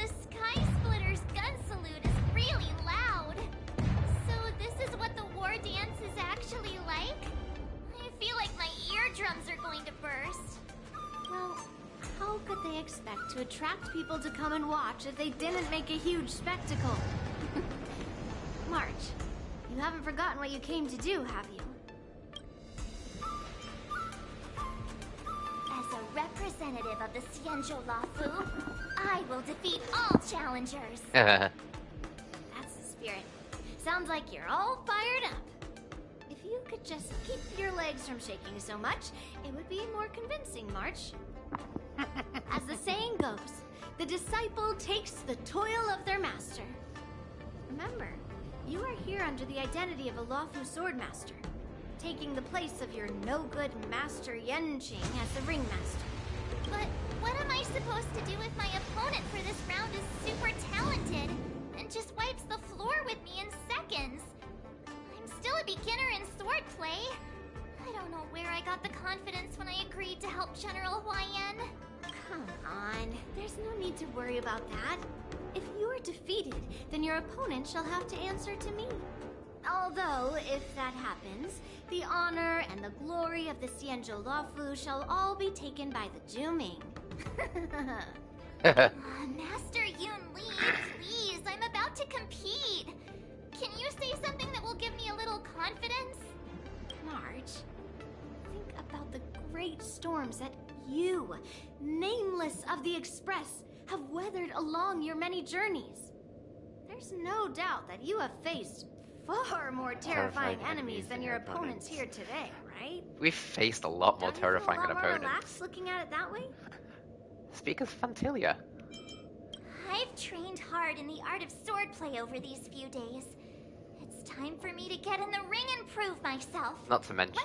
Sky Splitter's gun salute is really loud. So this is what the Wardance is actually like? I feel like my eardrums are going to burst. Well, how could they expect to attract people to come and watch if they didn't make a huge spectacle? March, you haven't forgotten what you came to do, have you? As a representative of the Xianzhou Lafu, I will defeat all challengers. Uh-huh. That's the spirit. Sounds like you're all fired up. If you could just keep your legs from shaking so much, it would be more convincing, March. As the saying goes, the disciple takes the toil of their master. Remember, you are here under the identity of a Lafu Swordmaster, taking the place of your no-good Master Yenqing as the Ringmaster. But what am I supposed to do if my opponent for this round is super talented and just wipes the floor with me in seconds? I'm still a beginner in swordplay. I don't know where I got the confidence when I agreed to help General Huayan. Come on, there's no need to worry about that. If you are defeated, then your opponent shall have to answer to me. Although, if that happens, the honor and the glory of the Xianzhou Lafu shall all be taken by the Juming. Master Yun Li, please, I'm about to compete. Can you say something that will give me a little confidence? March, think about the great storms that you, nameless of the Express, have weathered along your many journeys. There's no doubt that you have faced far more terrifying enemies than your opponents here today, right? We've faced a lot more terrifying Don't you feel a lot more opponents. relaxed looking at it that way? Speak as Fantilia. I've trained hard in the art of swordplay over these few days. It's time for me to get in the ring and prove myself. Not to mention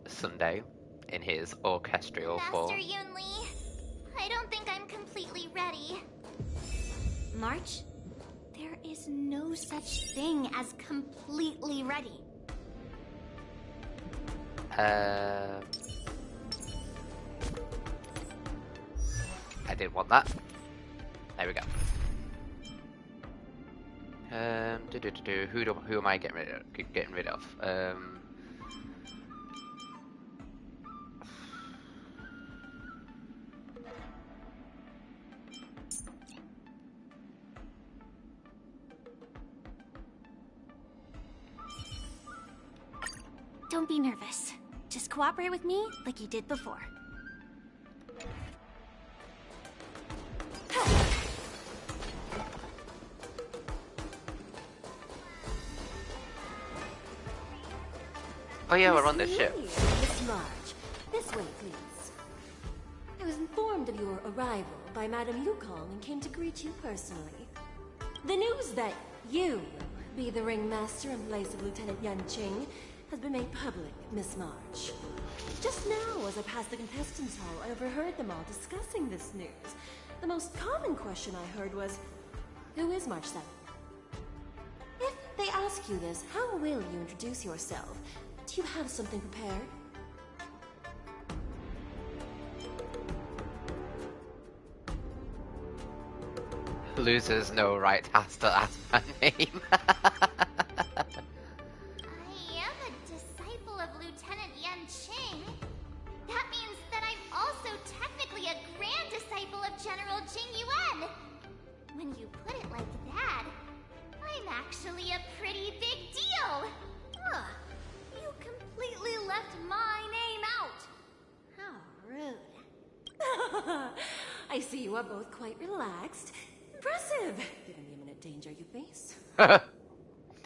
Sunday in his orchestral form. Master Yun Li, I don't think I'm completely ready. March, there is no such thing as completely ready. I didn't want that. There we go. Who am I getting rid of? Don't be nervous. Just cooperate with me like you did before. Oh yeah, we're on this ship. Miss March, this way, please. I was informed of your arrival by Madame Yukong and came to greet you personally. The news that you will be the ringmaster in place of Lieutenant Yanqing has been made public, Miss March. Just now, as I passed the contestants' hall, I overheard them all discussing this news. The most common question I heard was, who is March 7th? If they ask you this, how will you introduce yourself? Do you have something prepared? Losers no right has to ask my name. I am a disciple of Lieutenant Yan Qing. That means that I'm also technically a grand disciple of General Jing Yuan. When you put it like that, I'm actually a pretty big deal. Ugh, you completely left my name out. How rude. I see you are both quite relaxed. Impressive, given the imminent danger you face.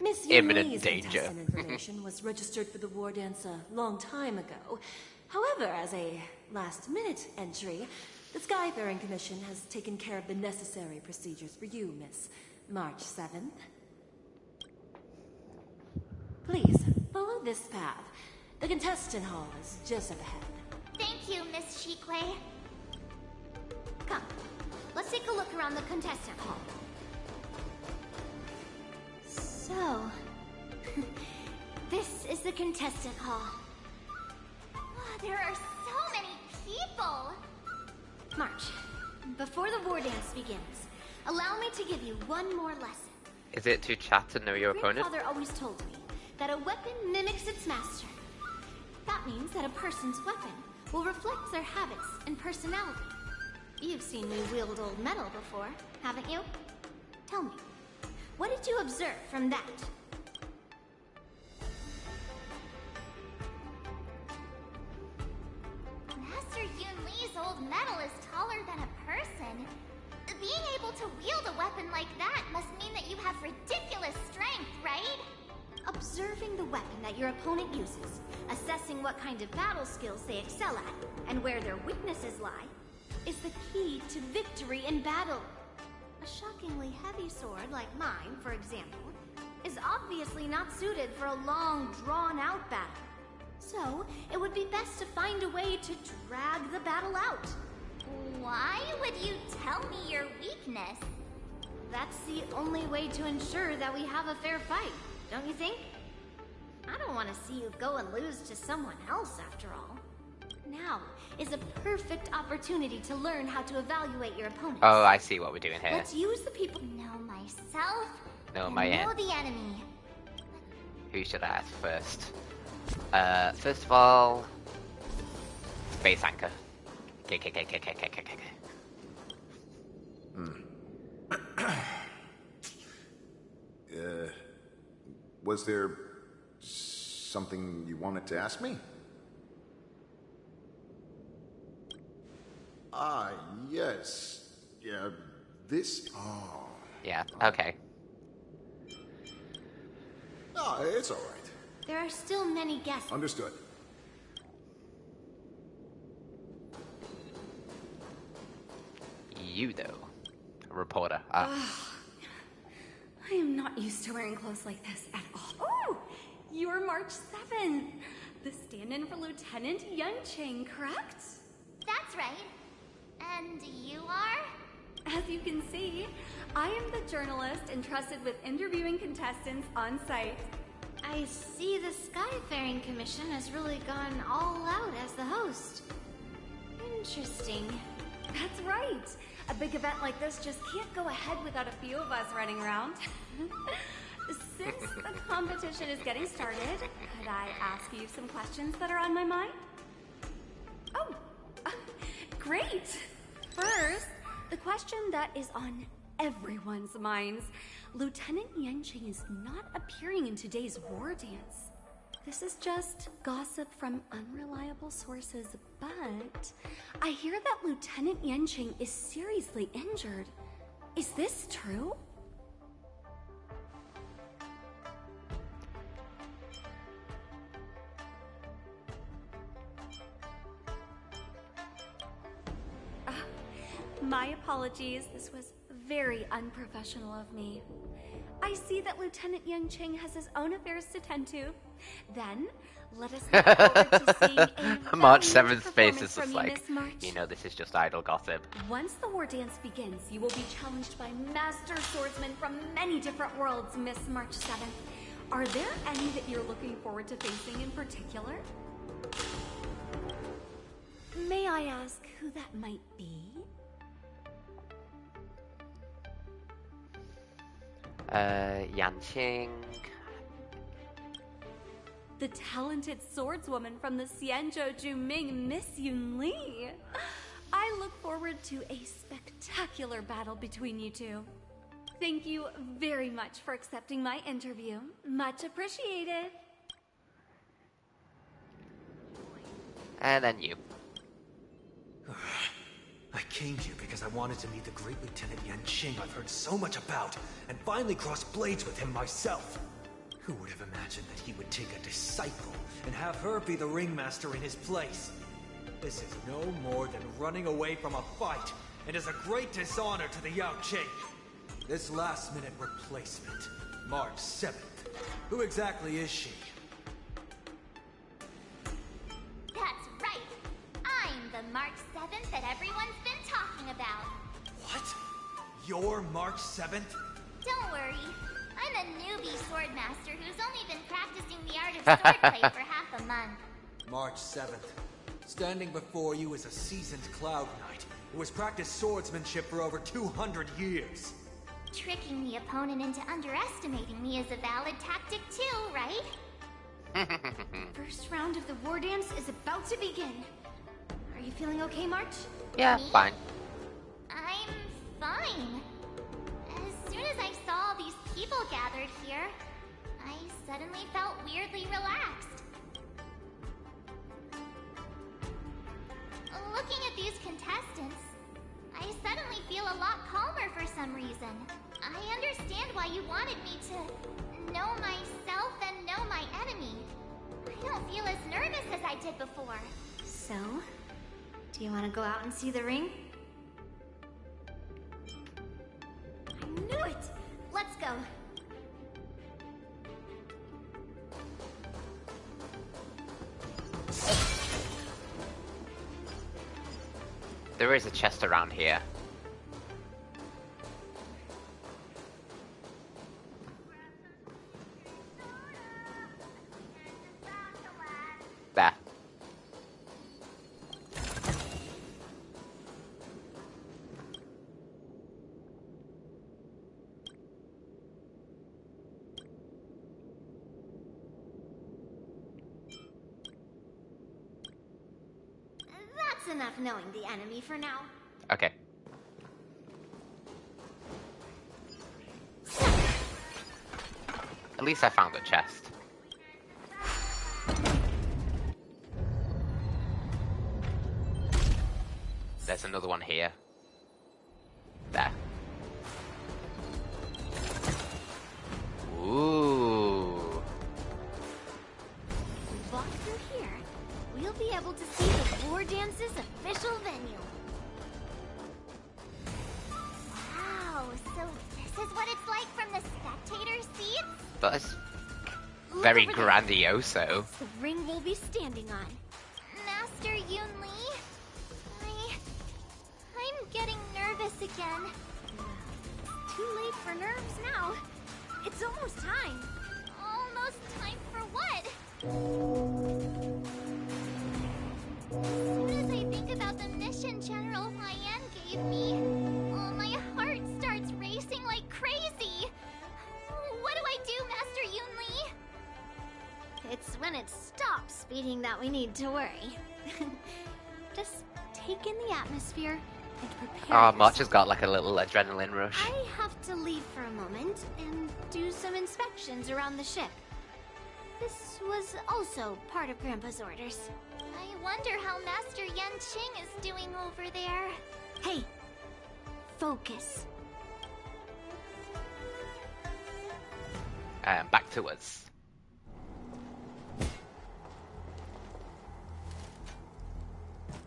Miss Imminent Yuli's danger. contestant information was registered for the Wardance a long time ago. However, as a last-minute entry, the Skyfaring Commission has taken care of the necessary procedures for you, Miss March 7th. Please, follow this path. The contestant hall is just up ahead. Thank you, Miss Shikwe. Come, let's take a look around the contestant hall. So, this is the contestant hall. There are so many people! March, before the war dance begins, allow me to give you one more lesson. Is it to chat to know your opponent? Grandfather always told me that a weapon mimics its master. That means that a person's weapon will reflect their habits and personality. You've seen me wield old metal before, haven't you? Tell me, what did you observe from that? Master Yun Li's old metal is taller than a person. Being able to wield a weapon like that must mean that you have ridiculous strength, right? Observing the weapon that your opponent uses, assessing what kind of battle skills they excel at, and where their weaknesses lie, is the key to victory in battle. A shockingly heavy sword like mine, for example, is obviously not suited for a long, drawn-out battle. So, it would be best to find a way to drag the battle out. Why would you tell me your weakness? That's the only way to ensure that we have a fair fight, don't you think? I don't want to see you go and lose to someone else, after all. Now is a perfect opportunity to learn how to evaluate your opponents. Oh, I see what we're doing here. Let's use the people know myself. Know my know end. the enemy. Who should I ask first? First of all, Space Anchor. KKKKKKKK. Was there something you wanted to ask me? Ah, yes. Yeah, this... Oh. Yeah, okay. Oh, it's all right. There are still many guests. Understood. You, though. A reporter. I am not used to wearing clothes like this at all. Oh! You're March 7th. The stand-in for Lieutenant Yan Qing, correct? That's right. And you are? As you can see, I am the journalist entrusted with interviewing contestants on site. I see the Skyfaring Commission has really gone all out as the host. Interesting. That's right. A big event like this just can't go ahead without a few of us running around. Since the competition is getting started, could I ask you some questions that are on my mind? Oh, great. First, the question that is on everyone's minds. Lieutenant Yan Qing is not appearing in today's war dance. This is just gossip from unreliable sources, but I hear that Lieutenant Yan Qing is seriously injured. Is this true? My apologies, this was very unprofessional of me. I I see that Lieutenant Yanqing has his own affairs to tend to. Then, let us look forward to seeing a March valiant 7th face is performance from just you, like, Miss March. you know, this is just idle gossip. Once the war dance begins, you will be challenged by master swordsmen from many different worlds, Miss March 7th. Are there any that you're looking forward to facing in particular? May I ask who that might be? Yanqing. The talented swordswoman from the Xianzhou Juming, Miss Yun Li. I look forward to a spectacular battle between you two. Thank you very much for accepting my interview. Much appreciated. And then you. I came here because I wanted to meet the great Lieutenant Yanqing I've heard so much about, and finally cross blades with him myself. Who would have imagined that he would take a disciple and have her be the ringmaster in his place? This is no more than running away from a fight, and is a great dishonor to the Yao Qing. This last-minute replacement, March 7th. Who exactly is she? That's right. I'm the March 7th that everyone's been talking about. What? You're March 7th? Don't worry. I'm a newbie swordmaster who's only been practicing the art of swordplay for half a month. March 7th. Standing before you is a seasoned Cloud Knight who has practiced swordsmanship for over 200 years. Tricking the opponent into underestimating me is a valid tactic too, right? First round of the war dance is about to begin. Are you feeling okay, March? Yeah, fine. I'm fine. As soon as I saw all these people gathered here, I suddenly felt weirdly relaxed. Looking at these contestants, I suddenly feel a lot calmer for some reason. I understand why you wanted me to know myself and know my enemy. I don't feel as nervous as I did before. So, do you want to go out and see the ring? I knew it! Let's go. There is a chest around here. There. That's enough knowing the enemy for now. Okay. At least I found a chest. There's another one here. There. Ooh. We walk through here, we'll be able to see the war dance's official venue. Wow, so this is what it's like from the spectator seats? That's Look very over there. grandioso. The ring we'll be standing on. Master Yun Li? I'm getting nervous again. Too late for nerves now. It's almost time. Almost time for what? As soon as I think about the mission General Huayan gave me, my heart starts racing like crazy. What do I do, Master Yun Li? It's when it stops beating that we need to worry. Just take in the atmosphere and prepare Oh, March has yourself. got like a little adrenaline rush. I have to leave for a moment and do some inspections around the ship. This was also part of Grandpa's orders. I wonder how Master Yanqing is doing over there. Hey, focus. Back to us.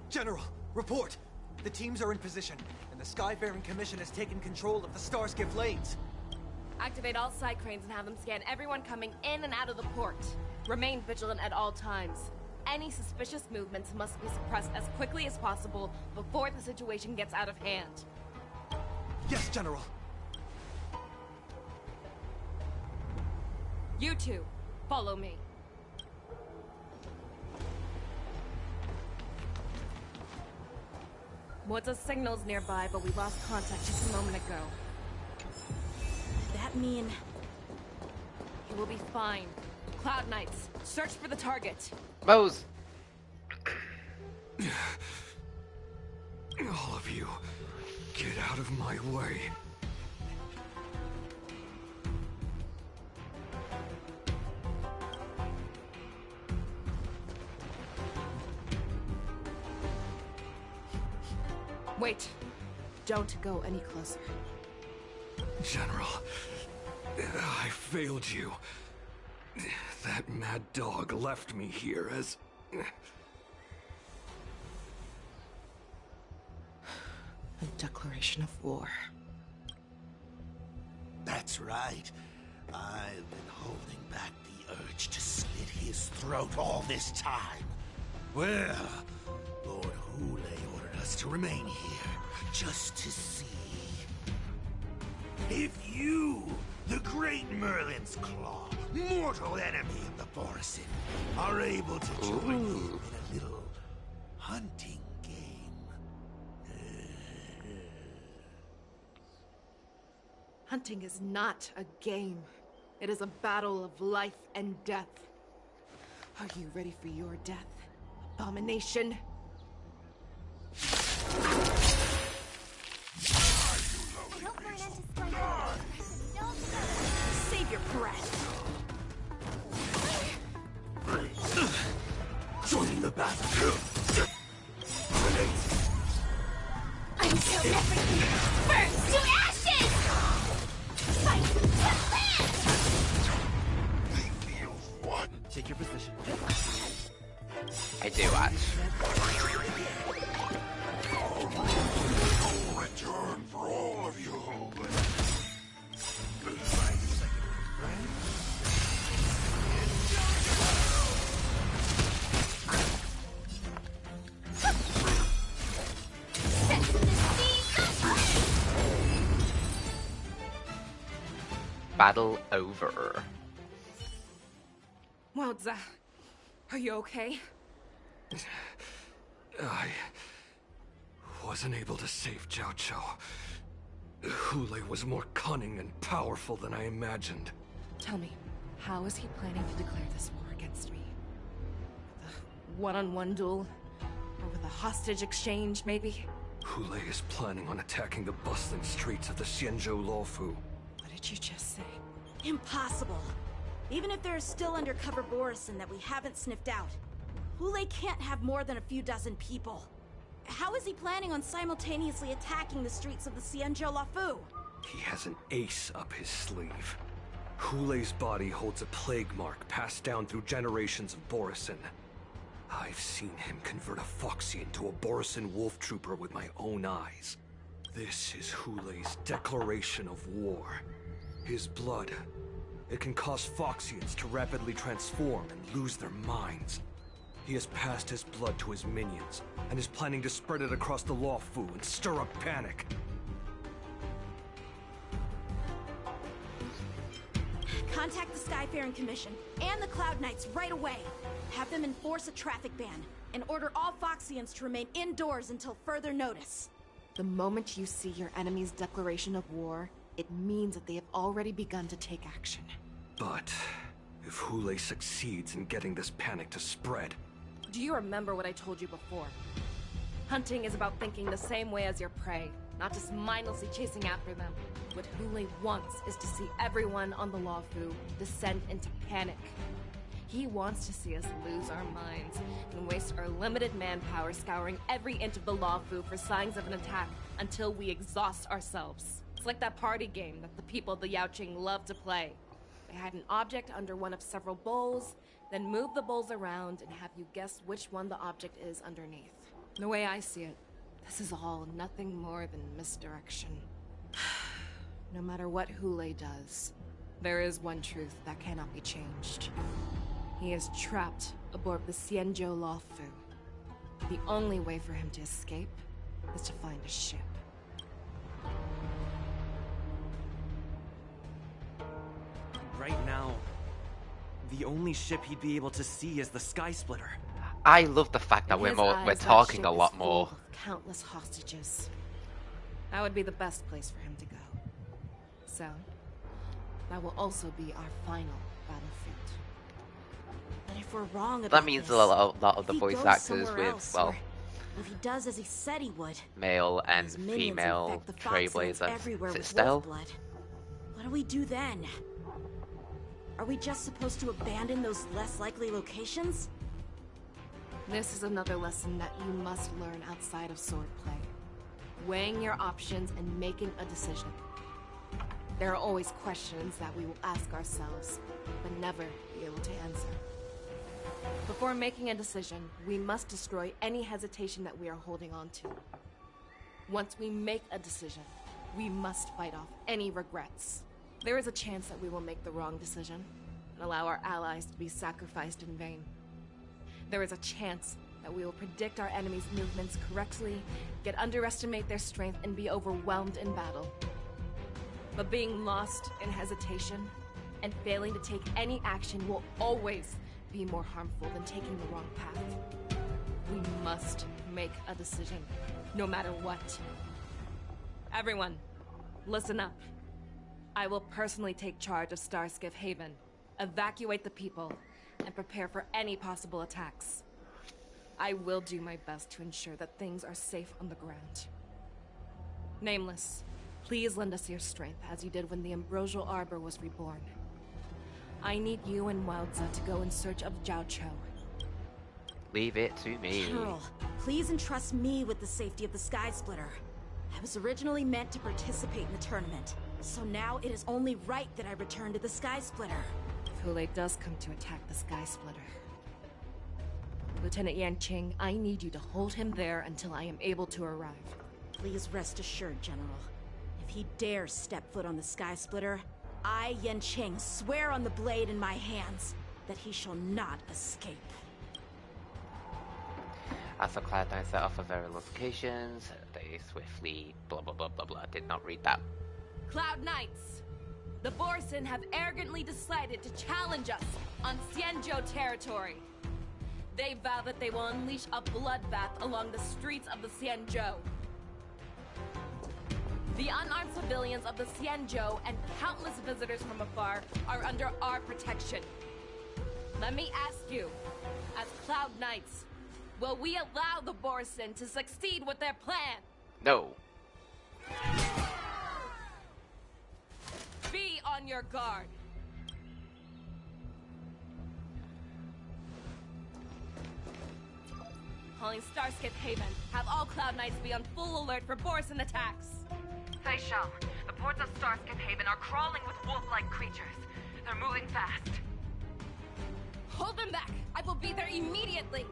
General, report! The teams are in position, and the Skyfaring Commission has taken control of the Starskiff lanes. Activate all side cranes and have them scan everyone coming in and out of the port. Remain vigilant at all times. Any suspicious movements must be suppressed as quickly as possible before the situation gets out of hand. Yes, General. You two, follow me. Ward's signal's nearby, but we lost contact just a moment ago. That mean... He will be fine. Cloud Knights, search for the target. Mose! All of you, get out of my way. Wait. Don't go any closer. General, I failed you. That mad dog left me here as... A declaration of war. That's right. I've been holding back the urge to slit his throat all this time. Well, Lord Hoolay ordered us to remain here, just to see if you, the great Merlin's Claw, mortal enemy of the Borison, are able to join him in a little hunting game. Hunting is not a game. It is a battle of life and death. Are you ready for your death, abomination? Save your breath. Join the battle. Until everything burns to ashes! Fight to live! What? Take your position. I do, Ash. Return for all of you. Battle over. Wardza, are you okay? I wasn't able to save Jiao Chou. Hoolay was more cunning and powerful than I imagined. Tell me, how is he planning to declare this war against me? With a one-on-one duel? Or with a hostage exchange, maybe? Hoolay is planning on attacking the bustling streets of the Xianzhou Luofu. What did you just say? Impossible. Even if there is still undercover Borison that we haven't sniffed out, Hoolay can't have more than a few dozen people. How is he planning on simultaneously attacking the streets of the Xianzhou Luofu? He has an ace up his sleeve. Hoolay's body holds a plague mark passed down through generations of Borison. I've seen him convert a Foxy into a Borison wolf trooper with my own eyes. This is Hoolay's declaration of war. His blood, it can cause Foxians to rapidly transform and lose their minds. He has passed his blood to his minions, and is planning to spread it across the Luofu and stir up panic. Contact the Skyfaring Commission and the Cloud Knights right away. Have them enforce a traffic ban, and order all Foxians to remain indoors until further notice. The moment you see your enemy's declaration of war, it means that they have already begun to take action. But if Hoolay succeeds in getting this panic to spread... Do you remember what I told you before? Hunting is about thinking the same way as your prey, not just mindlessly chasing after them. What Hoolay wants is to see everyone on the Luofu descend into panic. He wants to see us lose our minds and waste our limited manpower scouring every inch of the Luofu for signs of an attack until we exhaust ourselves. It's like that party game that the people of the Yaoqing love to play. They hide an object under one of several bowls, then move the bowls around and have you guess which one the object is underneath. The way I see it, this is all nothing more than misdirection. No matter what Hoolay does, there is one truth that cannot be changed. He is trapped aboard the Xianzhou Luofu. The only way for him to escape is to find a ship. Right now, the only ship he'd be able to see is the Sky Splitter. I love the fact that we're talking a lot more. Countless hostages. That would be the best place for him to go. So, that will also be our final battlefield. But if we're wrong about That means this, a lot of the if he voice goes actors somewhere with, else, well, or if he does as he said he would, male and his minions female infect the Foxlands Trailblazer. everywhere Is it with Stell? wolf blood. What do we do then? Are we just supposed to abandon those less likely locations? This is another lesson that you must learn outside of swordplay. Weighing your options and making a decision. There are always questions that we will ask ourselves, but never be able to answer. Before making a decision, we must destroy any hesitation that we are holding on to. Once we make a decision, we must fight off any regrets. There is a chance that we will make the wrong decision and allow our allies to be sacrificed in vain. There is a chance that we will predict our enemy's movements correctly, yet underestimate their strength and be overwhelmed in battle. But being lost in hesitation and failing to take any action will always be more harmful than taking the wrong path. We must make a decision, no matter what. Everyone, listen up. I will personally take charge of Starskiff Haven, evacuate the people, and prepare for any possible attacks. I will do my best to ensure that things are safe on the ground. Nameless, please lend us your strength as you did when the Ambrosial Arbor was reborn. I need you and Wildza to go in search of Jiao Cho. Leave it to me. General, please entrust me with the safety of the Sky Splitter. I was originally meant to participate in the tournament, so now it is only right that I return to the Sky Splitter. If Hoolay does come to attack the Sky Splitter, Lieutenant Yanqing, I need you to hold him there until I am able to arrive. Please rest assured, General. If he dares step foot on the Sky Splitter, I, Yanqing, swear on the blade in my hands that he shall not escape. As the Cloud Knights set off for various locations, they swiftly blah blah blah blah blah. Did not read that. Cloud Knights! The Borson have arrogantly decided to challenge us on Xianzhou territory. They vow that they will unleash a bloodbath along the streets of the Xianzhou. The unarmed civilians of the Xianzhou and countless visitors from afar are under our protection. Let me ask you, as Cloud Knights, will we allow the Borson to succeed with their plan? No. Be on your guard. Calling Starskiff Haven. Have all Cloud Knights be on full alert for Borson attacks. Fei Shao, the ports of Starskiff Haven are crawling with wolf-like creatures. They're moving fast. Hold them back! I will be there immediately!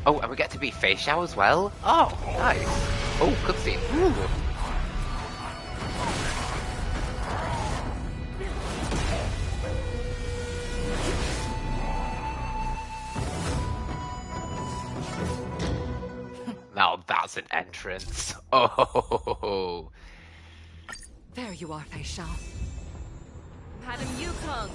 Oh, and we get to be Fei Shao as well? Oh, nice. Oh, cutscene. Ooh. Now that's an entrance. Oh. There you are, Fei Shao. Madam Yukong!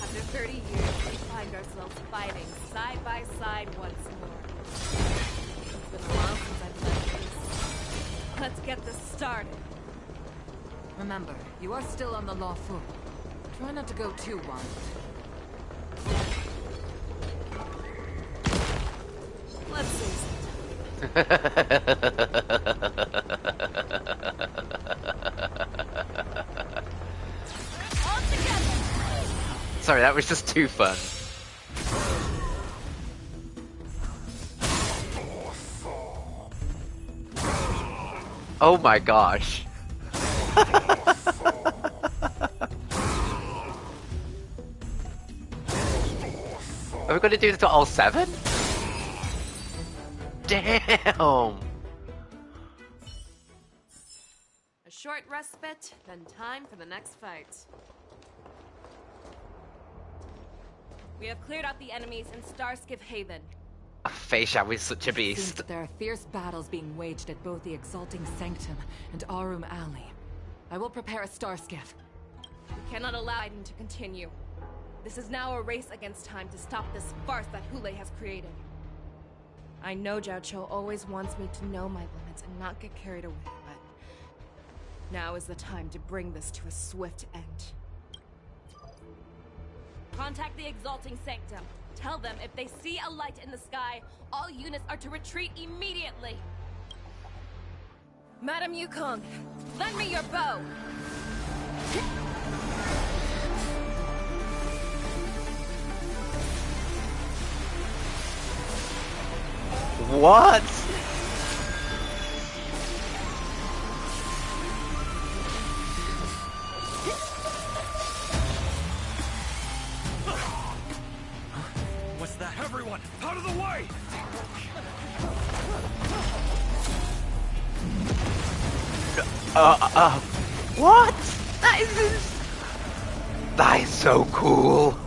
After 30 years, we find ourselves fighting side by side once more. It's been a while since I've left this. Let's get this started. Remember, you are still on the Luofu. Try not to go too wild. Let's see. Sorry, that was just too fun. Oh my gosh. Are we going to do this to all 7? Damn! short respite, then time for the next fight. We have cleared out the enemies in Starskiff Haven. Feisha is such a It seems beast. that there are fierce battles being waged at both the Exalting Sanctum and Arum Alley. I will prepare a Starskiff. We cannot allow Biden to continue. This is now a race against time to stop this farce that Hoolay has created. I know Jiao Cho always wants me to know my limits and not get carried away, but now is the time to bring this to a swift end. Contact the Exalting Sanctum. Tell them if they see a light in the sky, all units are to retreat immediately. Madam Yukong, lend me your bow. What? What's that? Everyone, out of the way! What? That is so cool.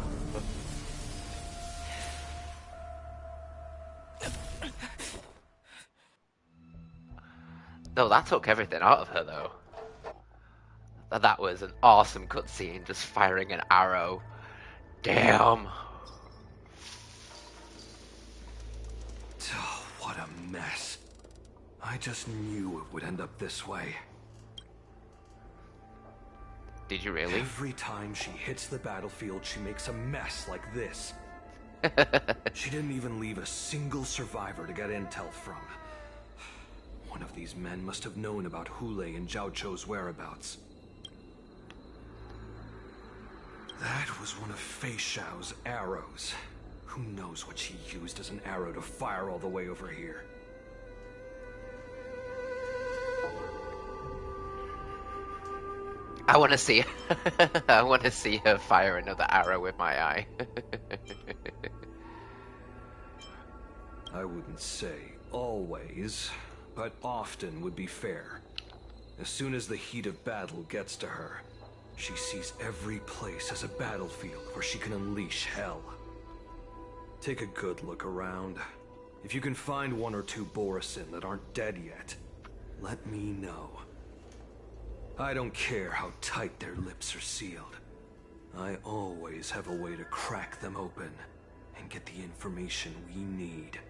No, that took everything out of her, though. That was an awesome cutscene, just firing an arrow. Damn. Oh, what a mess. I just knew it would end up this way. Did you really? Every time she hits the battlefield, she makes a mess like this. She didn't even leave a single survivor to get intel from. One of these men must have known about Hoolay and Jiao Cho's whereabouts. That was one of Fei Xiao's arrows. Who knows what she used as an arrow to fire all the way over here? I want to see. I want to see her fire another arrow with my eye. I wouldn't say always, but often would be fair. As soon as the heat of battle gets to her, she sees every place as a battlefield where she can unleash hell. Take a good look around. If you can find one or two Borisin that aren't dead yet, let me know. I don't care how tight their lips are sealed. I always have a way to crack them open and get the information we need.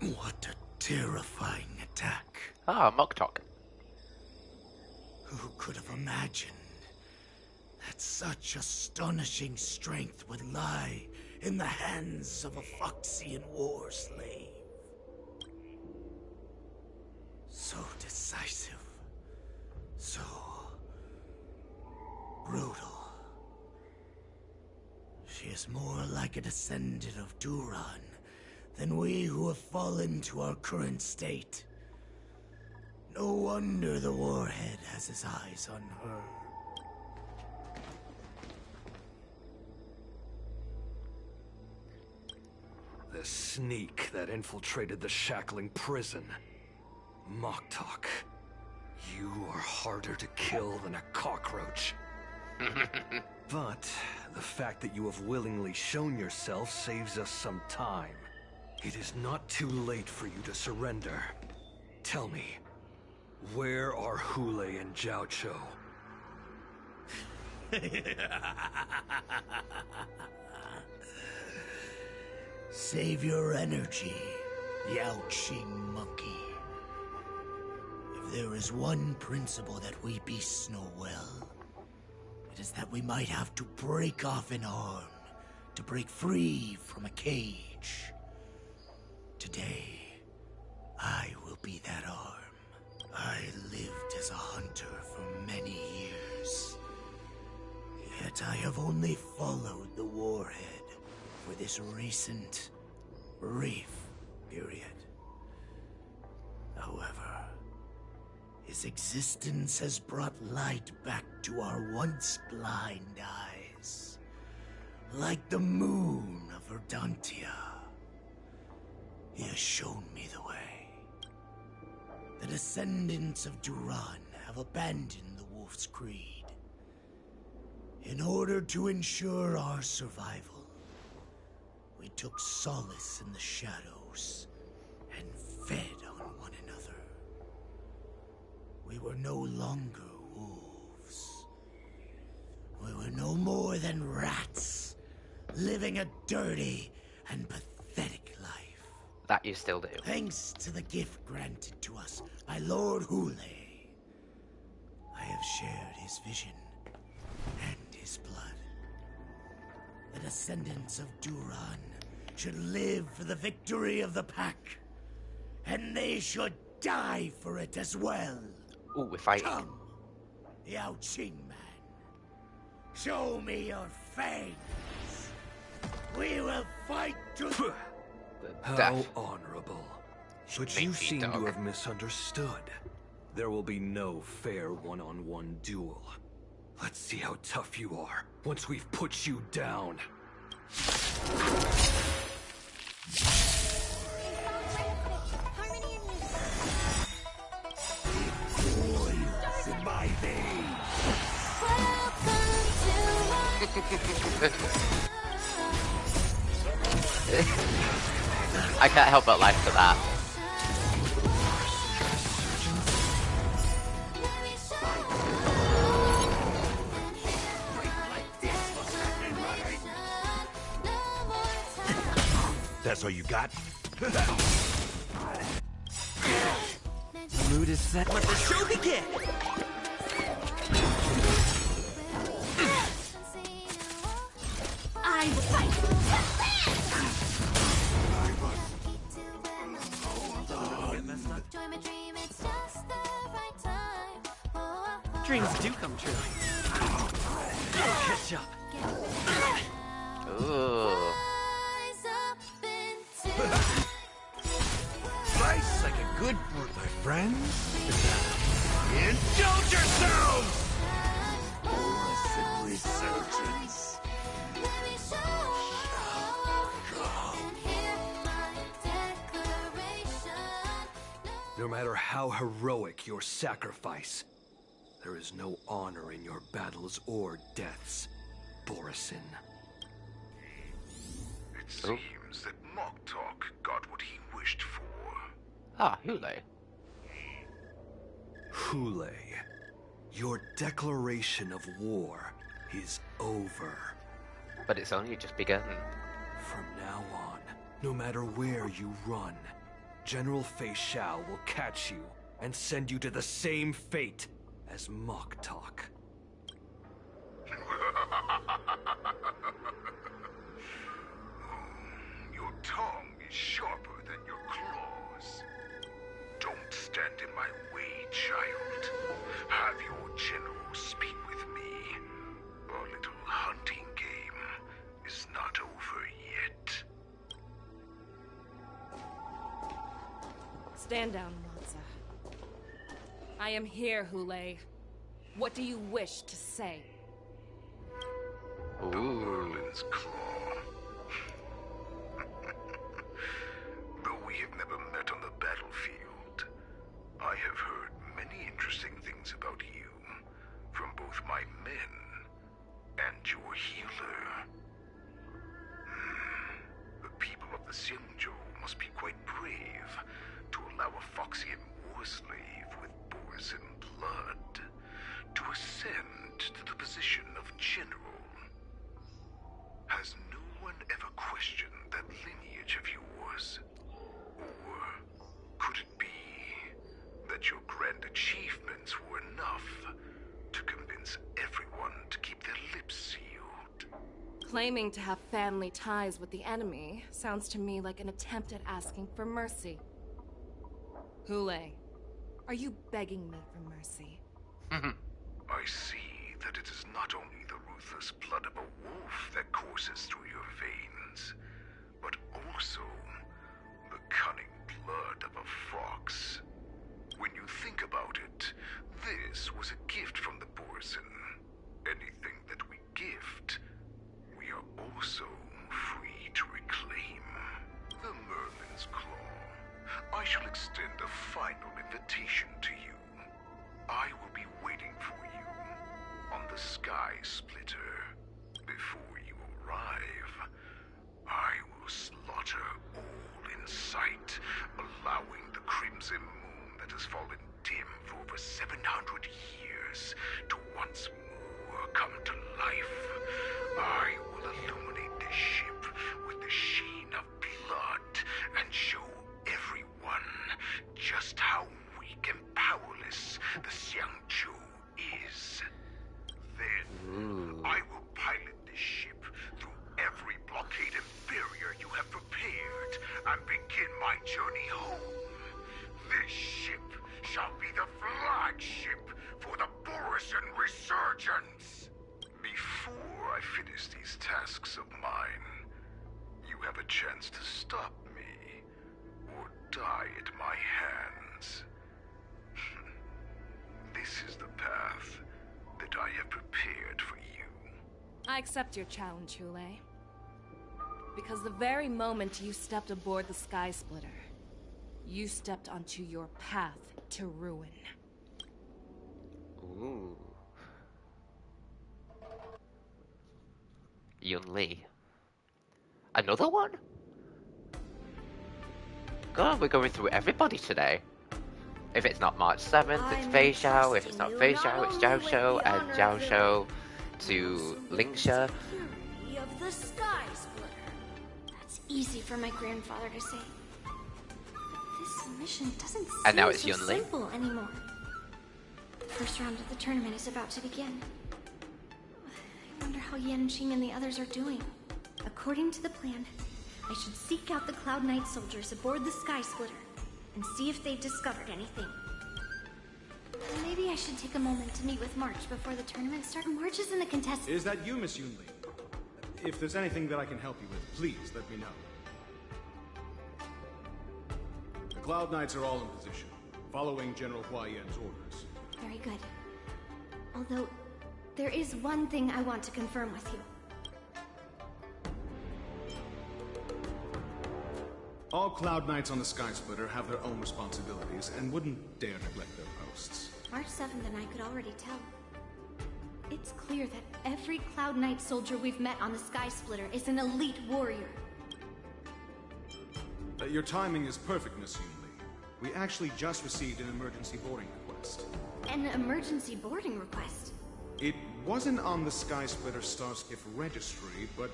What a terrifying attack. Ah, Moktok. Who could have imagined that such astonishing strength would lie in the hands of a Foxian war slave? So decisive. So brutal. She is more like a descendant of Duran than we who have fallen to our current state. No wonder the Warhead has his eyes on her. The sneak that infiltrated the shackling prison. Moktok, you are harder to kill than a cockroach. But the fact that you have willingly shown yourself saves us some time. It is not too late for you to surrender. Tell me, where are Hoolay and Jiao Cho? Save your energy, Yaoqing monkey. If there is one principle that we beasts know well, it is that we might have to break off an arm to break free from a cage. Today, I will be that arm. I lived as a hunter for many years. Yet I have only followed the Warhead for this recent, brief period. However, his existence has brought light back to our once blind eyes. Like the moon of Verdantia. He has shown me the way. The descendants of Duran have abandoned the Wolf's Creed. In order to ensure our survival, we took solace in the shadows and fed on one another. We were no longer wolves. We were no more than rats, living a dirty and pathetic life. That you still do. Thanks to the gift granted to us by Lord Hoolay, I have shared his vision and his blood. The descendants of Duran should live for the victory of the pack, and they should die for it as well. Ooh, we're fighting. Come, Yao Qing man. Show me your fangs. We will fight to... How honorable. But you seem to have misunderstood. There will be no fair one-on-one duel. Let's see how tough you are once we've put you down. In my veins. I can't help but laugh at that. That's all you got? Mood is set. Let the show begin! I will fight! Dreams do come true. Catch up. Ooh. Slice like a good fruit, my friends. Indulge yourselves! Blessed resurgence. No matter how heroic your sacrifice, there is no honor in your battles or deaths, Borisin. It seems that Moktok got what he wished for. Ah, Hoolay. Hoolay, your declaration of war is over. But it's only just begun. From now on, no matter where you run, General Fei Shao will catch you and send you to the same fate as Moktok. Your tongue is sharper than your claws. Don't stand in my way, child. Have your general speak with me. Our little hunting game is not over yet. Stand down, Matza. I am here, Hoolay. What do you wish to say? The Merlin's Claw. Though we have never met on the battlefield, I have heard many interesting things about you from both my men and your healer. The people of the Xianzhou must be quite brave to allow a Foxian war slave with Borisin blood to ascend to the position of general. Has no one ever questioned that lineage of yours? Or could it be that your grand achievements were enough to convince everyone to keep their lips sealed? Claiming to have family ties with the enemy sounds to me like an attempt at asking for mercy. Hoolay, are you begging me for mercy? I see that it is not only the ruthless blood of a wolf that courses through your veins, but also the cunning blood of a fox. When you think about it, this was a gift from the Borisin. Anything that we gift, we are also free to recover. invitation to you. I will be waiting for you on the Sky Splitter. Before you arrive, I will slaughter all in sight, allowing the crimson moon that has fallen dim for over 700 years to once more come to life. I will illuminate this ship with the sheen of blood and show everyone just how weak and powerless the Xiangzhou is. Then, I will pilot this ship through every blockade and barrier you have prepared and begin my journey home. This ship shall be the flagship for the Borisin Resurgence. Before I finish these tasks of mine, you have a chance to stop me or die at my hands. This is the path that I have prepared for you. I accept your challenge, Hoolay. Because the very moment you stepped aboard the Sky Splitter, you stepped onto your path to ruin. Ooh. Yun-Li. Another one? God, we're going through everybody today. If it's not March 7th, it's Fei Xiao. If it's not Fei Xiao, it's Zhao Shou. And Zhao Shou to Lingsha. Of the Sky Splitter. That's easy for my grandfather to say. This mission doesn't seem And now it's so Yun-Li. simple anymore. The first round of the tournament is about to begin. I wonder how Yanqing and the others are doing. According to the plan, I should seek out the Cloud Knight soldiers aboard the Sky Splitter and see if they've discovered anything. Maybe I should take a moment to meet with March before the tournament starts. March is in the contest. Is that you, Miss Yun-Li? If there's anything that I can help you with, please let me know. The Cloud Knights are all in position, following General Hua Yan's orders. Very good. Although, there is one thing I want to confirm with you. All Cloud Knights on the Sky Splitter have their own responsibilities and wouldn't dare neglect their posts. March 7th and I could already tell. It's clear that every Cloud Knight soldier we've met on the Sky Splitter is an elite warrior. Your timing is perfect, Miss Yun-Li. We actually just received an emergency boarding request. An emergency boarding request? It wasn't on the Sky Splitter Starskiff registry, but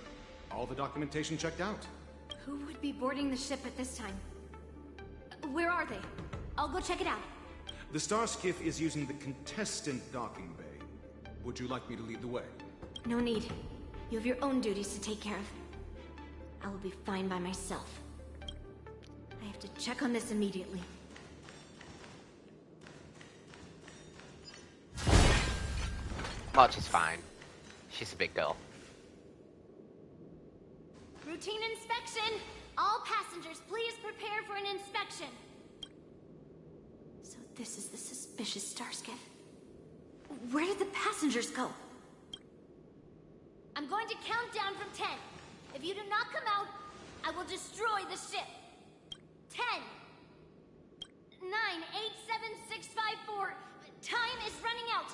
all the documentation checked out. Who would be boarding the ship at this time? Where are they? I'll go check it out. The Starskiff is using the contestant docking bay. Would you like me to lead the way? No need. You have your own duties to take care of. I will be fine by myself. I have to check on this immediately. March is fine. She's a big girl. Routine inspection! All passengers, please prepare for an inspection. So this is the suspicious Starskiff. Where did the passengers go? I'm going to count down from 10. If you do not come out, I will destroy the ship. 10, 9, 8, 7, 6, 5, 4. Time is running out.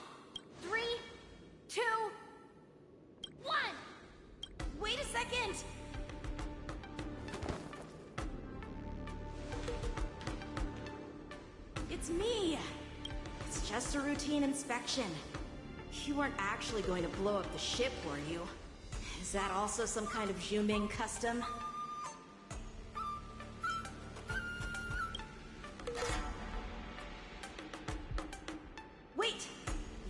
3, 2, 1. Wait a second. It's me! It's just a routine inspection. You weren't actually going to blow up the ship, were you? Is that also some kind of Zhuming custom? Wait!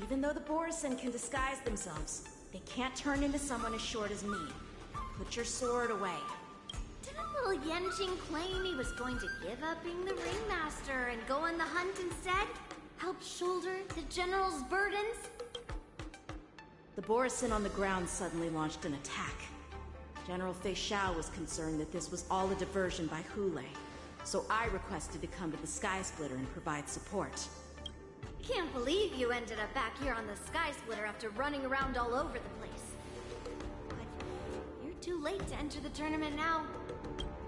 Even though the Borisin can disguise themselves, they can't turn into someone as short as me. Put your sword away. Didn't little Yanqing claim he was going to give up being the ringmaster and go on the hunt instead? Help shoulder the general's burdens? The Borisin on the ground suddenly launched an attack. General Fei Xiao was concerned that this was all a diversion by Hoolay, so I requested to come to the Sky Splitter and provide support. Can't believe you ended up back here on the Sky Splitter after running around all over the place. But you're too late to enter the tournament now.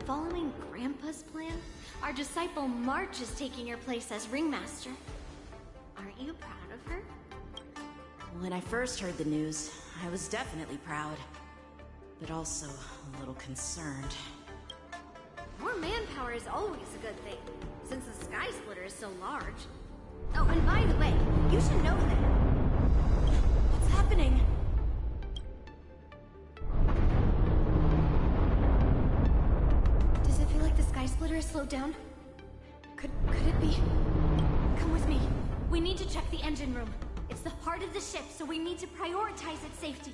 Following Grandpa's plan, our disciple March is taking your place as ringmaster. Aren't you proud of her? When I first heard the news, I was definitely proud. But also a little concerned. More manpower is always a good thing, since the Sky Splitter is so large. Oh, and by the way, you should know that... What's happening? Does it feel like the Sky Splitter has slowed down? Could it be? Come with me. We need to check the engine room. It's the heart of the ship, so we need to prioritize its safety.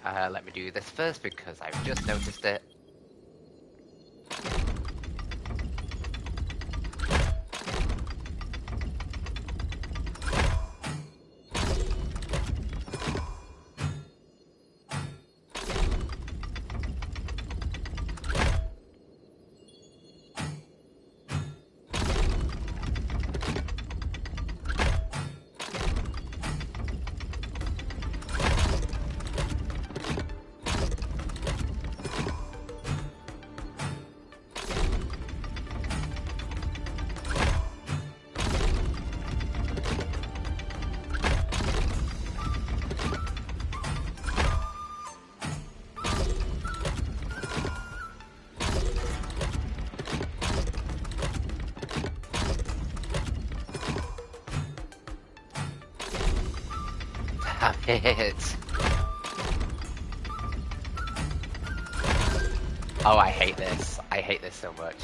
Let me do this first because I've just noticed it. It. Oh, I hate this. I hate this so much.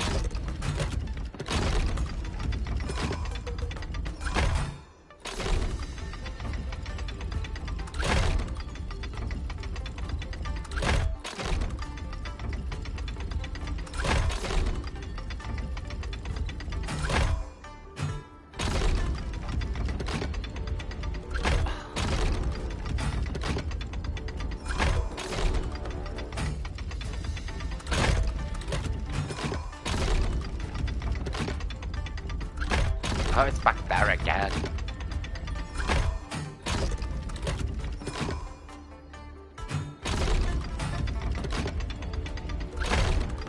Oh, it's back there again.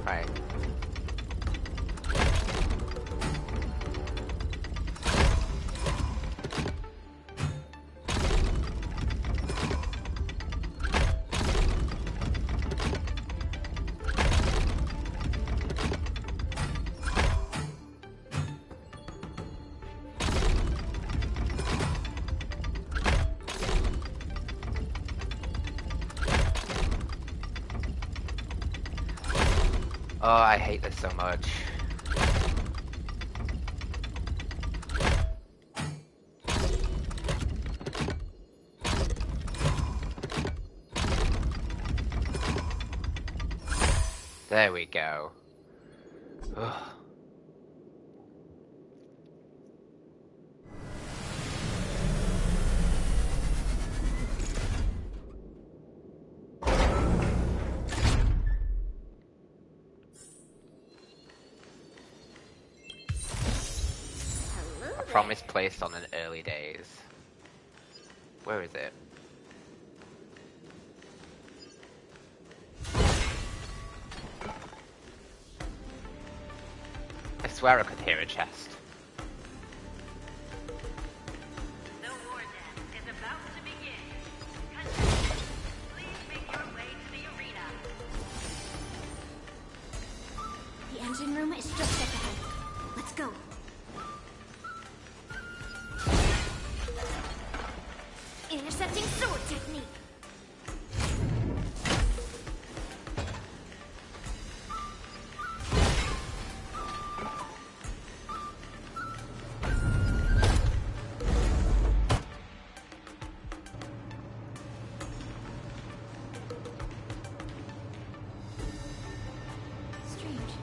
Right. Oh, I hate this so much. There we go. Ugh. Promise placed on an early days. Where is it? I swear I could hear a chest. The Wardance is about to begin. Contestants, please make your way to the arena. The engine room is just up ahead. Let's go. Intercepting sword technique. Strange.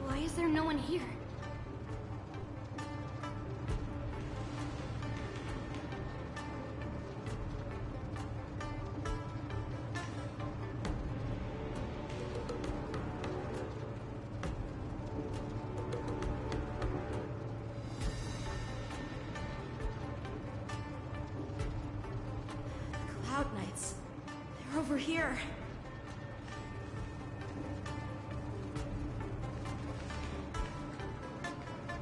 Why is there no one here? here.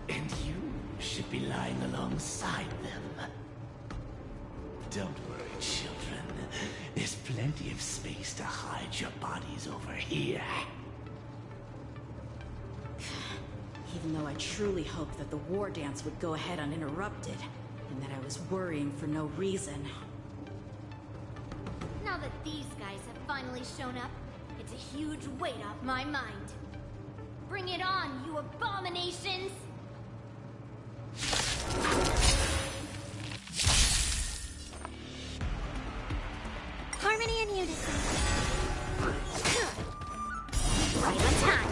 And you should be lying alongside them. Don't worry, children. There's plenty of space to hide your bodies over here. Even though I truly hoped that the Wardance would go ahead uninterrupted, and that I was worrying for no reason. Now that these guys have finally shown up, it's a huge weight off my mind. Bring it on, you abominations! Harmony and unison. Right on time.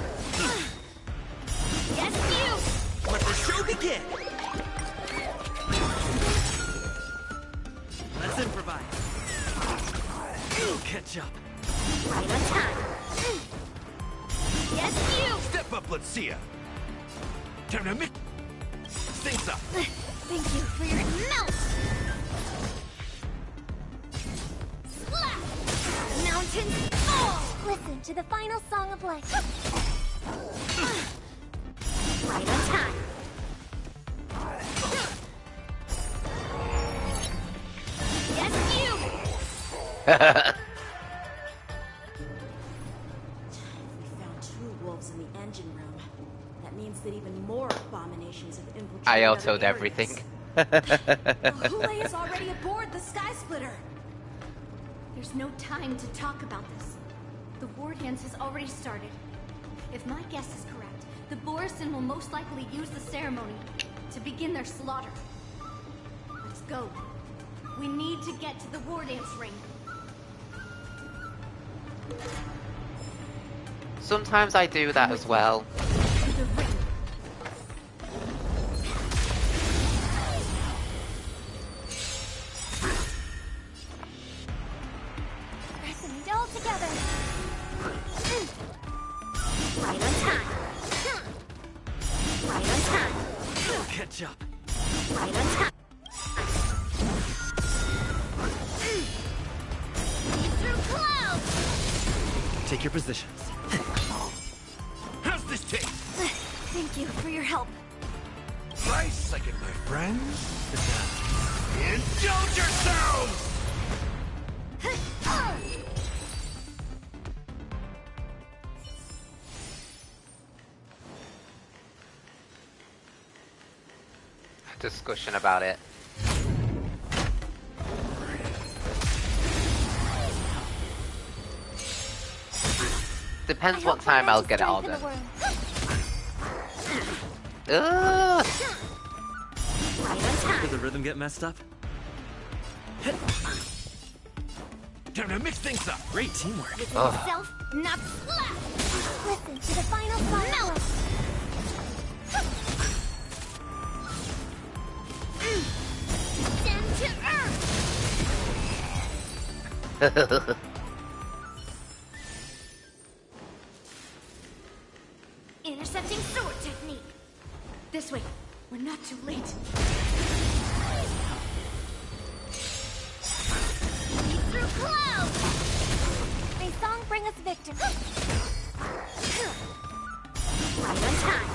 Yes, you! Let the show begin! Let's improvise. We'll catch up. Right on time. Yes, you! Step up, let's see ya. Time to mix things up. Thank you for your melt! Slap! Mountains fall! Listen to the final song of life. Right on time. Yes, you! We found 2 wolves in the engine room. That means that even more abominations have infiltrated I other autoed areas. everything. Hoolay is already aboard the Sky Splitter. There's no time to talk about this. The Wardance has already started. If my guess is correct, the Borison will most likely use the ceremony to begin their slaughter. Let's go. We need to get to the Wardance ring. Sometimes I do that as well. The ring. Pressing it all together. Right on time. Right on time. We'll catch up. Right on time. Through clouds. Take your positions. How's this taste? Thank you for your help. Nice second, my friends. Indulge yourselves! Discussion about it. Depends what time I'll get it all done. Ugh. Did the rhythm get messed up? Time to mix things up. Great teamwork. Within yourself, not slap. Listen to the final song. Melt. Descend to earth. Intercepting sword technique. This way. We're not too late. Through clouds. May song bring us victory. Right on time.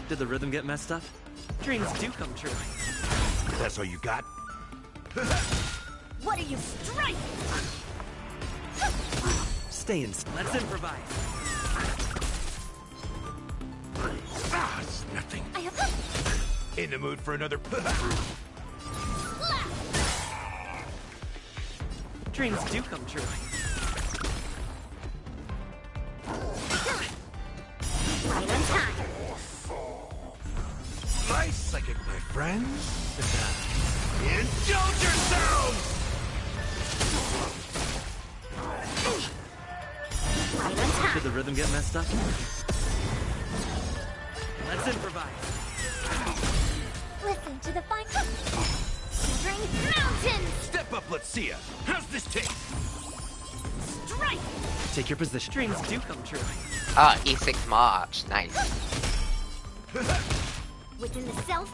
Did the rhythm get messed up? Dreams do come true. That's all you got? What are you striking? Stay in. Let's improvise. Ah, it's nothing. I have In the mood for another. Dreams do come true. right on time. Nice second, my friends. Indulge yourselves! Right on time. Did the rhythm get messed up? Let's improvise. Listen to the fine. Shivering mountains. Step up, let's see ya. How's this taste? Strike. Take your position. Dreams do come true. Ah, E6 March. Nice. Within the self.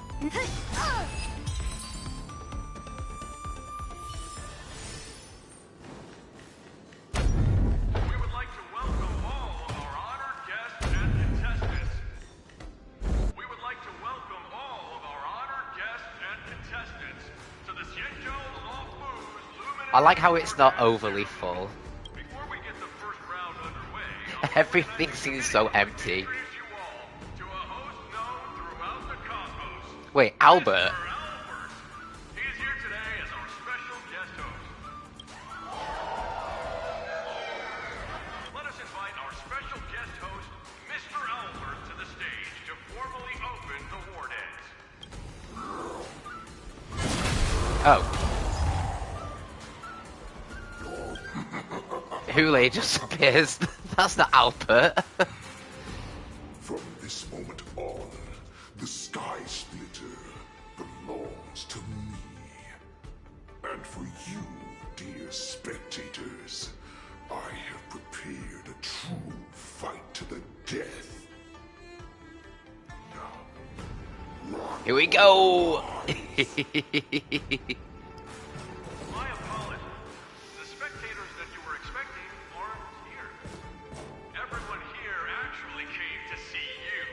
I like how it's not overly full. Everything seems so empty. Wait, Albert? Let us invite our special guest host, Mr. Albert, to the stage to formally open the Wardance. Oh. Hoolay just appears. That's not Albert. From this moment on, the Sky Splitter belongs to me. And for you, dear spectators, I have prepared a true fight to the death. Now, here we go! My apologies. The spectators that you were expecting aren't here. Everyone here actually came to see you.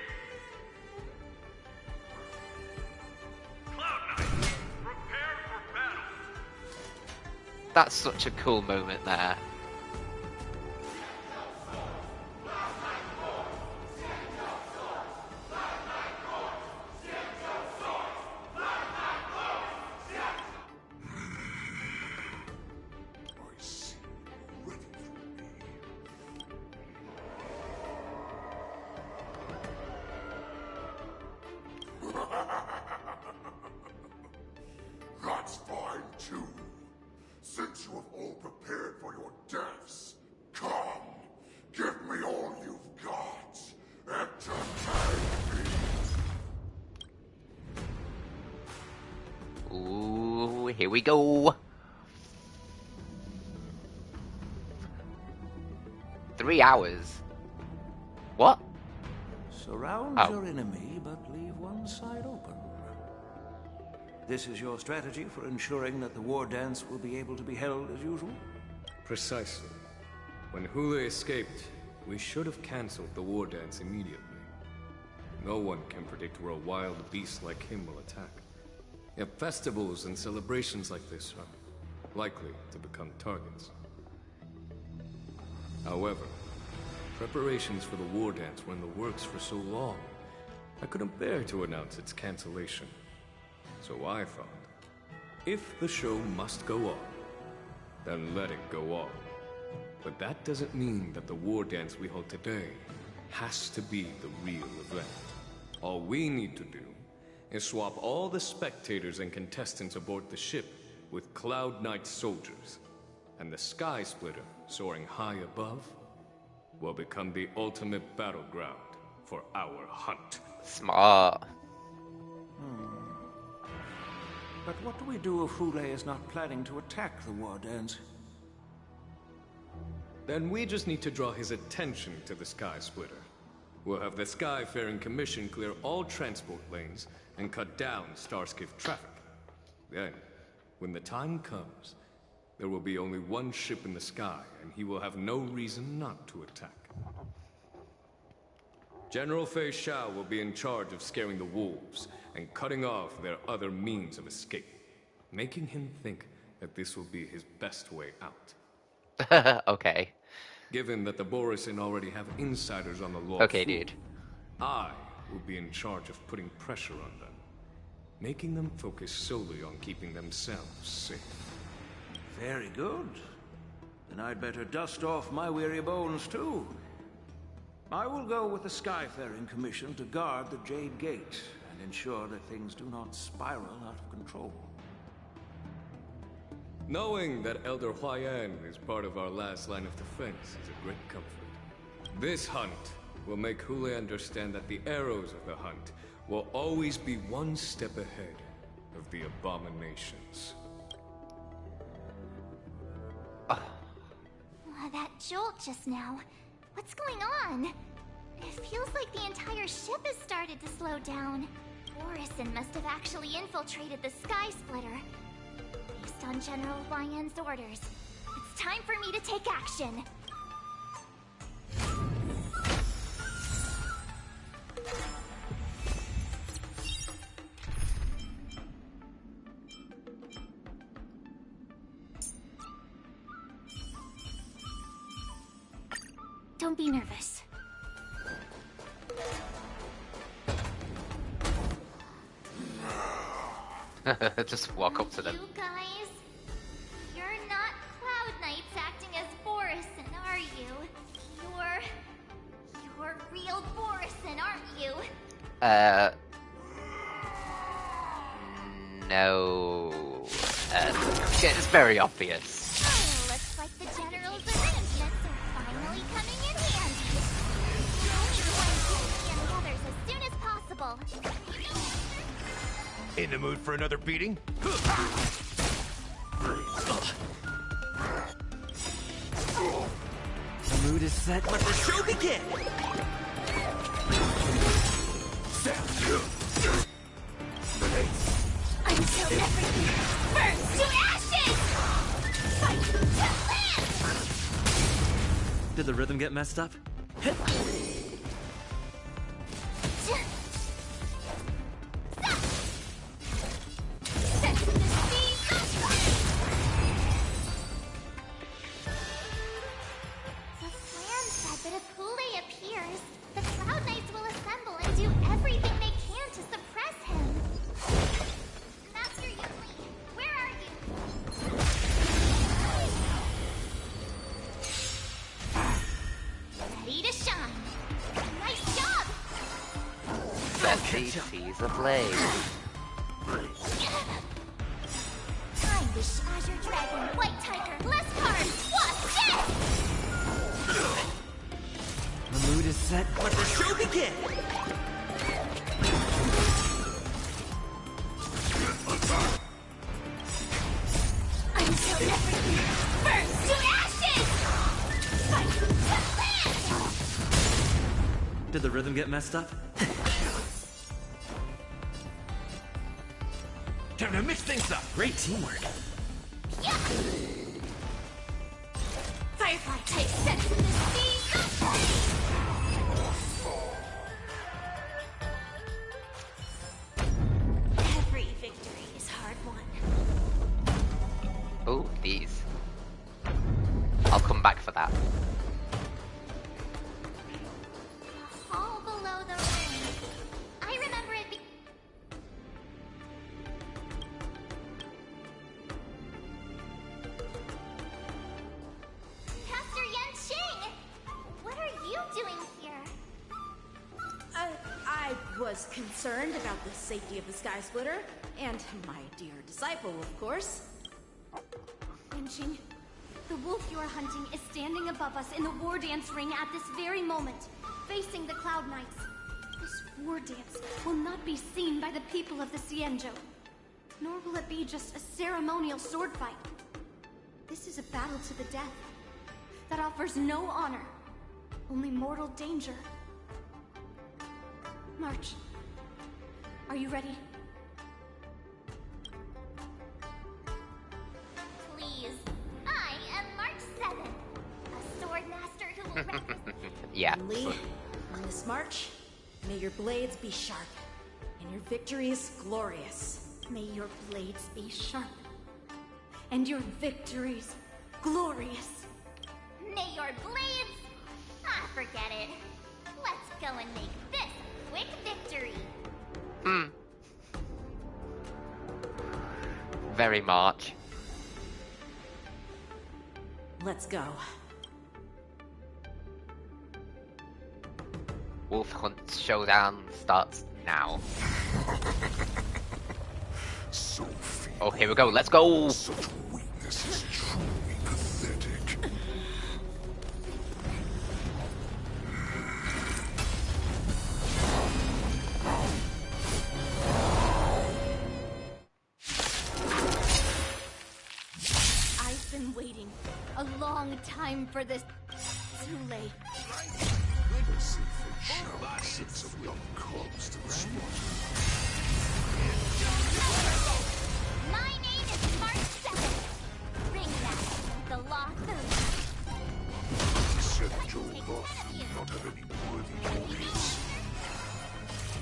Cloud Knight, prepare for battle. That's such a cool moment there. That's fine too. Since you have all prepared for your deaths, come, give me all you've got. Entertain me. Ooh, here we go. 3 hours. What? Surround Oh. your enemy, but leave one side open. This is your strategy for ensuring that the war dance will be able to be held as usual? Precisely. When Hoolay escaped, we should have cancelled the war dance immediately. No one can predict where a wild beast like him will attack. Yet festivals and celebrations like this are likely to become targets. However, preparations for the war dance were in the works for so long, I couldn't bear to announce its cancellation. So I thought, if the show must go on, then let it go on. But that doesn't mean that the war dance we hold today has to be the real event. All we need to do is swap all the spectators and contestants aboard the ship with Cloud Knight soldiers, and the Sky Splitter, soaring high above, will become the ultimate battleground for our hunt. Smart. But what do we do if Hoolay is not planning to attack the war dance? Then we just need to draw his attention to the Sky Splitter. We'll have the Skyfaring Commission clear all transport lanes and cut down Starskiff traffic. Then, when the time comes, there will be only one ship in the sky, and he will have no reason not to attack. General Fei Shao will be in charge of scaring the wolves and cutting off their other means of escape, making him think that this will be his best way out. Okay. Given that the Borisin already have insiders on the law, Okay, dude. I will be in charge of putting pressure on them, making them focus solely on keeping themselves safe. Very good. Then I'd better dust off my weary bones too. I will go with the Skyfaring Commission to guard the Jade Gate and ensure that things do not spiral out of control. Knowing that Elder Huayan is part of our last line of defense is a great comfort. This hunt will make Hoolay understand that the arrows of the hunt will always be one step ahead of the abominations. That jolt just now. What's going on? It feels like the entire ship has started to slow down. Borisin must have actually infiltrated the Sky Splitter. Based on General Huayan's orders, it's time for me to take action. Don't be nervous. Just walk up to them. You guys, you're not Cloud Knights acting as Borison, are you? You're real Borison, aren't you? No. It's very obvious. Oh, looks like the General's arrangements are finally coming in handy. I need to find Yuki and the others as soon as possible. In the mood for another beating? The mood is set. Let the show begin! Until everything burns to ashes! Fight to live! Did the rhythm get messed up? The plan said that if Hoolay appears, the Cloud Knights will assemble and do everything they can to suppress him. Master Yuli, where are you? Ready to shine. Nice job! Let me tease a blade. Time to Azure Dragon, White Tiger, less cards, Wasp, Jet! The mood is set. Let the show begin! Until everything burns to ashes! Fight to live! Did the rhythm get messed up? Time to mix things up. Great teamwork. Yeah. Firefly type sets in the sea. Every victory is hard won. Oh, these. I'll come back for that. All below the ring. I remember it. Pastor Yanqing, what are you doing here? I was concerned about the safety of the Sky Splitter, and my dear disciple, of course. Yanqing, the wolf you are hunting is standing above us in the Wardance ring at this very moment, facing the Cloud Knights. This Wardance will not be seen by the people of the Xianzhou, nor will it be just a ceremonial sword fight. This is a battle to the death that offers no honor, only mortal danger. March, are you ready? Please. I am March 7th, a sword master who will represent. Yeah. Lee, on this march, may your blades be sharp, and your victories glorious. May your blades be sharp, and your victories glorious. May your blades... Ah, forget it. Let's go and make this a quick victory. Very March. Let's go. Wolf Hunt Showdown starts now. Oh, here we go. Let's go. Such weakness is truly pathetic. I've been waiting a long time for this. Too late. Six of young cubs to the slaughter. My name is March 7th. Ringmaster, the Law Food. Said Joe Buff do not have any worthy warriors.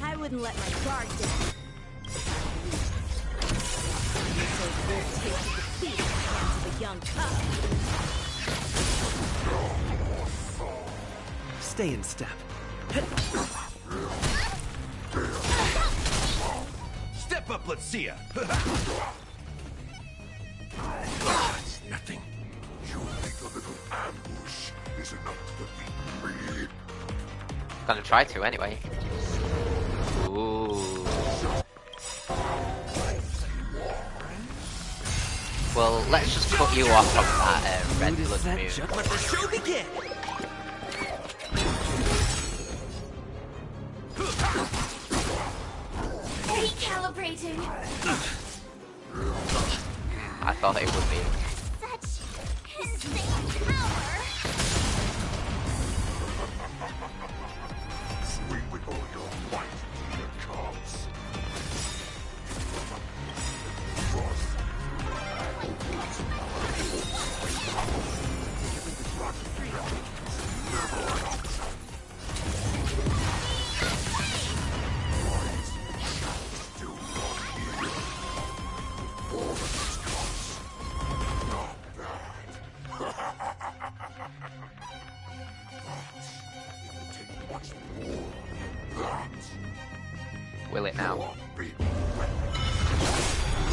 I wouldn't let my guard down. So we'll take defeat at the hands of a young cub. Stay in step. Step up, let's see ya. It's nothing. You think a little ambush is enough to beat me? Gonna try to anyway. Ooh. Well, let's just cut you off from that red blood moon. Let the show begin! Recalibrating. I thought it would be. Such insane power. Swing with all your might, here it comes. Will it now?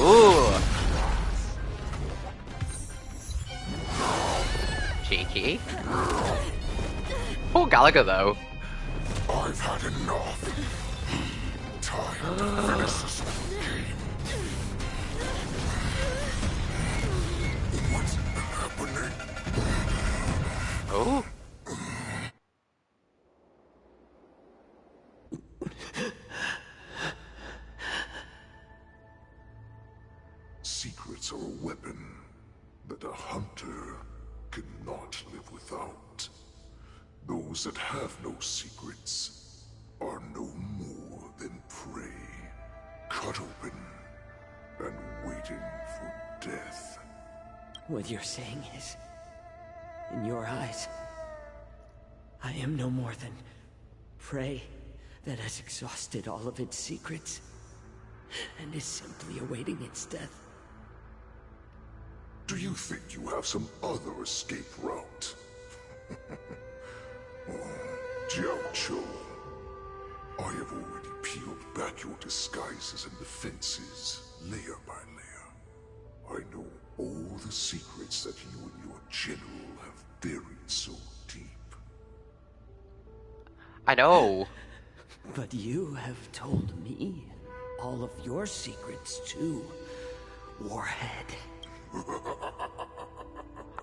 Ooh! Cheeky. Poor Gallagher, though. I've had enough. Time to finish this game. What's happening? Oh. Secrets are a weapon that a hunter cannot live without. Those that have no secrets are no more than prey, cut open and waiting for death. What you're saying is, in your eyes, I am no more than prey that has exhausted all of its secrets and is simply awaiting its death. Do you think you have some other escape route? Jiao Cho, I have already peeled back your disguises and defenses, layer by layer. I know all the secrets that you and your general have buried so deep. I know. But you have told me all of your secrets too, Warhead.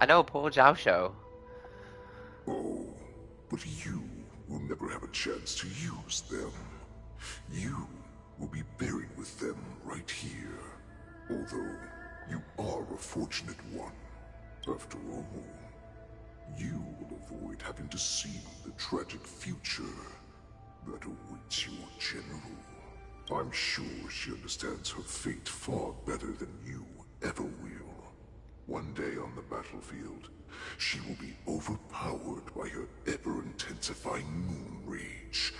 I know, poor Zhao Shou. Oh, but you will never have a chance to use them. You will be buried with them right here. Although, you are a fortunate one. After all, you will avoid having to see the tragic future that awaits your general. I'm sure she understands her fate far better than you ever will. One day on the battlefield, she will be overpowered by her ever-intensifying moon rage,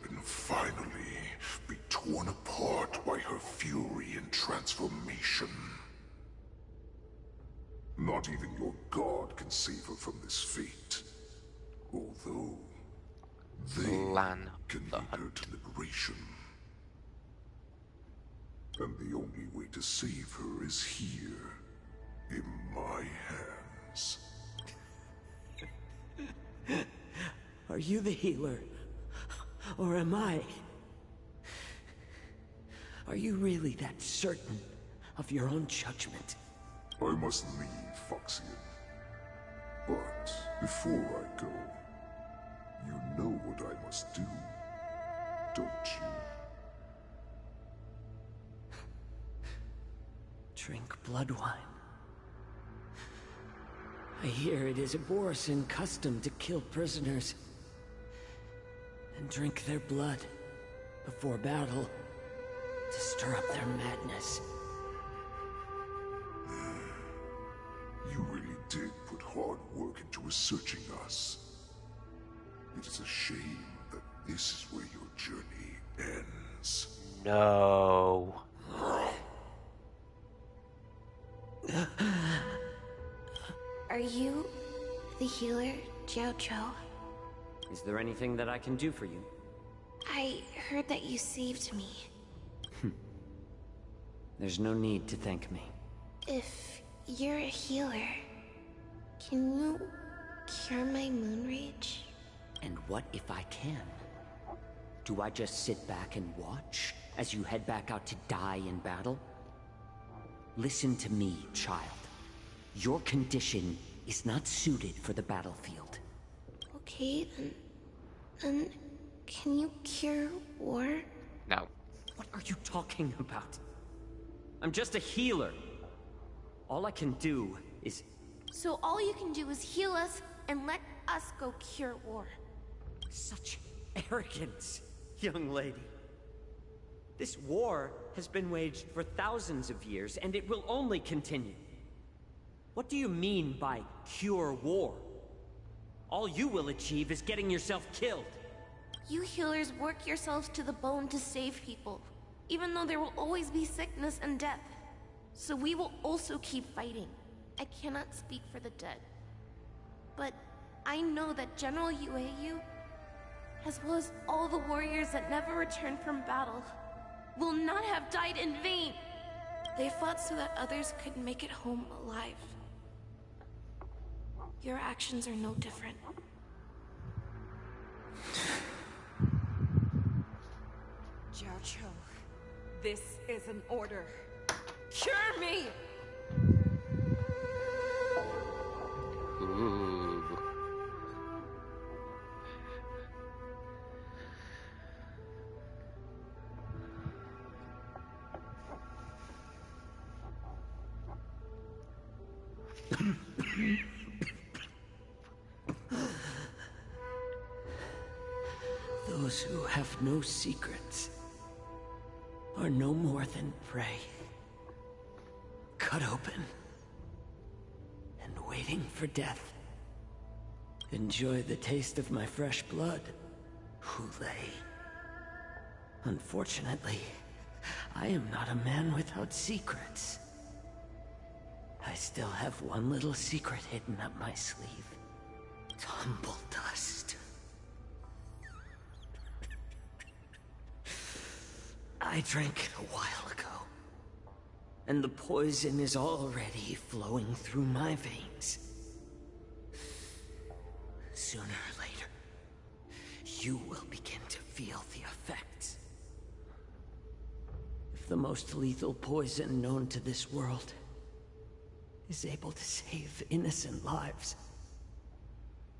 and finally be torn apart by her fury and transformation. Not even your god can save her from this fate. Although, they can lead her to liberation. And the only way to save her is here, in my hands. Are you the healer? Or am I? Are you really that certain of your own judgment? I must leave, Foxian. But before I go, you know what I must do, don't you? Drink blood wine. I hear it is a Borisan custom to kill prisoners and drink their blood before battle to stir up their madness. You really did put hard work into researching us. It is a shame that this is where your journey ends. No. Are you the healer, Jiao Cho? Is there anything that I can do for you? I heard that you saved me. There's no need to thank me. If you're a healer, can you cure my moon rage? And what if I can? Do I just sit back and watch as you head back out to die in battle? Listen to me, child. Your condition is not suited for the battlefield. Okay, then can you cure war? No. What are you talking about? I'm just a healer. All I can do is... So all you can do is heal us and let us go cure war. Such arrogance, young lady. This war has been waged for thousands of years, and it will only continue. What do you mean by cure war? All you will achieve is getting yourself killed. You healers work yourselves to the bone to save people, even though there will always be sickness and death. So we will also keep fighting. I cannot speak for the dead. But I know that General Yueyu, as well as all the warriors that never returned from battle, will not have died in vain. They fought so that others could make it home alive. Your actions are no different. Jiaoqiu, this is an order. Cure me! Ooh. Those who have no secrets are no more than prey. Cut open and waiting for death. Enjoy the taste of my fresh blood, Hoolay. Unfortunately, I am not a man without secrets. I still have one little secret hidden up my sleeve. Tumble dust. I drank it a while ago, and the poison is already flowing through my veins. Sooner or later, you will begin to feel the effects. If the most lethal poison known to this world is able to save innocent lives,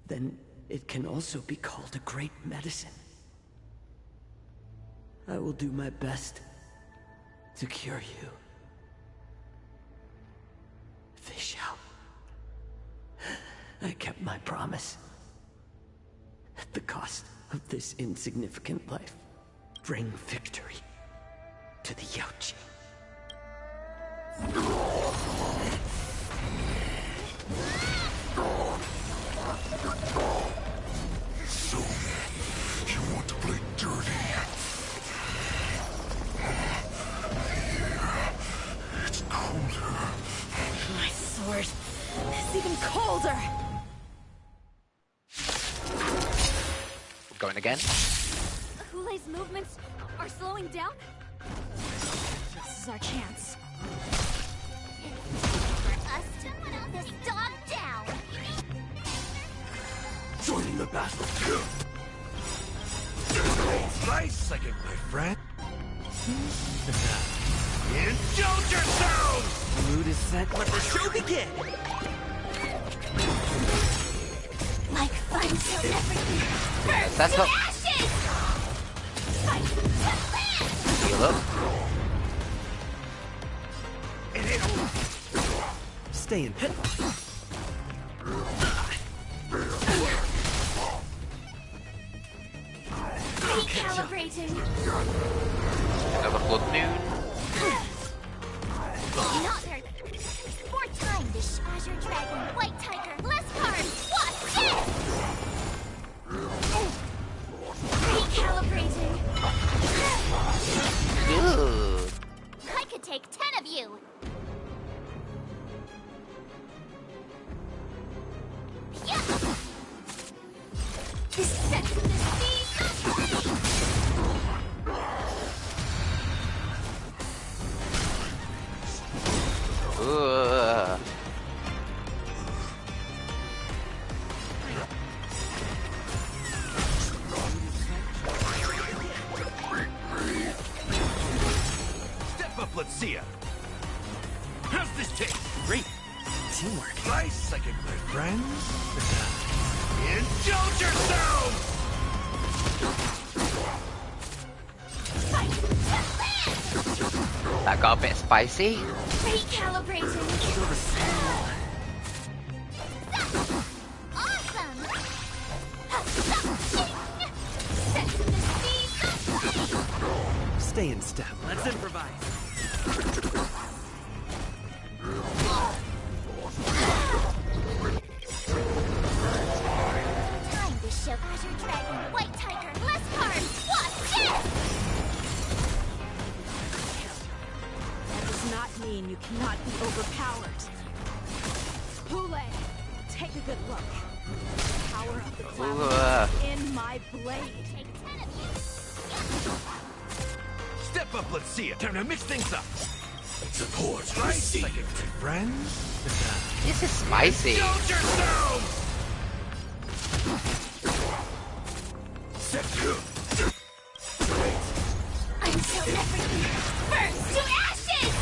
then it can also be called a great medicine. I will do my best to cure you. They shall. I kept my promise. At the cost of this insignificant life, bring victory to the Yaoqing. So, you want to play dirty? Yeah, it's colder. My sword is even colder! Going again? Hulay's movements are slowing down? This is our chance. For us to put this dog down! Joining the battle. Nice second, my friend. Indulge yourselves! Mood is set. Let the show begin! Like fun till everything burns That's to not... ashes! Fight to live! Heal up. Stay in pit. Recalibrating. Another blood moon. Not there. More time this Azure Dragon, White Tiger, less cards. Watch this! Recalibrating. Good. I could take 10 of you. This sets the speed Ugh. Step up, let's see ya. How's this taste? Great. Teamwork. Nice, like a good friend. Indulge yourself! That got a bit spicy. recalibrating. Awesome! Stay in step. Let's improvise. Time to show Azure Dragon, White Tiger, less cards. Watch this! That does not mean you cannot be overpowered. Hoolay, take a good look. The power of the cloud is in my blade. Take 10 of you. Step up, let's see ya. Time to mix things up. Support Right, received. like a good friend. This is spicy. Indulge yourself! Until everything burns to ashes!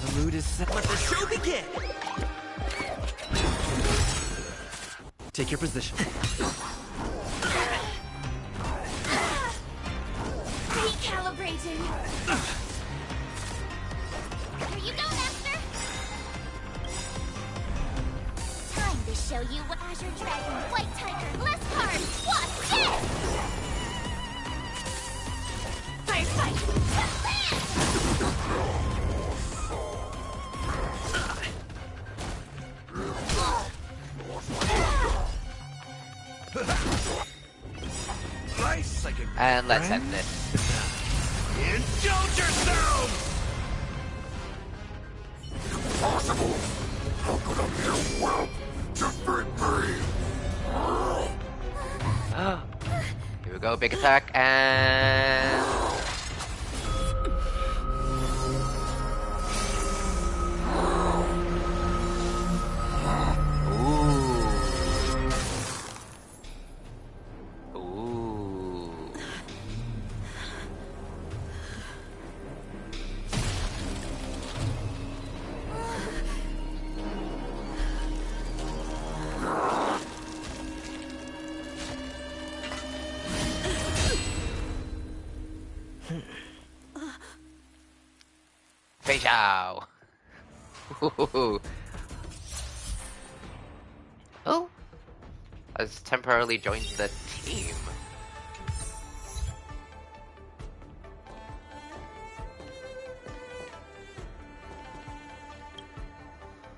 The mood is set. Let the show begin! Take your position. Recalibrating. Here you go, Master. Time to show you what Azure Dragon, White Tiger, less cards. Watch this! Firefight! Nice, like a good And let's friend. end this. Indulge yourself! Impossible! How could a mere whelp defeat me? Here we go, big attack, and... Ooh. Ooh. Feijow. Oh, has temporarily joined the team.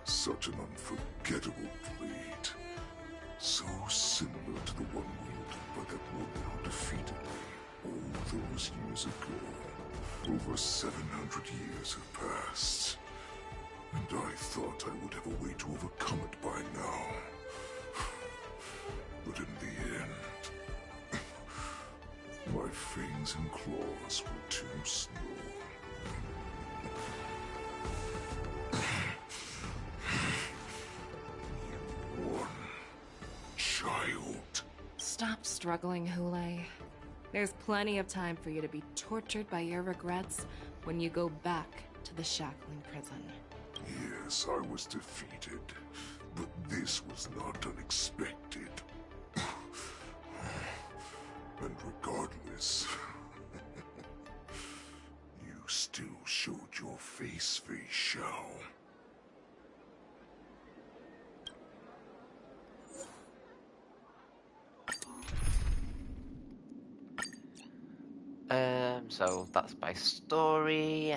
Such an unforgettable blade. So similar to the one wielded by that woman who defeated me all those years ago. Over 700 years have passed, and I thought I would have a way to overcome it by now. But in the end, my fangs and claws were too slow. One child. Stop struggling, Hoolay. There's plenty of time for you to be tortured by your regrets when you go back to the shackling prison. Yes, I was defeated, but this was not unexpected. And regardless, you still showed your face, Fei Xiao. So that's my story.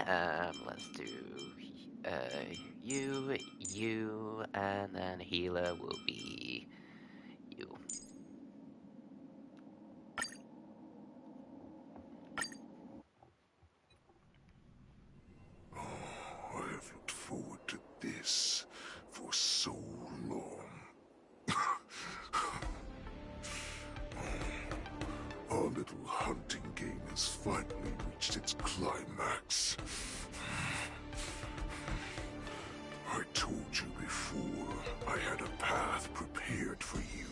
Let's do you, and then healer will be you. I have looked forward to this for so long. Our little hunting game has finally reached its climax. I told you before, I had a path prepared for you.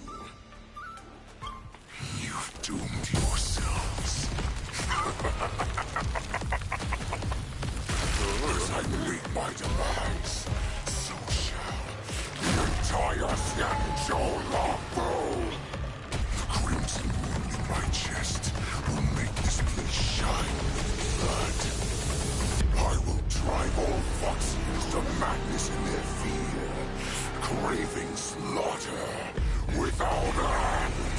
You've doomed yourselves. As I meet my demise, so shall the entire Sanjo foe. The crimson wound in my chest will make this place shine with blood. I will drive all Foxians to madness in their fear, craving slaughter without end.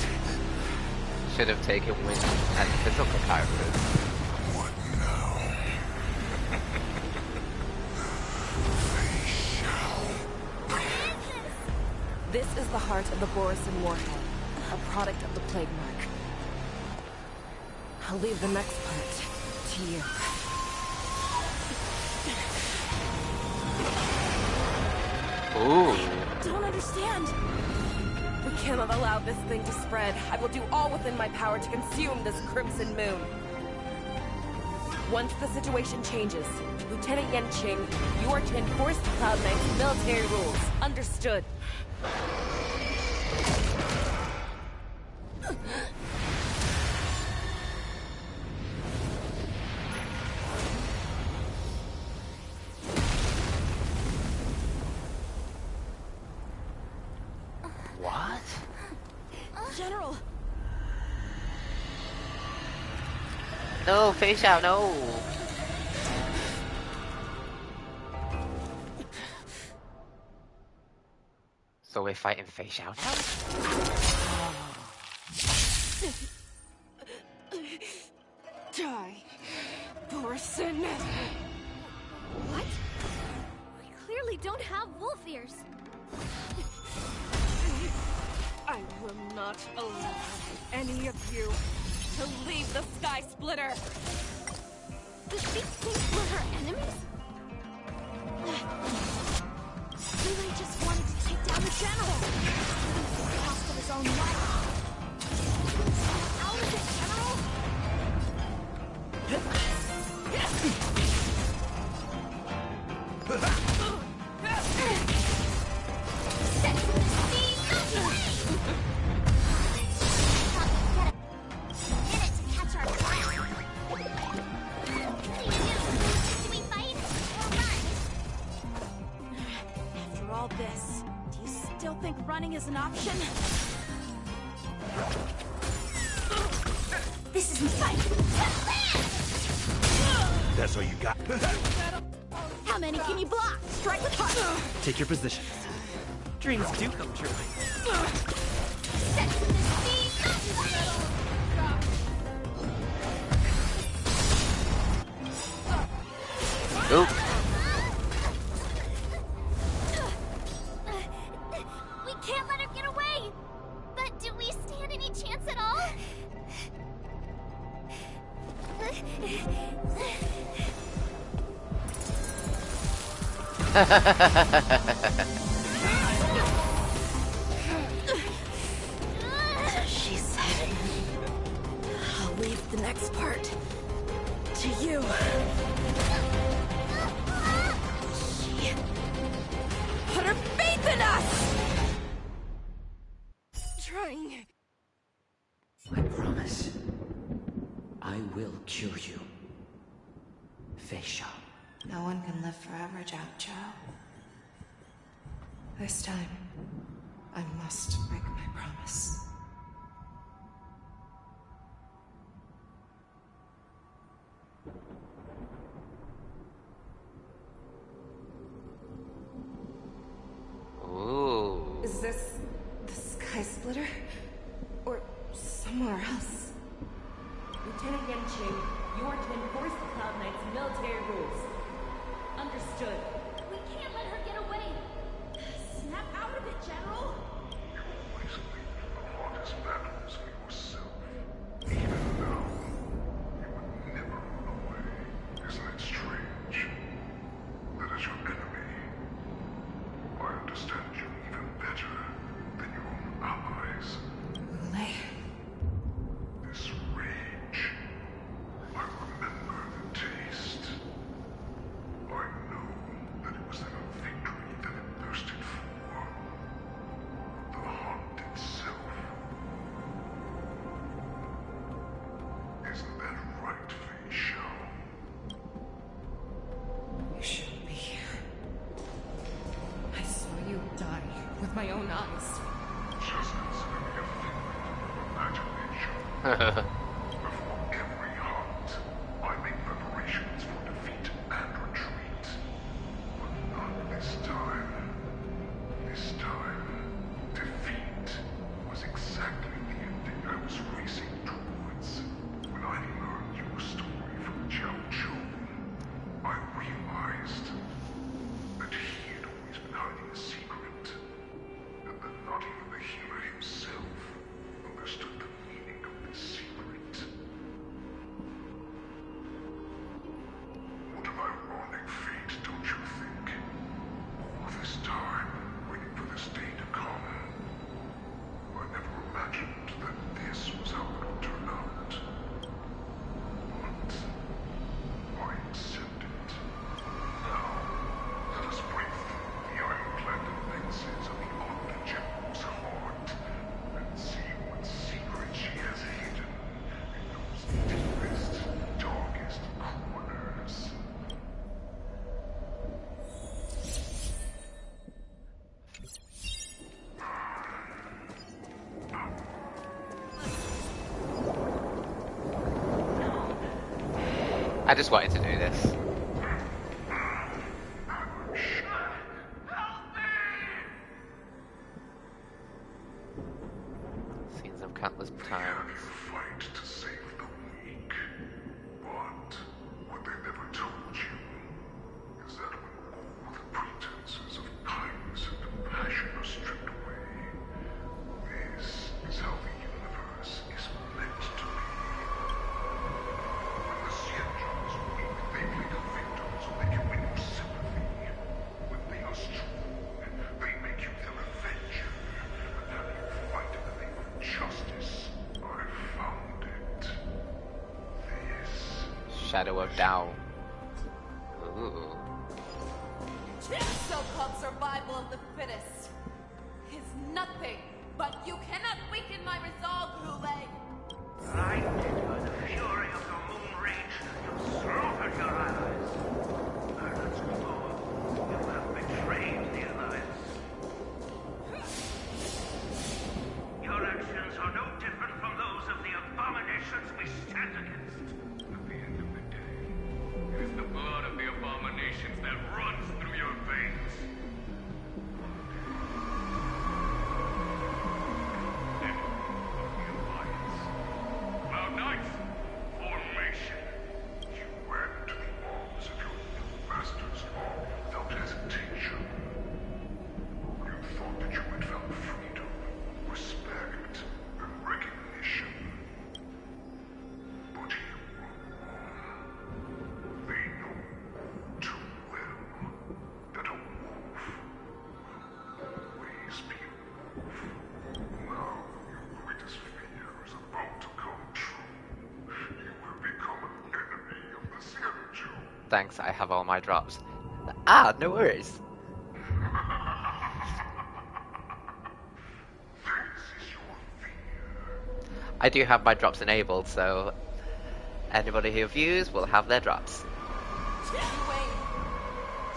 Should have taken wind and physical characters. What now? This is the heart of the Borison warhead, a product of the plague mark. I'll leave the next part to you. Ooh. I don't understand. We cannot allow this thing to spread. I will do all within my power to consume this crimson moon. Once the situation changes, Lieutenant Yanqing, you are to enforce the Cloud Knight's military rules. Understood. What? General! No, face out, no! So we're fighting face out now? Die, Borison! What? We clearly don't have wolf ears. I will not allow any of you to leave the Sky Splitter! Does she think we're her enemies? Hoolay just wanted to take down the general. He's at the cost of his own life. How is it, General? After all this, do you still think running is an option? This isn't fun. That's all you got. How many can you block? Strike with heart! Take your position. Dreams do come true. Oop. We can't let her get away! But do we stand any chance at all? She said, I'll leave the next part to you. She put her faith in us! Trying. I promise. I will cure you. Feisha. No one can live forever, Jiao. This time, I must break my promise. Ooh. Is this the Sky Splitter? Or somewhere else? Lieutenant Yanqing, you are to enforce the Cloud Knight's military rules. Understood. We can't let her get away! Snap out of it, General! Always leave the hardest battles for yourself. Even now, you would never run away. Isn't it strange? That is your enemy. with my own eyes. Just consider me a figment of imagination. Before every hunt, I make preparations for defeat and retreat. But not this time. This time, defeat was exactly the ending I was racing towards. When I learned your story from Jiao Chu, I realized that he had always been hiding a secret, and that not even the healer himself understood the meaning of this secret. What an ironic fate, don't you think? All this time, waiting for this day to come. I never imagined that this was how it would turn out. But I accept it. Now, let us break through the ironclad defenses of the Omni General's heart and see what secret she has hidden in those deepest, darkest corners. I just wanted to do this. Seen them countless times. Fight to save the weak. But what they never told you is that when all the pretenses of kindness and compassion are stripped away, this is how the universe is meant to be. When the Xianzhans are weak, they play the victim so they can win your sympathy. When they are strong, they make you their avenger and have you fight in the name of justice. I found it. This Shadow of Tao. Ooh. So-called survival of the fittest is nothing, but you cannot weaken my resolve, Hoolay. Blinded by the fury of the moon rage, you slaughtered your allies. Ireland's more, you have betrayed the alliance. Your actions are no different from those of the abominations we stand against. At the end of the day, it is the blood of the abominations that runs through your veins. Cloud Knights, formation. you ran into the arms of your new master's law without hesitation. You thought that you had found freedom, respect, and recognition. But you were wrong. They know too well that a wolf will always be a wolf. Now your greatest fear is about to come true. You will become an enemy of the Xianzhou. Thanks, I have all my drops. Ah, no worries. I do have my drops enabled, so anybody who views will have their drops. You aim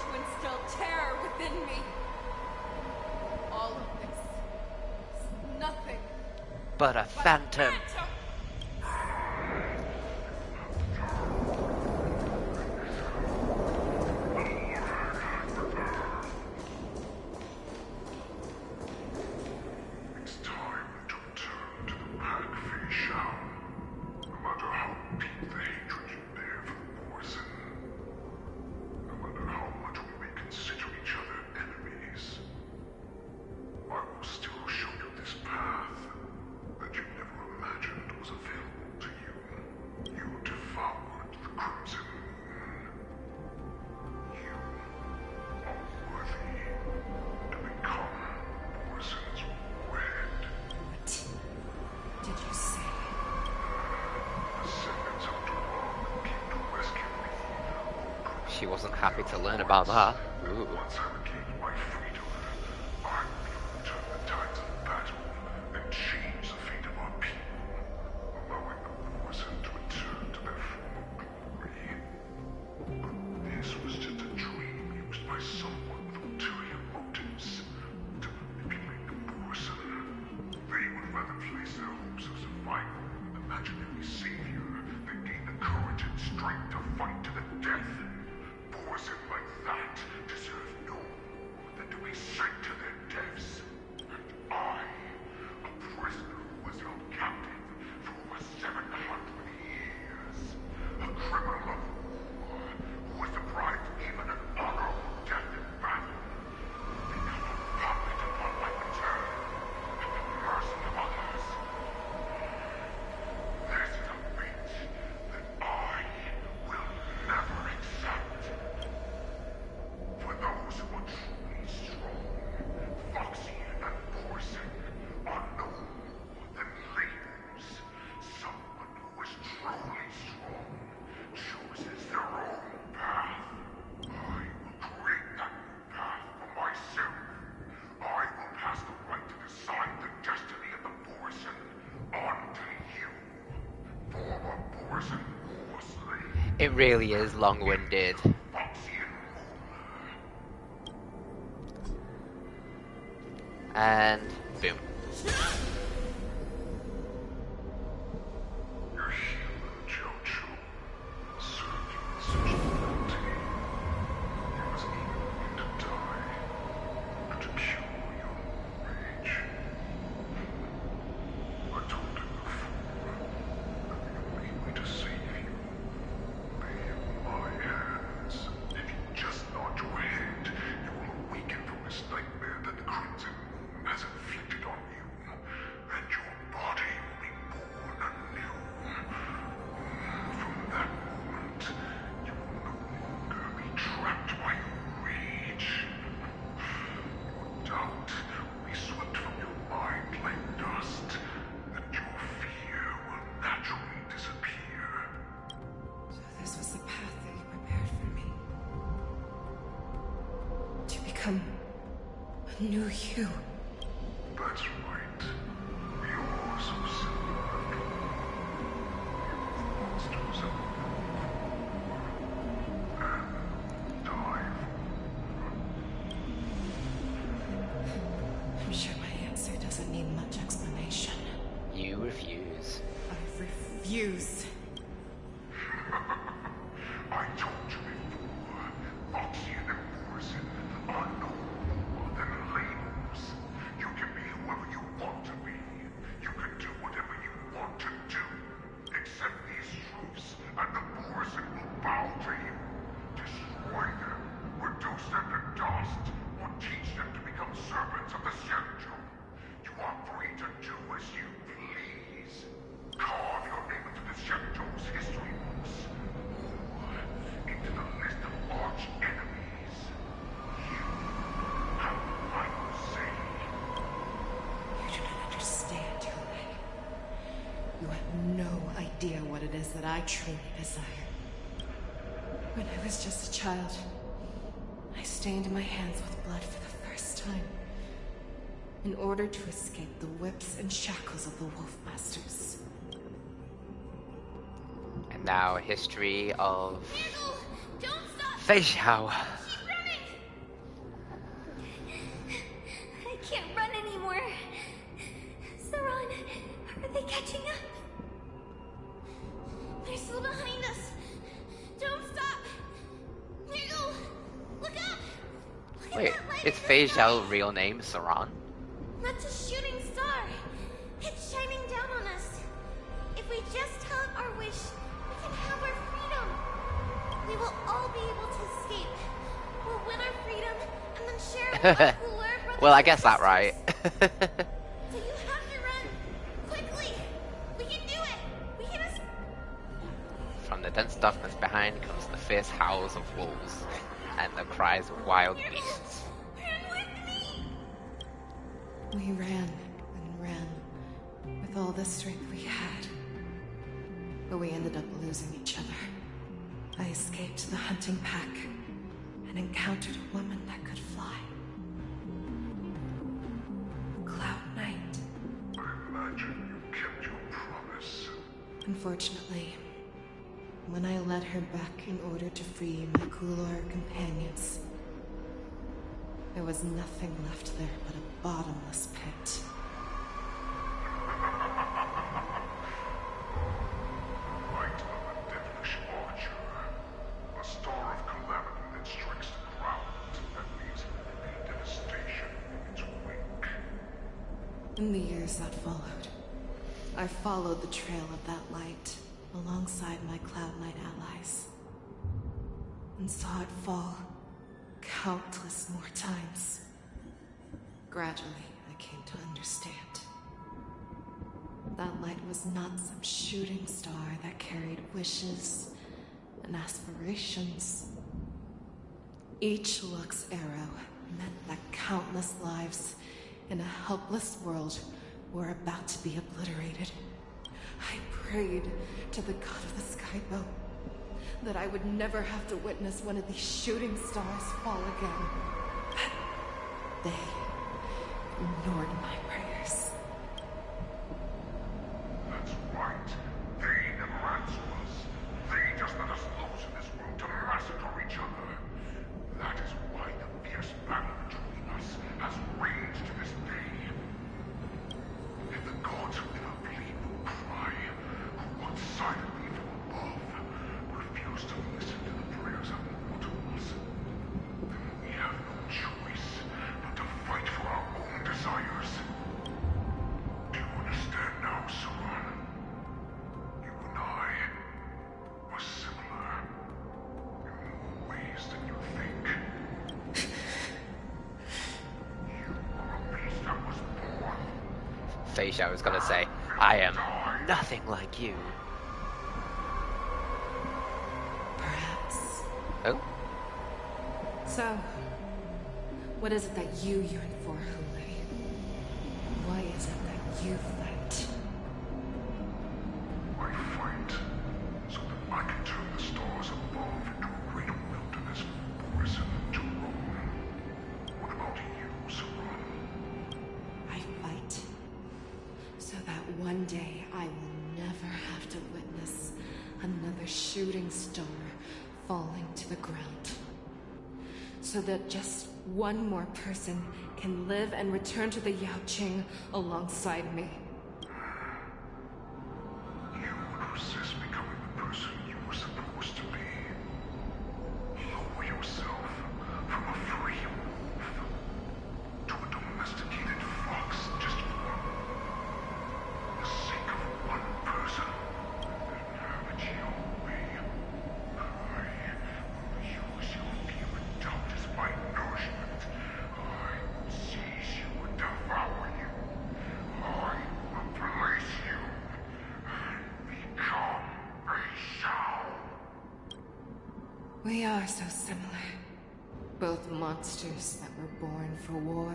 to instill terror within me. All of this is nothing But a phantom. It's time to return to the pack Fei Shao. No matter how deep the hatred you bear for Borson, no matter how much we may consider each other enemies, I will still show you this path that you never imagined was available to you. You devoured the Crimson Moon. You are worthy to become Borson's warhead. What did you say? Descendants of Duran came to rescue me. She wasn't happy to learn about that. Ooh. Once I regained my freedom, I will turn the tides of battle and change the fate of our people, allowing the Borson to return to their former glory. But this was just a dream used by someone with ulterior motives to manipulate It really is long-winded. And boom. A new you. That's right. You're so similar. Monsters and die. I'm sure my answer doesn't need much explanation. You refuse. I refuse. I told you before, Foxian and Morrison are no more than labels. You can be whoever you want to be. You can do whatever you want to do. Accept these truths, and the Morrison will bow to you. Destroy them, reduce them to dust, or teach them to become servants of the Shenzhou. You are free to do as you please. Carve your name into the Shenzhou's history books. Into the list of arch enemies. You have the final say. You do not understand, Hoolay. You have no idea what it is that I truly desire. When I was just a child, I stained my hands with blood for the first time, in order to escape the whips and shackles of the Wolf Masters. And now, history of Don't stop! Fei Xiao. Keep running! I can't run anymore. Saran, are they catching up? They're still behind us. Don't stop! Niggle, look up! Look Wait, at that light is in the Fei sky. Xiao's real name Saran? That's a shooting star. It's shining down on us. If we just tell it our wish, we can have our freedom. We will all be able to escape. We'll win our freedom and then share it with our cooler brothers. Well, I and guess that right. So you have to run quickly. We can do it. We can. From the dense darkness behind comes the fierce howls of wolves and the cries of wild beasts. We ran and ran with all the strength we had, but we ended up losing each other. I escaped the hunting pack and encountered a woman that could fly. Cloud Knight. I imagine you kept your promise. Unfortunately, when I led her back in order to free my Coulor companions, there was nothing left there but a bottomless pit. Light of the devilish archer. A star of calamity that strikes the ground and leaves heavy devastation in its wake. In the years that followed, I followed the trail of that light alongside my Cloud Knight allies, and saw it fall countless more times. Gradually, I came to understand. That light was not some shooting star that carried wishes and aspirations. Each Lux arrow meant that countless lives in a helpless world were about to be obliterated. I prayed to the god of the Skybow that I would never have to witness one of these shooting stars fall again. But they ignored my prayers. That's right. They never answer us. They just let us lose Fei Xiao was gonna say, I am nothing like you. Perhaps. Oh? So, what is it that you yearn for, Hoolay? Why is it that you fight? I fight so that I can turn the stars above into a great wilderness for Borison to roam. What about you, Saran? I fight so that one day I will never have to witness another shooting star falling to the ground. So that just one more person can live and return to the Yaoqing alongside me. You would resist becoming the person you were supposed to be. Lower yourself from a free wolf to a domesticated fox just for the sake of one person. And have it your way. I will use your fear and doubt as my nourishment. I will seize you and devour you. I will place you and become a Shao. We are so similar. Both monsters that were born for war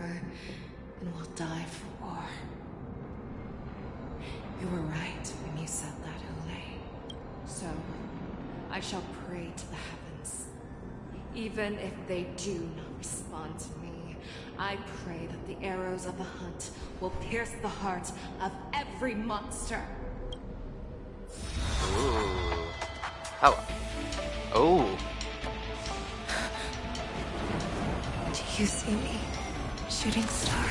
and will die for war. You were right when you said that, Hoolay. So, I shall pray to the heavens. Even if they do not respond to me, I pray that the arrows of the hunt will pierce the heart of every monster. Ooh. Oh. Oh. Do you see me, shooting star?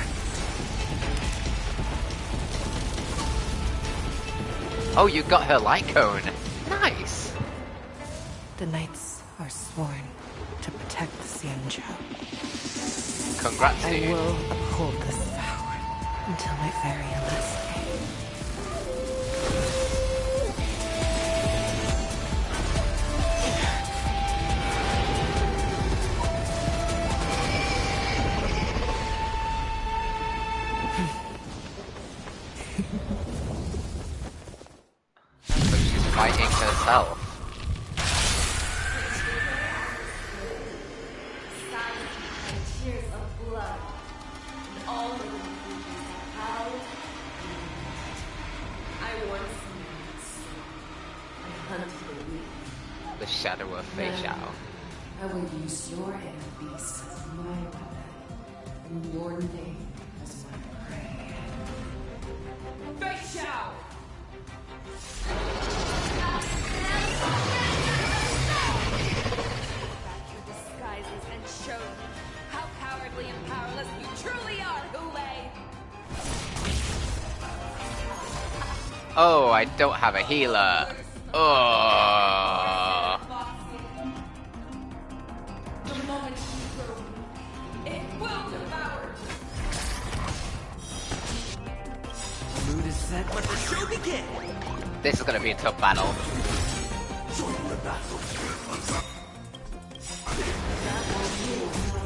Oh, you got her light cone. Nice. The knights are sworn to protect the Xianzhou. Congrats to I you. will uphold this vow until my very last day. So she's fighting herself. Tears of blood, and all the creatures that howled and mourned. I once knew I hunted the weak. The shadow of Fei Now, Xiao. I will use your inner beast as my weapon, and your name as my prey. Fei Xiao! Back your disguises and show me how cowardly and powerless you truly are, Hoolay! Oh, I don't have a healer. Oh. The moment you grow weak, it will devour. The mood is set. Let the show begin. This is gonna be a tough battle. Join the battle.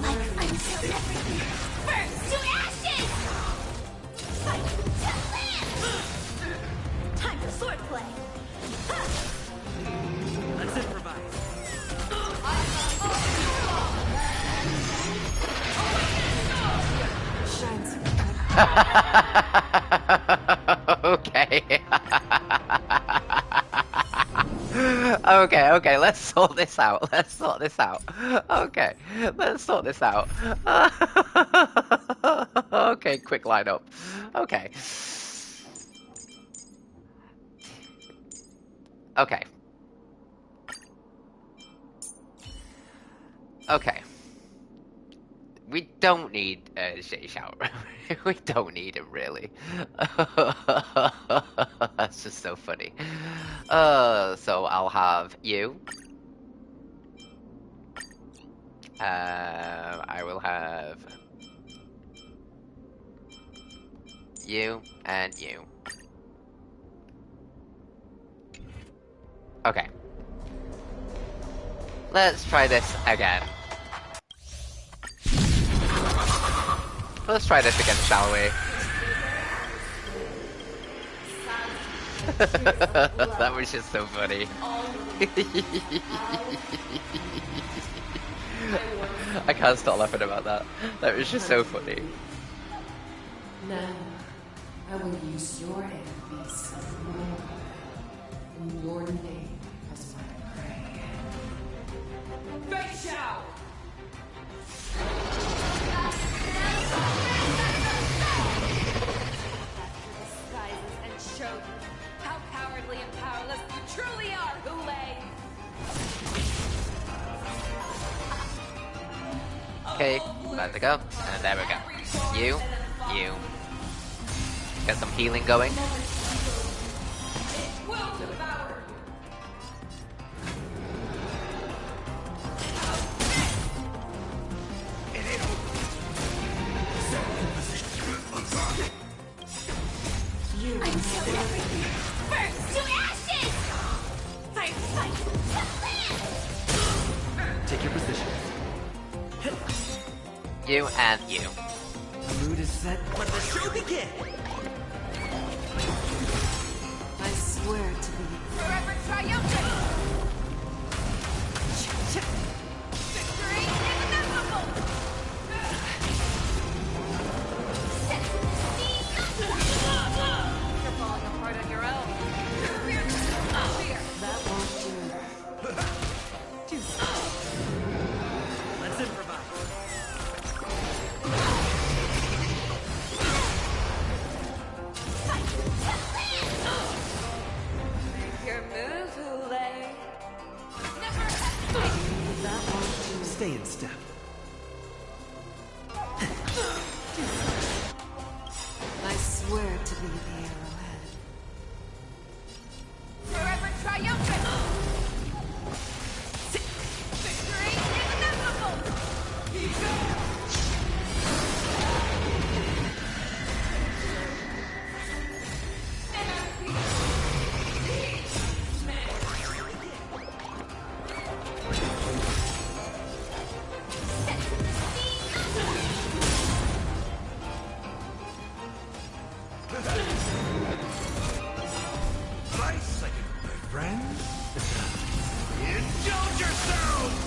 Like until everything burns to ashes! Fight to live! Time for swordplay! Let's improvise. Shines. Okay. Okay, let's sort this out. Okay, let's sort this out. Okay, quick lineup. Okay. Okay. We don't need Shay Shout. We don't need him, really. That's just so funny. So I'll have you. I will have you and you. Okay. Let's try this again. Let's try this again, shall we? That was just so funny. I can't stop laughing about that. That was just so funny. Now, I will use your air beast more in your name as my prey. Fake out! Disguises and show you how cowardly and powerless you truly are, Hoolay! Okay, about to go. And there we go. You. Get some healing going. I'm so everything! Burn to ashes! Fight! Take your position. You and you. The mood is set. Let the show begin! I swear to be Forever triumphant! Victory inevitable! You're falling apart on your own. that won't do. Let's improvise. Your move, Hoolay. That won't do. Stay in step. I swear to be the arrowhead. Forever triumphant! Victory inevitable! Nice second, my friend. Indulge yourselves!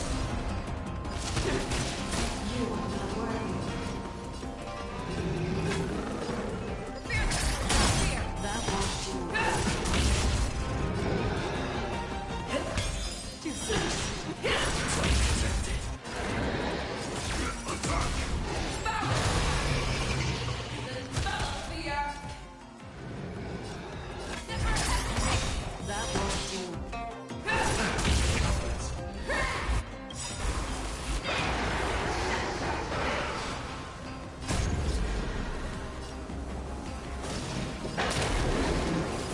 You are not worthy. That won't do. Too soon. That won't do.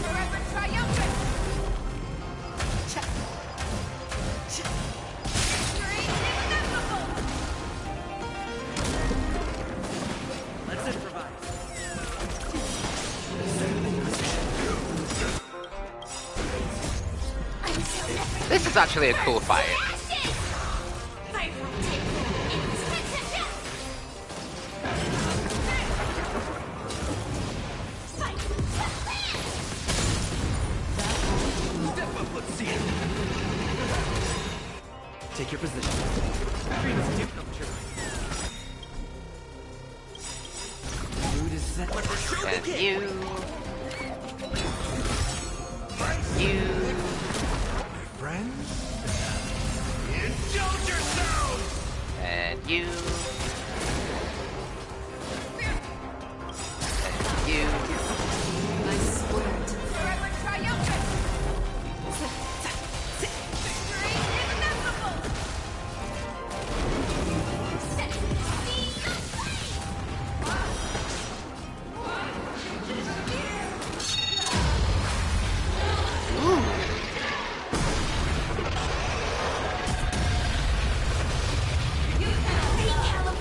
Forever triumphant! Victory inevitable! Let's improvise. This is actually a cool fight. Step up, let's see it. Take your position. Dreams do come true. The mood is set. Let the show And begin! you. My friend? Indulge yourselves! And you. And you. I swear to Forever triumphant! Victory inevitable! Recalibrate!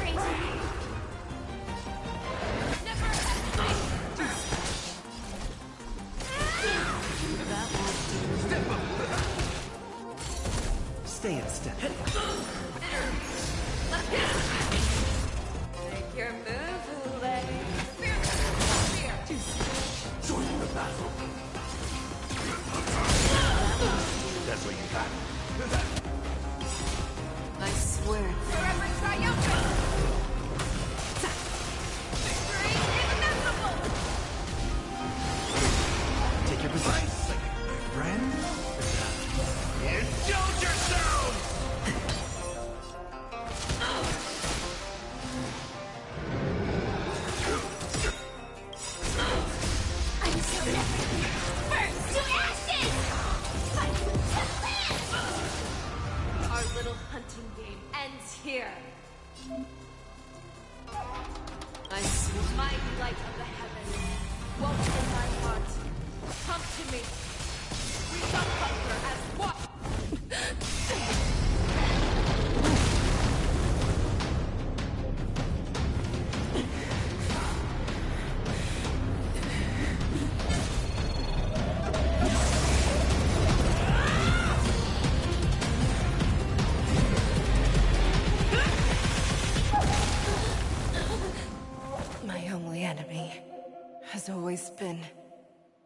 mighty light of the heavens, walk in my heart. Come to me. We shall conquer as one. My only enemy has always been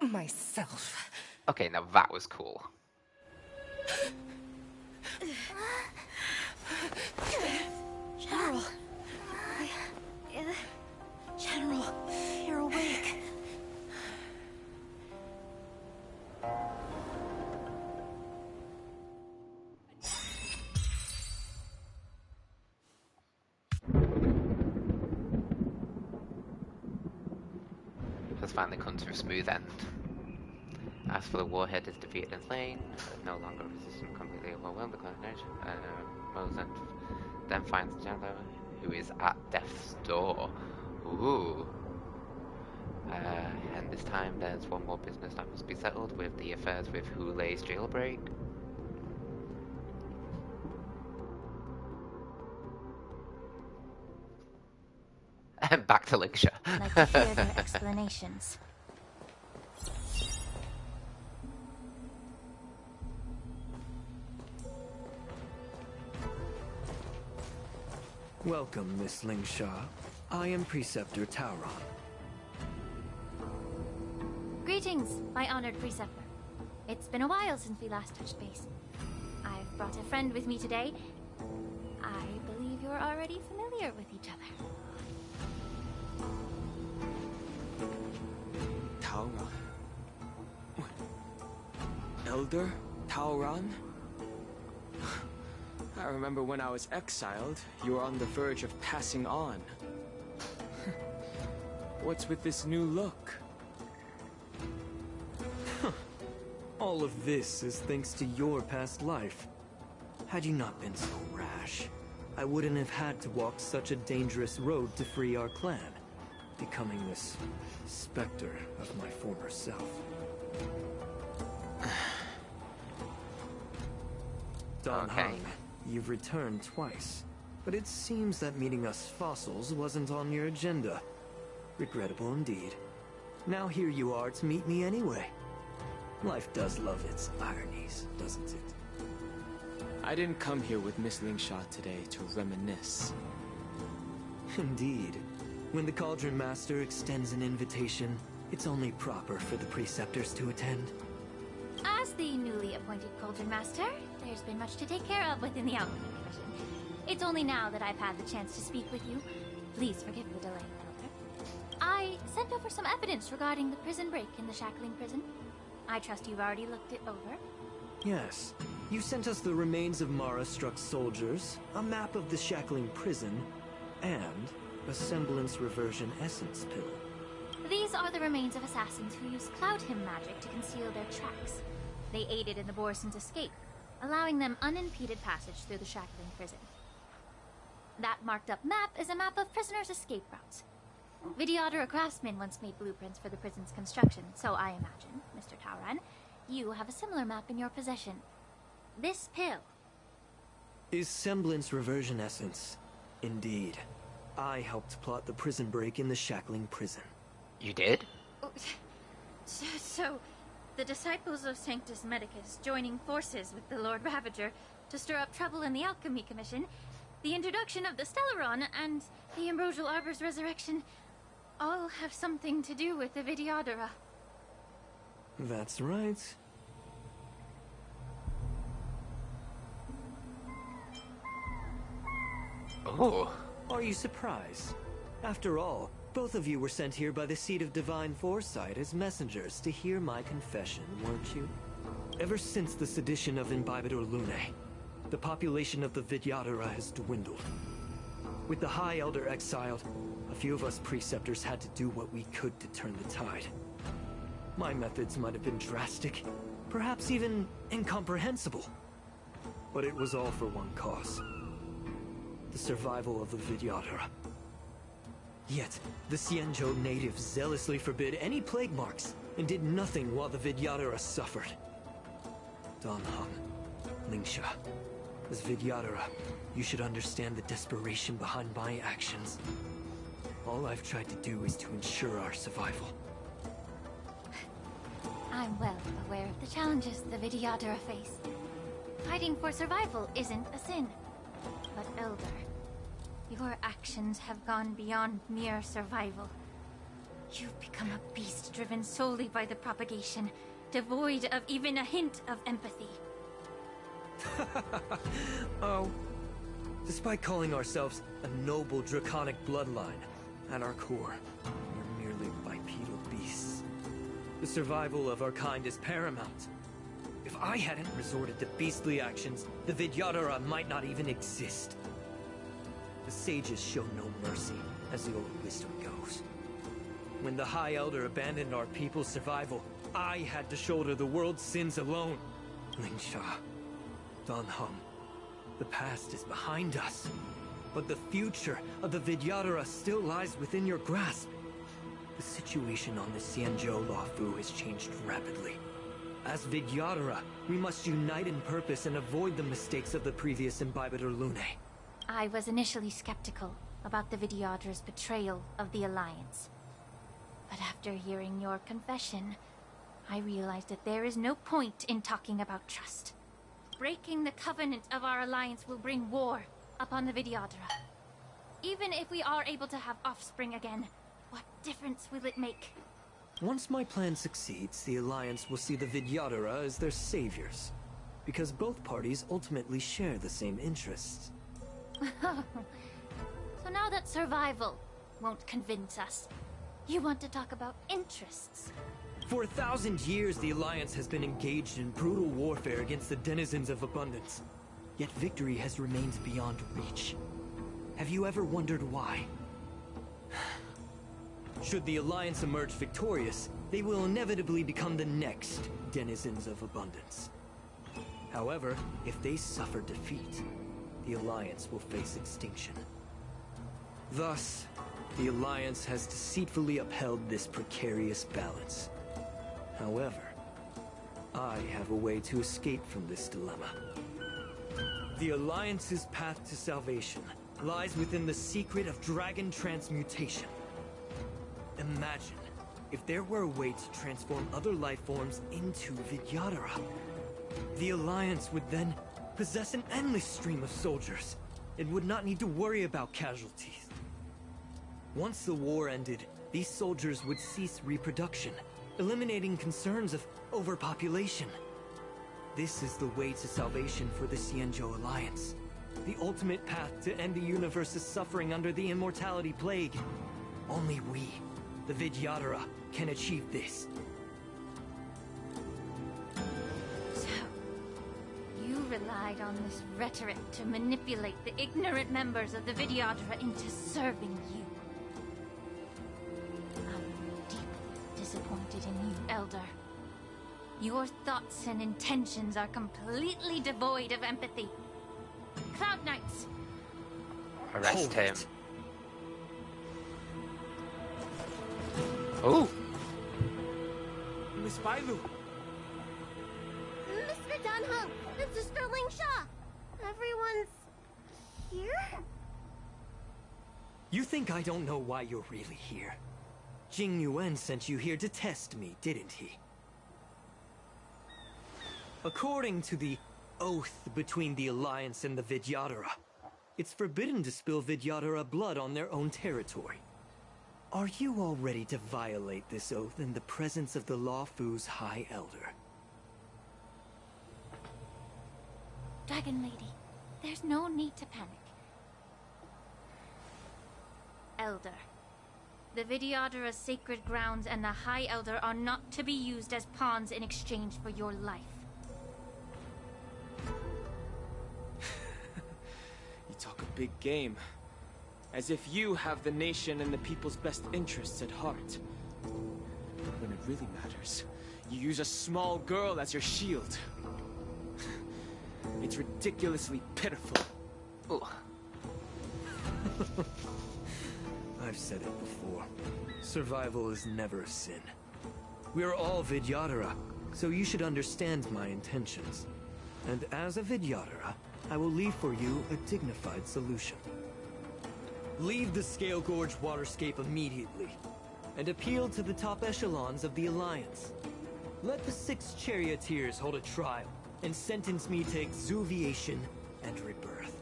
myself. Okay, now that was cool. General. General, you're awake. Has finally come to a smooth end. As for the warhead is defeated and slain, no longer resistant, completely overwhelmed the coordination. Moses then finds Chandler, who is at death's door. Ooh. And this time there's one more business that must be settled with the affairs with Hoolay's jailbreak. And back to Linkshire. Like to hear their explanations. Welcome, Miss Lingshaw. I am Preceptor Tauron. Greetings, my honored preceptor. It's been a while since we last touched base. I've brought a friend with me today. I believe you're already familiar with each other. Tauron? Elder Tauron? I remember when I was exiled, you were on the verge of passing on. What's with this new look? All of this is thanks to your past life. Had you not been so rash, I wouldn't have had to walk such a dangerous road to free our clan, becoming this specter of my former self. Don Hung, you've returned twice, but it seems that meeting us fossils wasn't on your agenda. Regrettable indeed. Now here you are to meet me anyway. Life does love its ironies, doesn't it? I didn't come here with Miss Lingshaw today to reminisce. Indeed. When the Cauldron Master extends an invitation, it's only proper for the Preceptors to attend. As the newly appointed Cauldron Master, there's been much to take care of within the Alchemy Commission. It's only now that I've had the chance to speak with you. Please forgive the delay, Elder. I sent over some evidence regarding the prison break in the Shackling prison. I trust you've already looked it over. Yes. You sent us the remains of Mara-struck soldiers, a map of the Shackling prison, and a semblance reversion essence pill. These are the remains of assassins who used Cloud Hymn magic to conceal their tracks. They aided in the Borison's escape, allowing them unimpeded passage through the Shackling prison. That marked-up map is a map of prisoners' escape routes. Vidyadhara craftsmen once made blueprints for the prison's construction, so I imagine, Mr. Tauron, you have a similar map in your possession. This pill is semblance reversion essence. Indeed. I helped plot the prison break in the Shackling prison. You did? So, the disciples of Sanctus Medicus joining forces with the Lord Ravager to stir up trouble in the Alchemy Commission, the introduction of the Stellaron, and the Ambrosial Arbor's resurrection all have something to do with the Vidyadhara. That's right. Oh. Are you surprised? After all, both of you were sent here by the Seat of Divine Foresight as messengers to hear my confession, weren't you? Ever since the sedition of Imbibidor Lunae, the population of the Vidyadhara has dwindled. With the High Elder exiled, a few of us Preceptors had to do what we could to turn the tide. My methods might have been drastic, perhaps even incomprehensible. But it was all for one cause. The survival of the Vidyadhara. Yet, the Xianzhou natives zealously forbid any plague marks, and did nothing while the Vidyadhara suffered. Danheng, Lingsha, as Vidyadhara, you should understand the desperation behind my actions. All I've tried to do is to ensure our survival. I'm well aware of the challenges the Vidyadhara face. Fighting for survival isn't a sin. But Elder, your actions have gone beyond mere survival. You've become a beast driven solely by the propagation, devoid of even a hint of empathy. Oh. Despite calling ourselves a noble draconic bloodline, at our core, we're merely bipedal beasts. The survival of our kind is paramount. If I hadn't resorted to beastly actions, the Vidyadhara might not even exist. The sages show no mercy, as the old wisdom goes. When the High Elder abandoned our people's survival, I had to shoulder the world's sins alone. Lingsha, Danheng, the past is behind us, but the future of the Vidyadhara still lies within your grasp. The situation on the Xianzhou Luofu has changed rapidly. As Vidyadhara, we must unite in purpose and avoid the mistakes of the previous Imbibitor Lunae. I was initially skeptical about the Vidyadhara's betrayal of the Alliance. But after hearing your confession, I realized that there is no point in talking about trust. Breaking the covenant of our alliance will bring war upon the Vidyadhara. Even if we are able to have offspring again, what difference will it make? Once my plan succeeds, the Alliance will see the Vidyadhara as their saviors, because both parties ultimately share the same interests. So now that survival won't convince us, you want to talk about interests? For 1,000 years, the Alliance has been engaged in brutal warfare against the denizens of abundance. Yet victory has remained beyond reach. Have you ever wondered why? Should the Alliance emerge victorious, they will inevitably become the next denizens of abundance. However, if they suffer defeat, the Alliance will face extinction. Thus, the Alliance has deceitfully upheld this precarious balance. However, I have a way to escape from this dilemma. The Alliance's path to salvation lies within the secret of dragon transmutation. Imagine if there were a way to transform other life forms into Vidyadhara. The Alliance would then possess an endless stream of soldiers. It would not need to worry about casualties. Once the war ended, these soldiers would cease reproduction, eliminating concerns of overpopulation. This is the way to salvation for the Xianzhou Alliance. The ultimate path to end the universe's suffering under the immortality plague. Only we, the Vidyadhara, can achieve this. So, you relied on this rhetoric to manipulate the ignorant members of the Vidyadhara into serving you. I'm deeply disappointed in you, Elder. Your thoughts and intentions are completely devoid of empathy. Cloud Knights! Arrest him. Oh! Miss Bailu! Mr. Danheng and Sister Lingsha! Everyone's here? You think I don't know why you're really here? Jing Yuan sent you here to test me, didn't he? According to the oath between the Alliance and the Vidyadhara, it's forbidden to spill Vidyadhara blood on their own territory. Are you all ready to violate this oath in the presence of the Luofu's High Elder? Dragon Lady, there's no need to panic. Elder, the Vidyadhara's sacred grounds and the High Elder are not to be used as pawns in exchange for your life. You talk a big game. As if you have the nation and the people's best interests at heart. When it really matters, you use a small girl as your shield. It's ridiculously pitiful. I've said it before. Survival is never a sin. We are all Vidyadhara, so you should understand my intentions. And as a Vidyadhara, I will leave for you a dignified solution. Leave the Scale Gorge waterscape immediately, and appeal to the top echelons of the Alliance. Let the 6 charioteers hold a trial, and sentence me to exuviation and rebirth.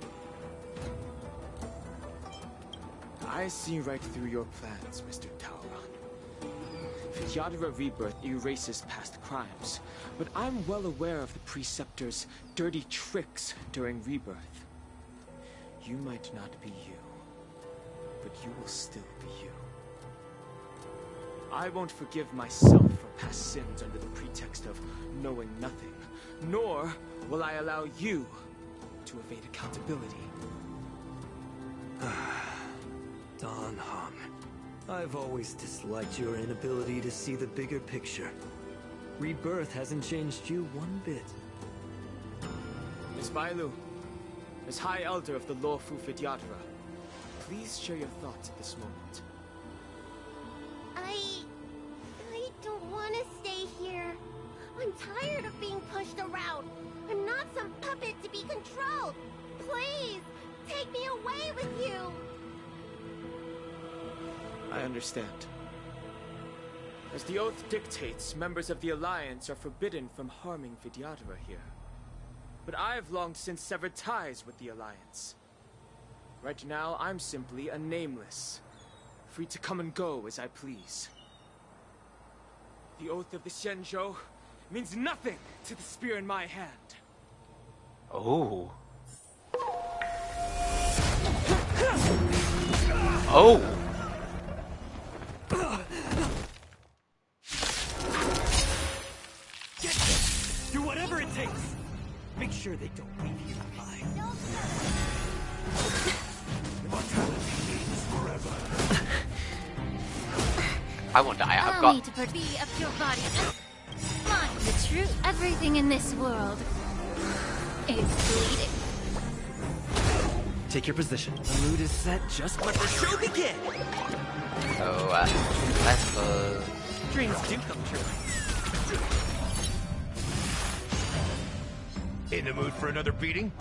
I see right through your plans, Mr. Talron. Vidyadhara Rebirth erases past crimes, but I'm well aware of the Preceptor's dirty tricks during Rebirth. You might not be you, but you will still be you. I won't forgive myself for past sins under the pretext of knowing nothing, nor will I allow you to evade accountability. Dan Heng, I've always disliked your inability to see the bigger picture. Rebirth hasn't changed you one bit. Miss Bailu, as High Elder of the Lawfu Vidyadhara, please share your thoughts at this moment. I don't want to stay here. I'm tired of being pushed around. I'm not some puppet to be controlled. Please, take me away with you. I understand. As the oath dictates, members of the Alliance are forbidden from harming Vidyadhara here. But I've long since severed ties with the Alliance. Right now, I'm simply a nameless, free to come and go as I please. The oath of the Xianzhou means nothing to the spear in my hand. Oh. Oh. Get them! Do whatever it takes! Make sure they don't leave you alive. Mortality means forever. I won't die. I've Allow me got... to be of your body. Find the truth. Everything in this world is bleeding. Take your position. The mood is set. Just let the show begin! So, let's go... Dreams do come true. In the mood for another beating?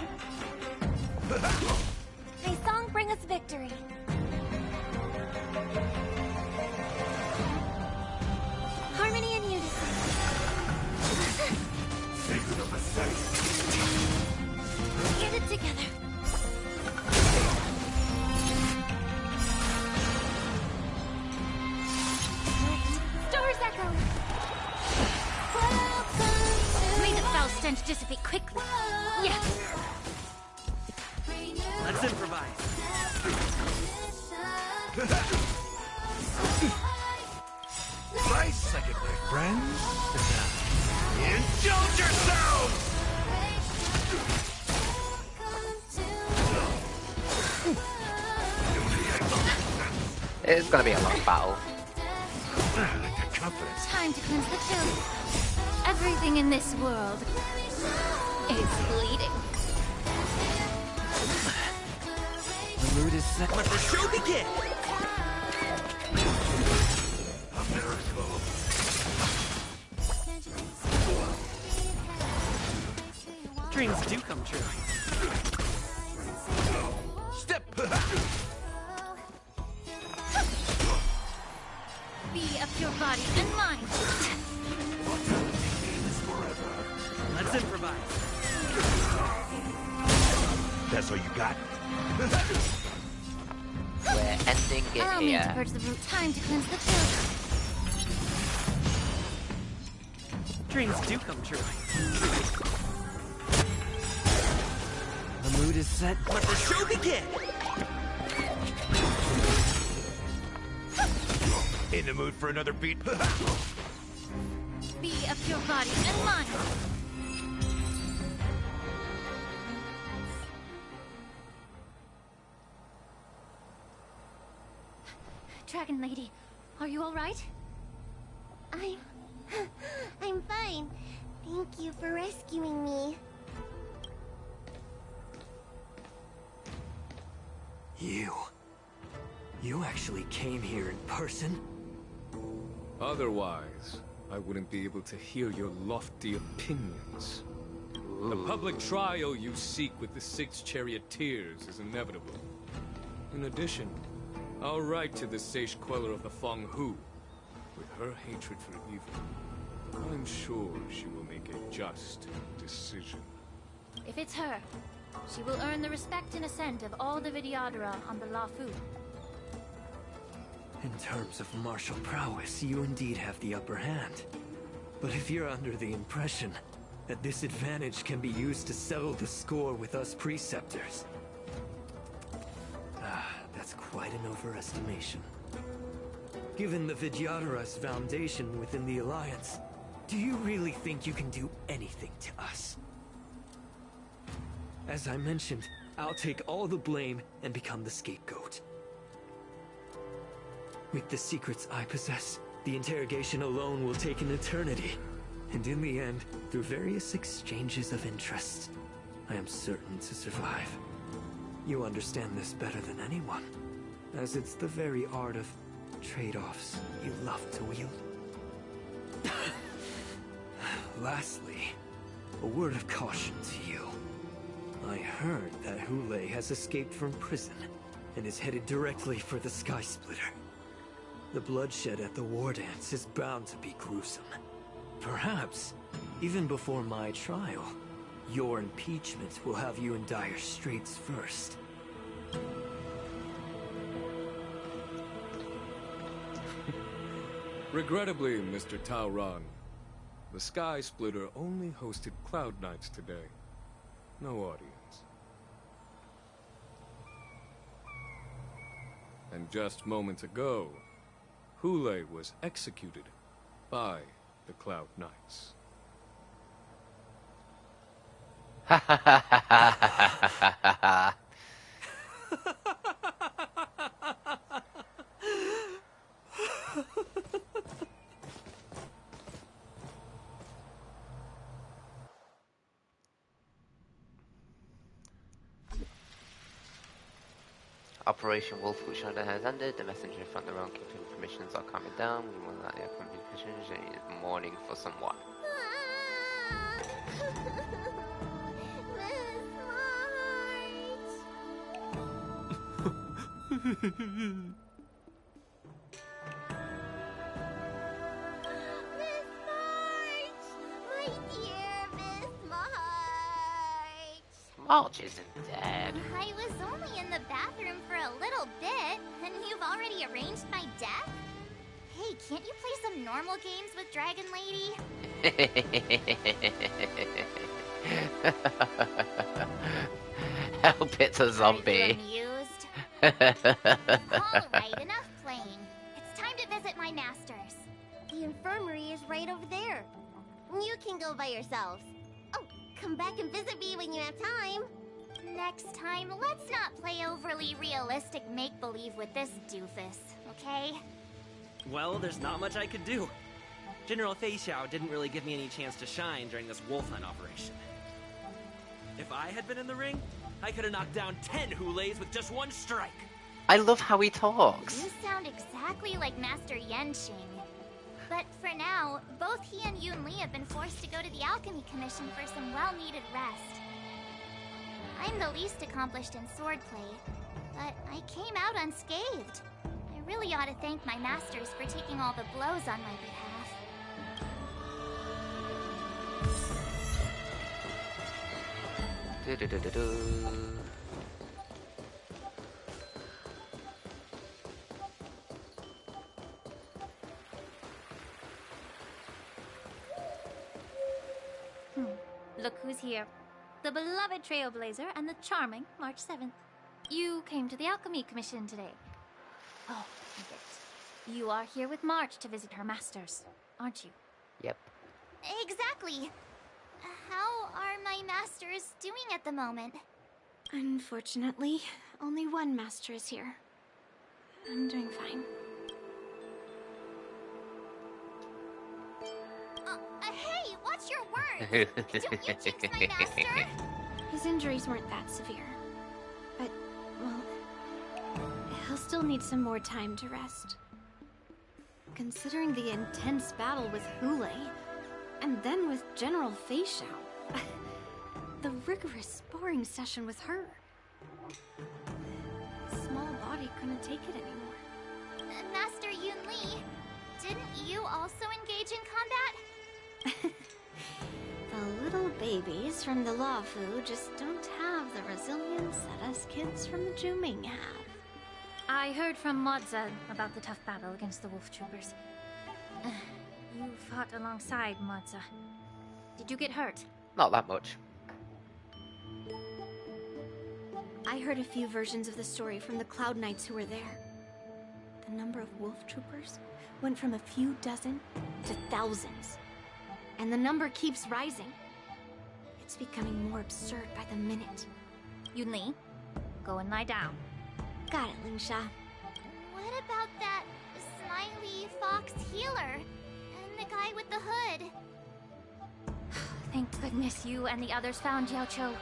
May song bring us victory. Harmony and unison. Secret of the state. Get it together. Stars echo. May the foul stench dissipate quickly. Yes. Let's improvise. 5 seconds, my friends. Indulge yourselves! It's gonna be a long battle. Like that confidence. Time to cleanse the filth. Everything in this world is bleeding. The mood is set. Let the show begin! A miracle. Dreams do come true. Step! Be of your body and mind. Let's improvise. That's all you got? We're ending it Allow me to here. purge the root. Time to cleanse the filth. Dreams do come true. The mood is set. Let the show begin! In the mood for another beat? Be of your body and mind. Dragon Lady, are you all right? I'm fine. Thank you for rescuing me. You. You actually came here in person? Otherwise, I wouldn't be able to hear your lofty opinions. The public trial you seek with the 6 charioteers is inevitable. In addition, I'll write to the Sage Queller of the Feng Hu. With her hatred for evil, I'm sure she will make a just decision. If it's her, she will earn the respect and assent of all the Vidyadhara on the Lafu. In terms of martial prowess, you indeed have the upper hand. But if you're under the impression that this advantage can be used to settle the score with us preceptors, that's quite an overestimation. Given the Vidyadhara's foundation within the Alliance, do you really think you can do anything to us? As I mentioned, I'll take all the blame and become the scapegoat. With the secrets I possess, the interrogation alone will take an eternity. And in the end, through various exchanges of interest, I am certain to survive. You understand this better than anyone, as it's the very art of trade-offs you love to wield. Lastly, a word of caution to you. I heard that Hoolay has escaped from prison and is headed directly for the Sky Splitter. The bloodshed at the Wardance is bound to be gruesome. Perhaps, even before my trial, your impeachment will have you in dire straits first. Regrettably, Mr. Taoran, the Sky Splitter only hosted Cloud Knights today. No audience. And just moments ago, Hoolay was executed by the Cloud Knights. Ha ha ha ha ha ha ha. Operation Wolfwood Shadow has ended. The messenger from the wrong kingdom permissions are coming down. We will not yet complete missions and is mourning for someone. March isn't dead. I was only in the bathroom for a little bit, and you've already arranged my death? Hey, can't you play some normal games with Dragon Lady? Help, it's a zombie. Alright, enough playing. It's time to visit my masters. The infirmary is right over there. You can go by yourselves. Oh, come back and visit me when you have time. Next time, let's not play overly realistic make-believe with this doofus, okay? Well, there's not much I could do. General Fei Xiao didn't really give me any chance to shine during this wolf hunt operation. If I had been in the ring, I could have knocked down 10 Hoolays with just one strike. I love how he talks. You sound exactly like Master Yenshing. But for now, both he and Yun Li have been forced to go to the Alchemy Commission for some well-needed rest. I'm the least accomplished in swordplay, but I came out unscathed. I really ought to thank my masters for taking all the blows on my behalf. Look who's here. The beloved Trailblazer and the charming March 7th. You came to the Alchemy Commission today. Oh, I get it. You are here with March to visit her masters, aren't you? Yep. Exactly. How are my masters doing at the moment? Unfortunately, only one master is here. I'm doing fine. Hey, watch your words! Don't you jinx my master! His injuries weren't that severe. But, well, I'll still need some more time to rest. Considering the intense battle with Hoolay, and then with General Fei Xiao, the rigorous sparring session with her. Small body couldn't take it anymore. Master Yun Li, didn't you also engage in combat? The little babies from the Luofu just don't have the resilience that us kids from the Zhuming have. I heard from Modza about the tough battle against the wolf troopers. You fought alongside Modza. Did you get hurt? Not that much. I heard a few versions of the story from the Cloud Knights who were there. The number of wolf troopers went from a few dozen to thousands. And the number keeps rising. It's becoming more absurd by the minute. Yun Li, go and lie down. Got it, Lingsha. What about that smiley fox healer? And the guy with the hood? Thank goodness you and the others found Yao Cho.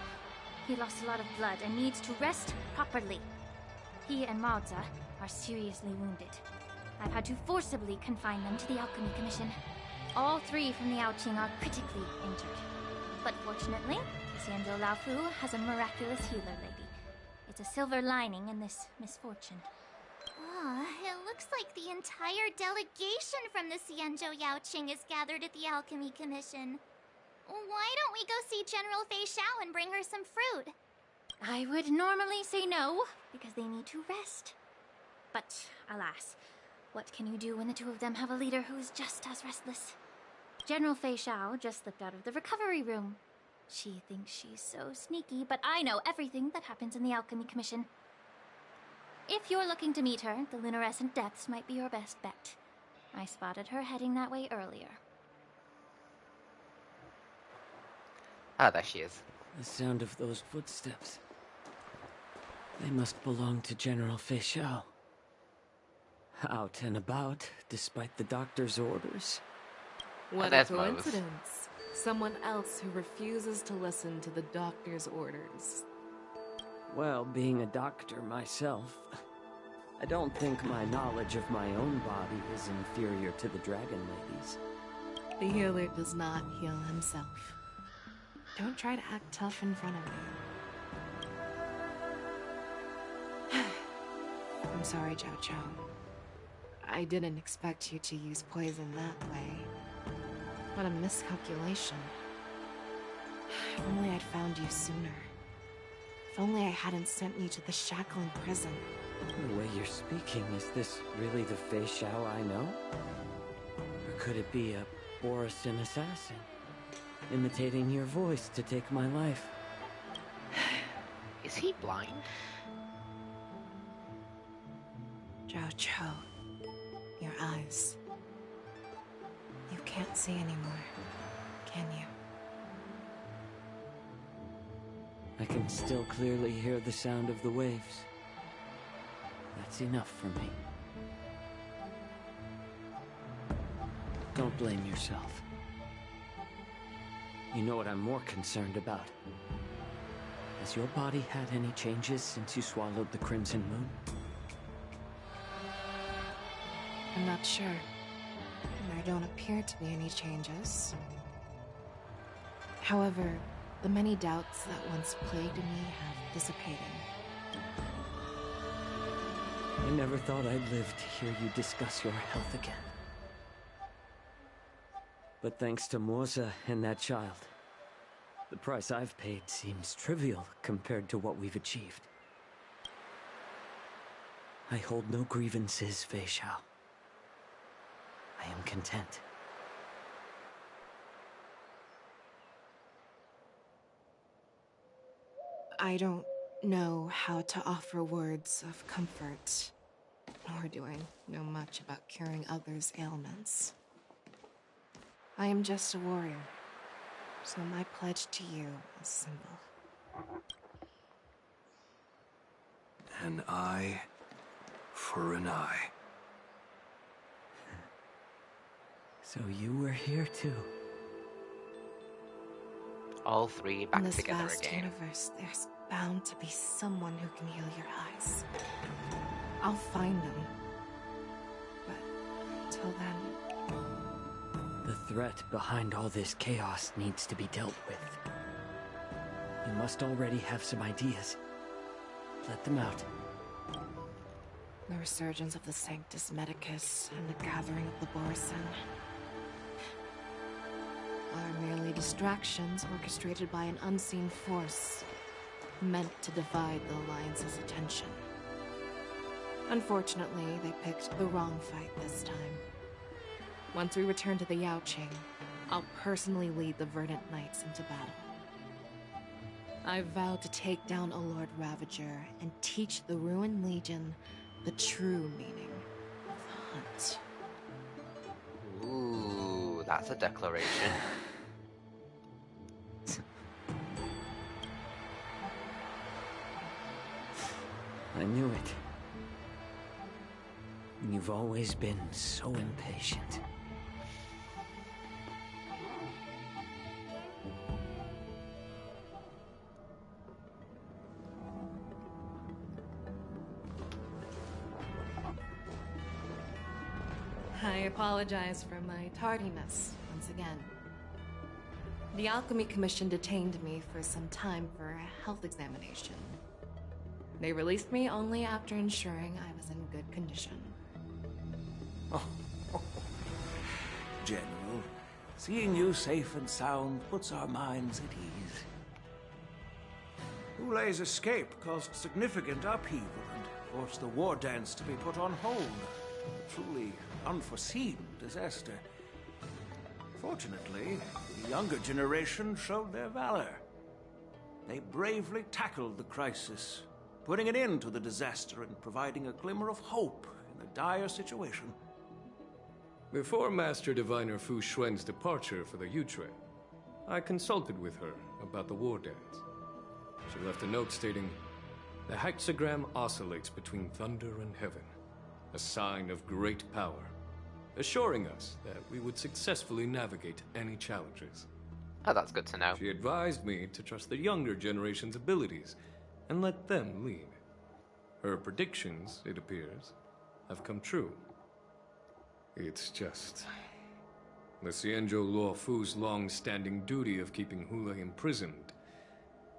He lost a lot of blood and needs to rest properly. He and Maoza are seriously wounded. I've had to forcibly confine them to the Alchemy Commission. All three from the Yaoqing are critically injured. But fortunately, Xianzhou Laofu has a miraculous healer lady. It's a silver lining in this misfortune. Oh, it looks like the entire delegation from the Xianzhou Yaoqing is gathered at the Alchemy Commission. Why don't we go see General Fei Xiao and bring her some fruit? I would normally say no, because they need to rest. But, alas, what can you do when the two of them have a leader who is just as restless? General Fei Xiao just slipped out of the recovery room. She thinks she's so sneaky, but I know everything that happens in the Alchemy Commission. If you're looking to meet her, the Lunarescent Depths might be your best bet. I spotted her heading that way earlier. Ah, there she is. The sound of those footsteps. They must belong to General Fei Xiao. Out and about, despite the doctor's orders. What a coincidence. Someone else who refuses to listen to the doctor's orders. Well, being a doctor myself, I don't think my knowledge of my own body is inferior to the Dragon Lady's. The healer does not heal himself. Don't try to act tough in front of me. I'm sorry, Zhao Cho. I didn't expect you to use poison that way. What a miscalculation. If only I'd found you sooner. If only I hadn't sent you to the shackling prison. The way you're speaking, is this really the Fei Xiao I know? Or could it be a Borisin assassin? Imitating your voice to take my life. Is he blind? Zhao Cho, your eyes. You can't see anymore, can you? I can still clearly hear the sound of the waves. That's enough for me. Don't blame yourself. You know what I'm more concerned about? Has your body had any changes since you swallowed the Crimson Moon? I'm not sure. There don't appear to be any changes. However, the many doubts that once plagued me have dissipated. I never thought I'd live to hear you discuss your health again. But thanks to Moza and that child, the price I've paid seems trivial compared to what we've achieved. I hold no grievances, Fei Xiao. I am content. I don't know how to offer words of comfort, nor do I know much about curing others' ailments. I am just a warrior, so my pledge to you is simple. An eye for an eye. So you were here too. All three back In this together vast again. universe, there's bound to be someone who can heal your eyes. I'll find them. But until then... The threat behind all this chaos needs to be dealt with. You must already have some ideas. Let them out. The resurgence of the Sanctus Medicus and the gathering of the Borison are merely distractions orchestrated by an unseen force meant to divide the Alliance's attention. Unfortunately, they picked the wrong fight this time. Once we return to the Yaoqing, I'll personally lead the Verdant Knights into battle. I vow to take down a Lord Ravager and teach the Ruined Legion the true meaning of hunt. Ooh, that's a declaration. I knew it. You've always been so impatient. I apologize for my tardiness once again. The Alchemy Commission detained me for some time for a health examination. They released me only after ensuring I was in good condition. General, seeing you safe and sound puts our minds at ease. Hoolay's escape caused significant upheaval and forced the Wardance to be put on hold. A truly unforeseen disaster. Fortunately, the younger generation showed their valor. They bravely tackled the crisis, putting an end to the disaster and providing a glimmer of hope in a dire situation. Before Master Diviner Fu Xuan's departure for the Yutre, I consulted with her about the Wardance. She left a note stating, "The hexagram oscillates between thunder and heaven, a sign of great power, assuring us that we would successfully navigate any challenges." Oh, that's good to know. She advised me to trust the younger generation's abilities and let them lead. Her predictions, it appears, have come true. It's just... the Xianzhou Luo Fu's long-standing duty of keeping Hoolay imprisoned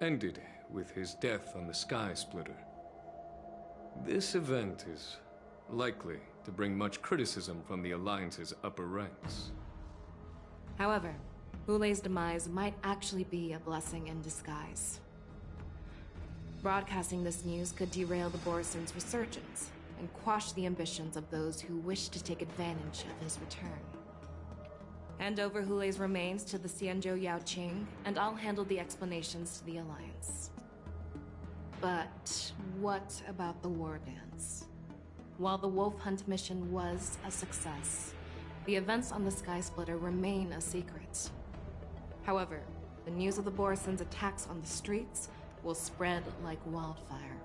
ended with his death on the Sky Splitter. This event is likely to bring much criticism from the Alliance's upper ranks. However, Hoolay's demise might actually be a blessing in disguise. Broadcasting this news could derail the Borison's resurgence and quash the ambitions of those who wish to take advantage of his return. Hand over Hoolay's remains to the Xianzhou Yaoqing, and I'll handle the explanations to the Alliance. But what about the Wardance? While the Wolf Hunt mission was a success, the events on the Sky Splitter remain a secret. However, the news of the Borison's attacks on the streets will spread like wildfire.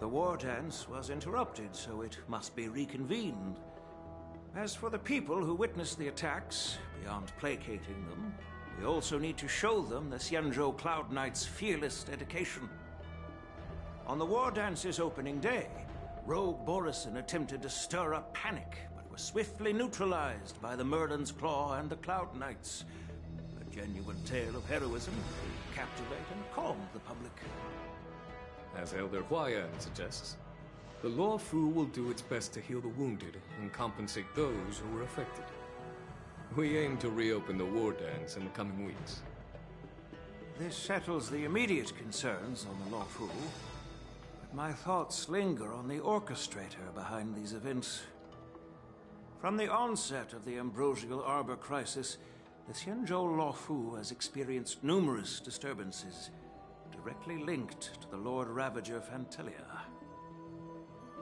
The Wardance was interrupted, so it must be reconvened. As for the people who witnessed the attacks, beyond placating them, we also need to show them the Xianzhou Cloud Knight's fearless dedication. On the Wardance's opening day, Rogue Borison attempted to stir up panic, but was swiftly neutralized by the Merlin's Claw and the Cloud Knights. A genuine tale of heroism to captivate and calm the public. As Elder Huayan suggests, the Luo Fu will do its best to heal the wounded and compensate those who were affected. We aim to reopen the Wardance in the coming weeks. This settles the immediate concerns on the Luo Fu, but my thoughts linger on the orchestrator behind these events. From the onset of the Ambrosial Arbor crisis, the Xianzhou Luo Fu has experienced numerous disturbances, directly linked to the Lord Ravager Fantelia.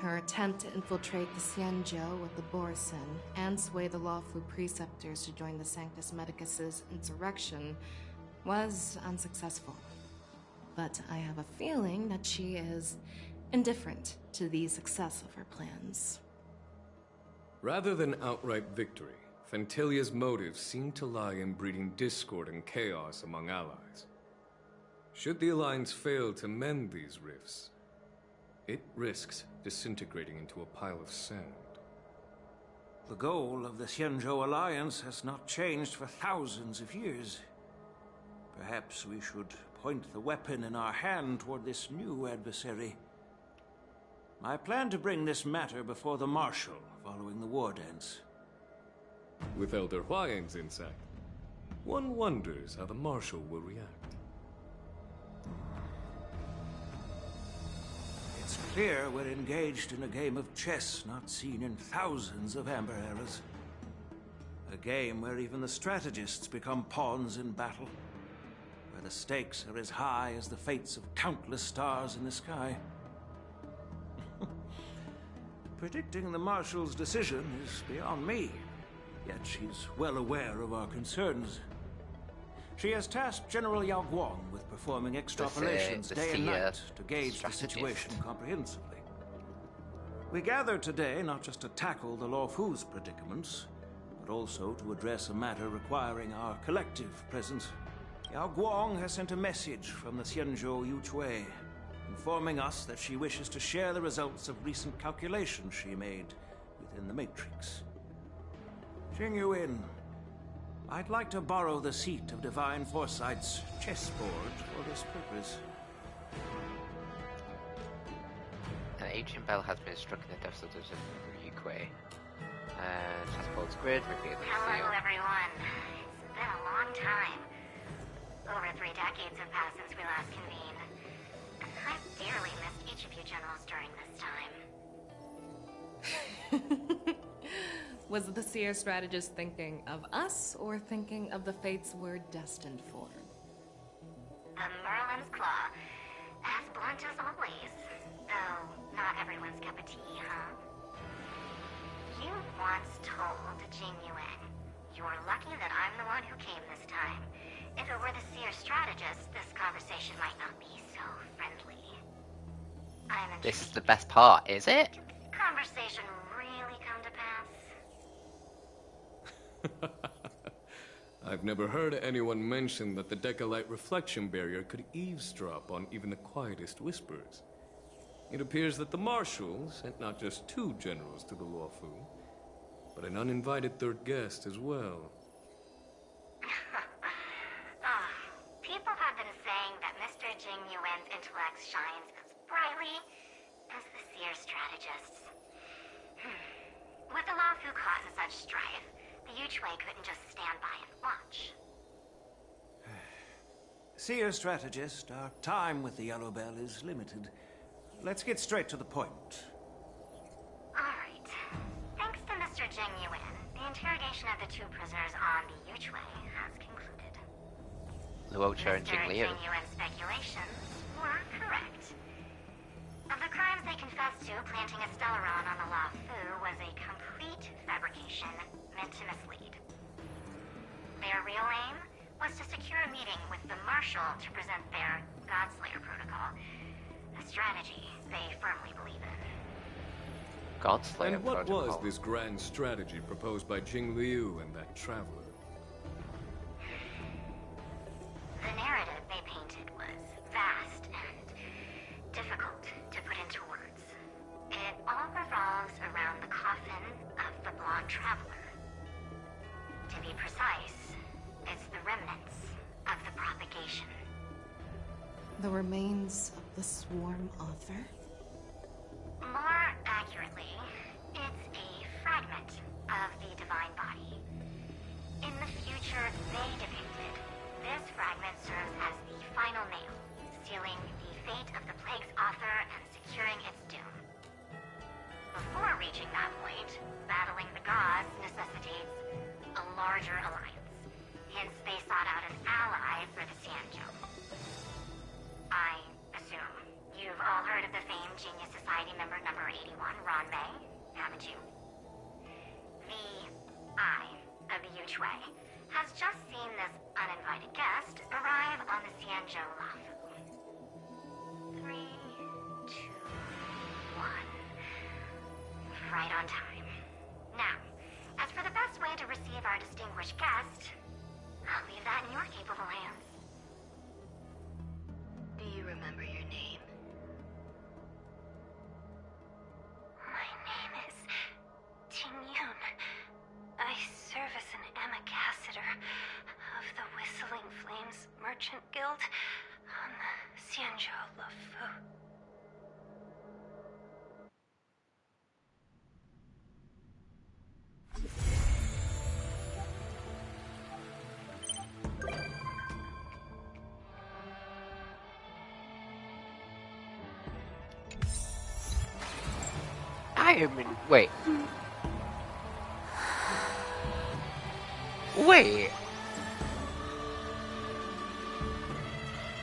Her attempt to infiltrate the Xianzhou with the Borison and sway the Luo Fu preceptors to join the Sanctus Medicus's insurrection was unsuccessful. But I have a feeling that she is indifferent to the success of her plans. Rather than outright victory, Fantelia's motives seem to lie in breeding discord and chaos among allies. Should the Alliance fail to mend these rifts, it risks disintegrating into a pile of sand. The goal of the Xianzhou Alliance has not changed for thousands of years. Perhaps we should point the weapon in our hand toward this new adversary. I plan to bring this matter before the Marshal following the Wardance. With Elder Huayan's insight, one wonders how the Marshal will react. It's clear we're engaged in a game of chess not seen in thousands of Amber Eras. A game where even the strategists become pawns in battle. Where the stakes are as high as the fates of countless stars in the sky. Predicting the Marshal's decision is beyond me, yet she's well aware of our concerns. She has tasked General Yao Guang with performing extrapolations day and night to gauge the situation comprehensively. We gathered today not just to tackle the Luofu's predicaments, but also to address a matter requiring our collective presence. Yao Guang has sent a message from the Xianzhou Yuchui, informing us that she wishes to share the results of recent calculations she made within the Matrix. Jing Yuan, I'd like to borrow the seat of Divine Foresight's chessboard for this purpose. An ancient bell has been struck in the depths of the Yuchui. Chessboard's grid, revealing the Hello, seal. everyone. It's been a long time. Over 3 decades have passed since we last convened. I've dearly missed each of you generals during this time. Was the Seer strategist thinking of us, or thinking of the fates we're destined for? The Merlin's Claw. As blunt as always. Though, not everyone's cup of tea, huh? You once told Jing Yuan, "You're lucky that I'm the one who came this time. If it were the Seer strategist, this conversation might not be so friendly." This is the best part, is it? Did the conversation really come to pass? I've never heard anyone mention that the Decalite reflection barrier could eavesdrop on even the quietest whispers. It appears that the Marshal sent not just 2 generals to the Luofu, but an uninvited 3rd guest as well. People have been saying that Mr. Jing Yuan's intellect shines as brightly as the Seer strategist's. With the Luofu caught in such strife, the Yuchui couldn't just stand by and watch. Seer strategist, our time with the Yellow Bell is limited. Let's get straight to the point. Alright. Thanks to Mr. Jing Yuan, the interrogation of the 2 prisoners on the Yuchui has concluded. Luocha and Jing Mr. Liu. Jing Yuan's speculations were correct. Of the crimes they confessed to, planting a Stellaron on the Luofu was a complete fabrication meant to mislead. Their real aim was to secure a meeting with the Marshal to present their Godslayer protocol, a strategy they firmly believe in. Godslayer And what protocol. was this grand strategy proposed by Jing Liu and that traveler? The narrative they painted was vast and difficult to put into words. It all revolves around the coffin of the blonde traveler. To be precise, it's the remnants of the propagation. The remains of the Swarm Author? More accurately, it's a fragment of the divine body. In the future they depicted, this fragment serves as the final nail, sealing the fate of the plague's author and securing its doom. Before reaching that point, battling the gods necessitates a larger alliance. Hence, they sought out an ally for the Xianzhou. I assume you've all heard of the famed Genius Society member number 81, Ron May, haven't you? The Eye of the Yuchui has just seen this uninvited guest arrive on the Xianzhou Luofu. 3, 2, 1. Right on time. Now, as for the best way to receive our distinguished guest, I'll leave that in your capable hands. Do you remember your name? Merchant Guild on the Xianzhou Lufu. I am in. Wait. Wait.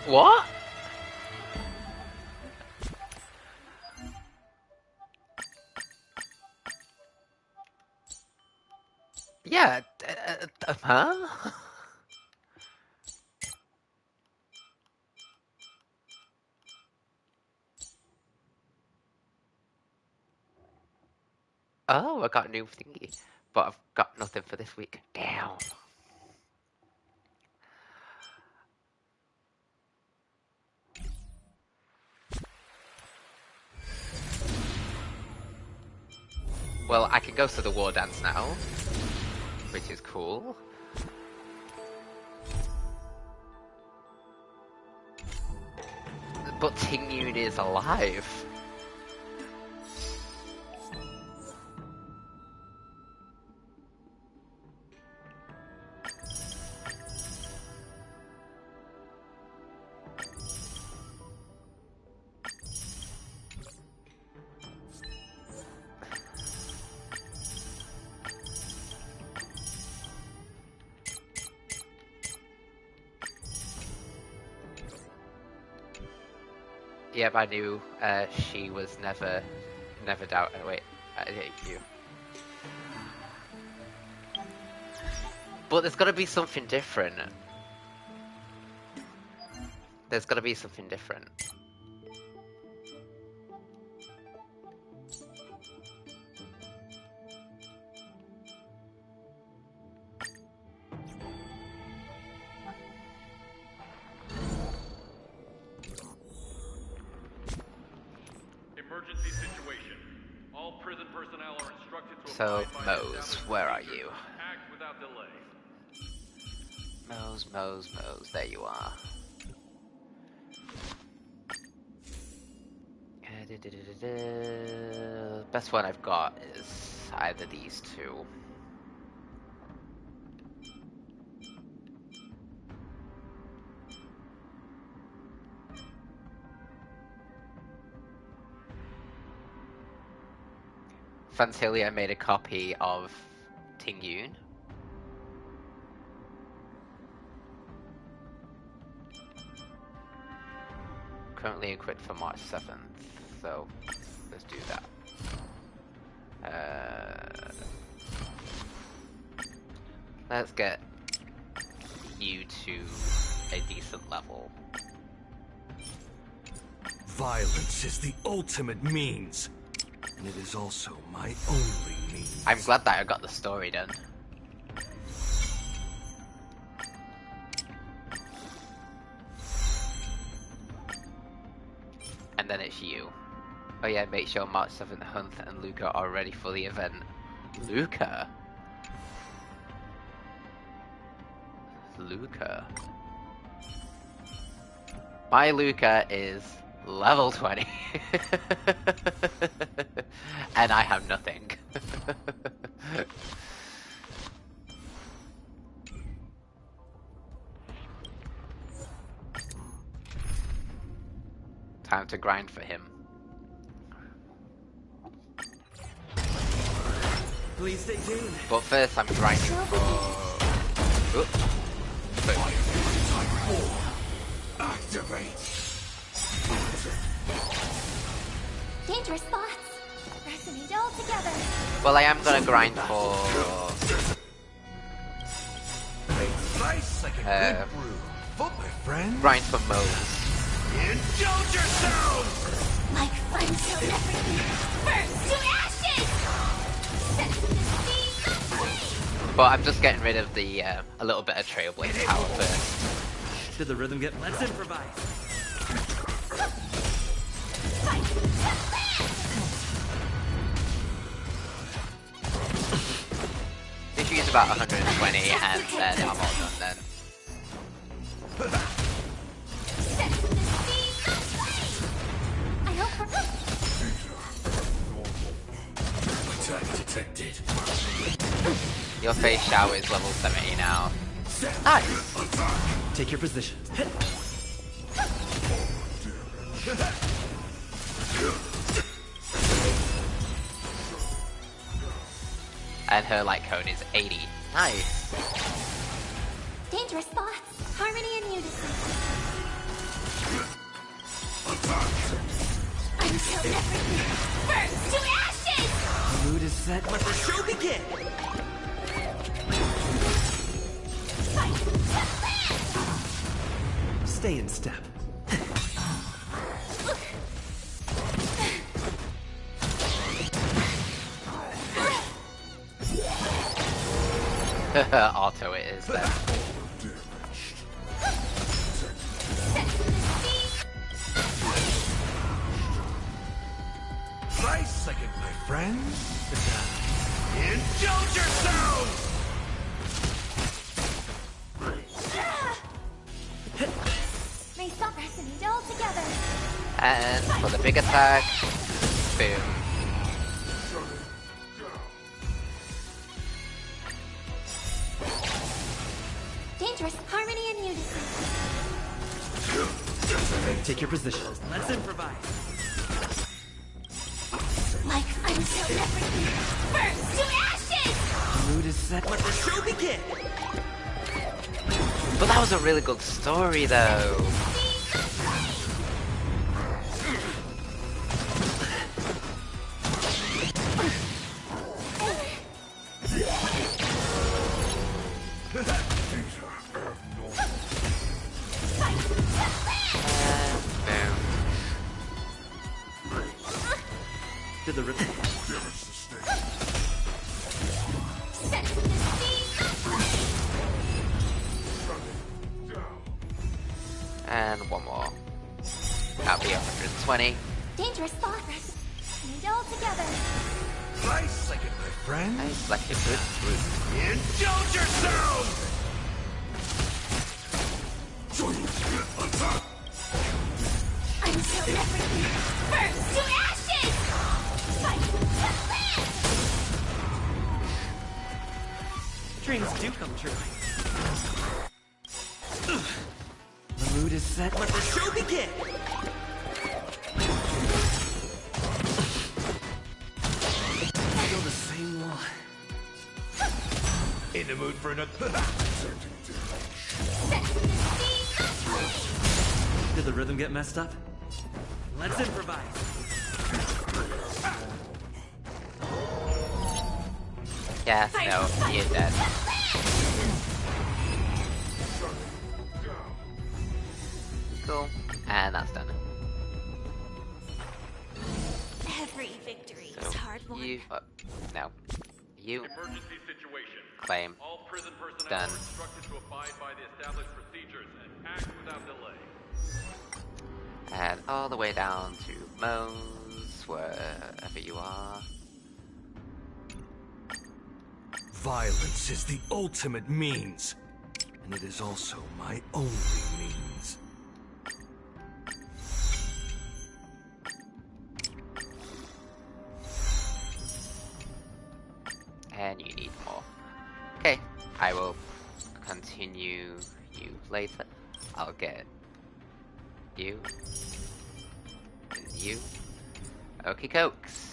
What? Yeah. Huh? Oh, I got a new thingy, but I've got nothing for this week. Damn. Well, I can go to the Wardance now, which is cool. But Tingyun is alive. Yeah, but I knew she was never doubt. Wait, I hate you. But there's got to be something different. There's got to be something different. Emergency situation. All prison personnel are instructed to So, Mose, where are you? act without delay. Mose, there you are. Best one I've got is either these two. Fantalia made a copy of Tingyun. Currently equipped for March 7th, so let's do that. Let's get you to a decent level. Violence is the ultimate means, and it is also my only means. I'm glad that I got the story done. And then it's you. Oh yeah, make sure March 7th, Hunt and Luca are ready for the event. Luca? My Luca is level 20. And I have nothing. Time to grind for him. Please stay tuned. But first I'm grinding for... Oops. Activate. Dangerous thoughts. Resonate all together. Well, I am gonna grind for... Nice like a good brew. Foot, my friend. Grind for Mose. Indulge yourselves! Like friends to everything. First to ashes! Set the seeds of flame! But I'm just getting rid of the, a little bit of Trailblaze power first. Did the rhythm get... Let's improvise. If you use about 120 and then I'm all done then. detected. Your face shower is level 70 now. Nice. Take your position. And her light cone is 80. Nice. Dangerous thoughts. Harmony and unison. Until everything burns to ashes! The mood is set. Let the show begin! Stay in step. Auto it is then. Nice second, my friend. Indulge yourselves! May stop resonate all together. And for the big attack, boom. Dangerous harmony and unison. Take your position. Let's improvise. Like until everything burns to ashes! The mood is set. Let the show begin! But that was a really good story though. To the rhythm. And one more. That'll be 120. Dangerous thought resonate all together. Nice second, my friend. Nice, like a good fruit. Indulge yourselves! Until everything burns to ashes! Dreams do come true. The mood is set. Let the show begin! Feel the same wall. In the mood for another. Did the rhythm get messed up? Let's improvise. Yeah, no, he is dead. Cool. And that's done. Every victory So is hard won. you, no, you Emergency situation. claim All prison personnel done. are instructed to abide by the established procedures and act without delay. And all the way down to Mose, wherever you are. Violence is the ultimate means, and it is also my only means. And you need more. Okay, I will continue you later. I'll get you. And you. Okie cokes.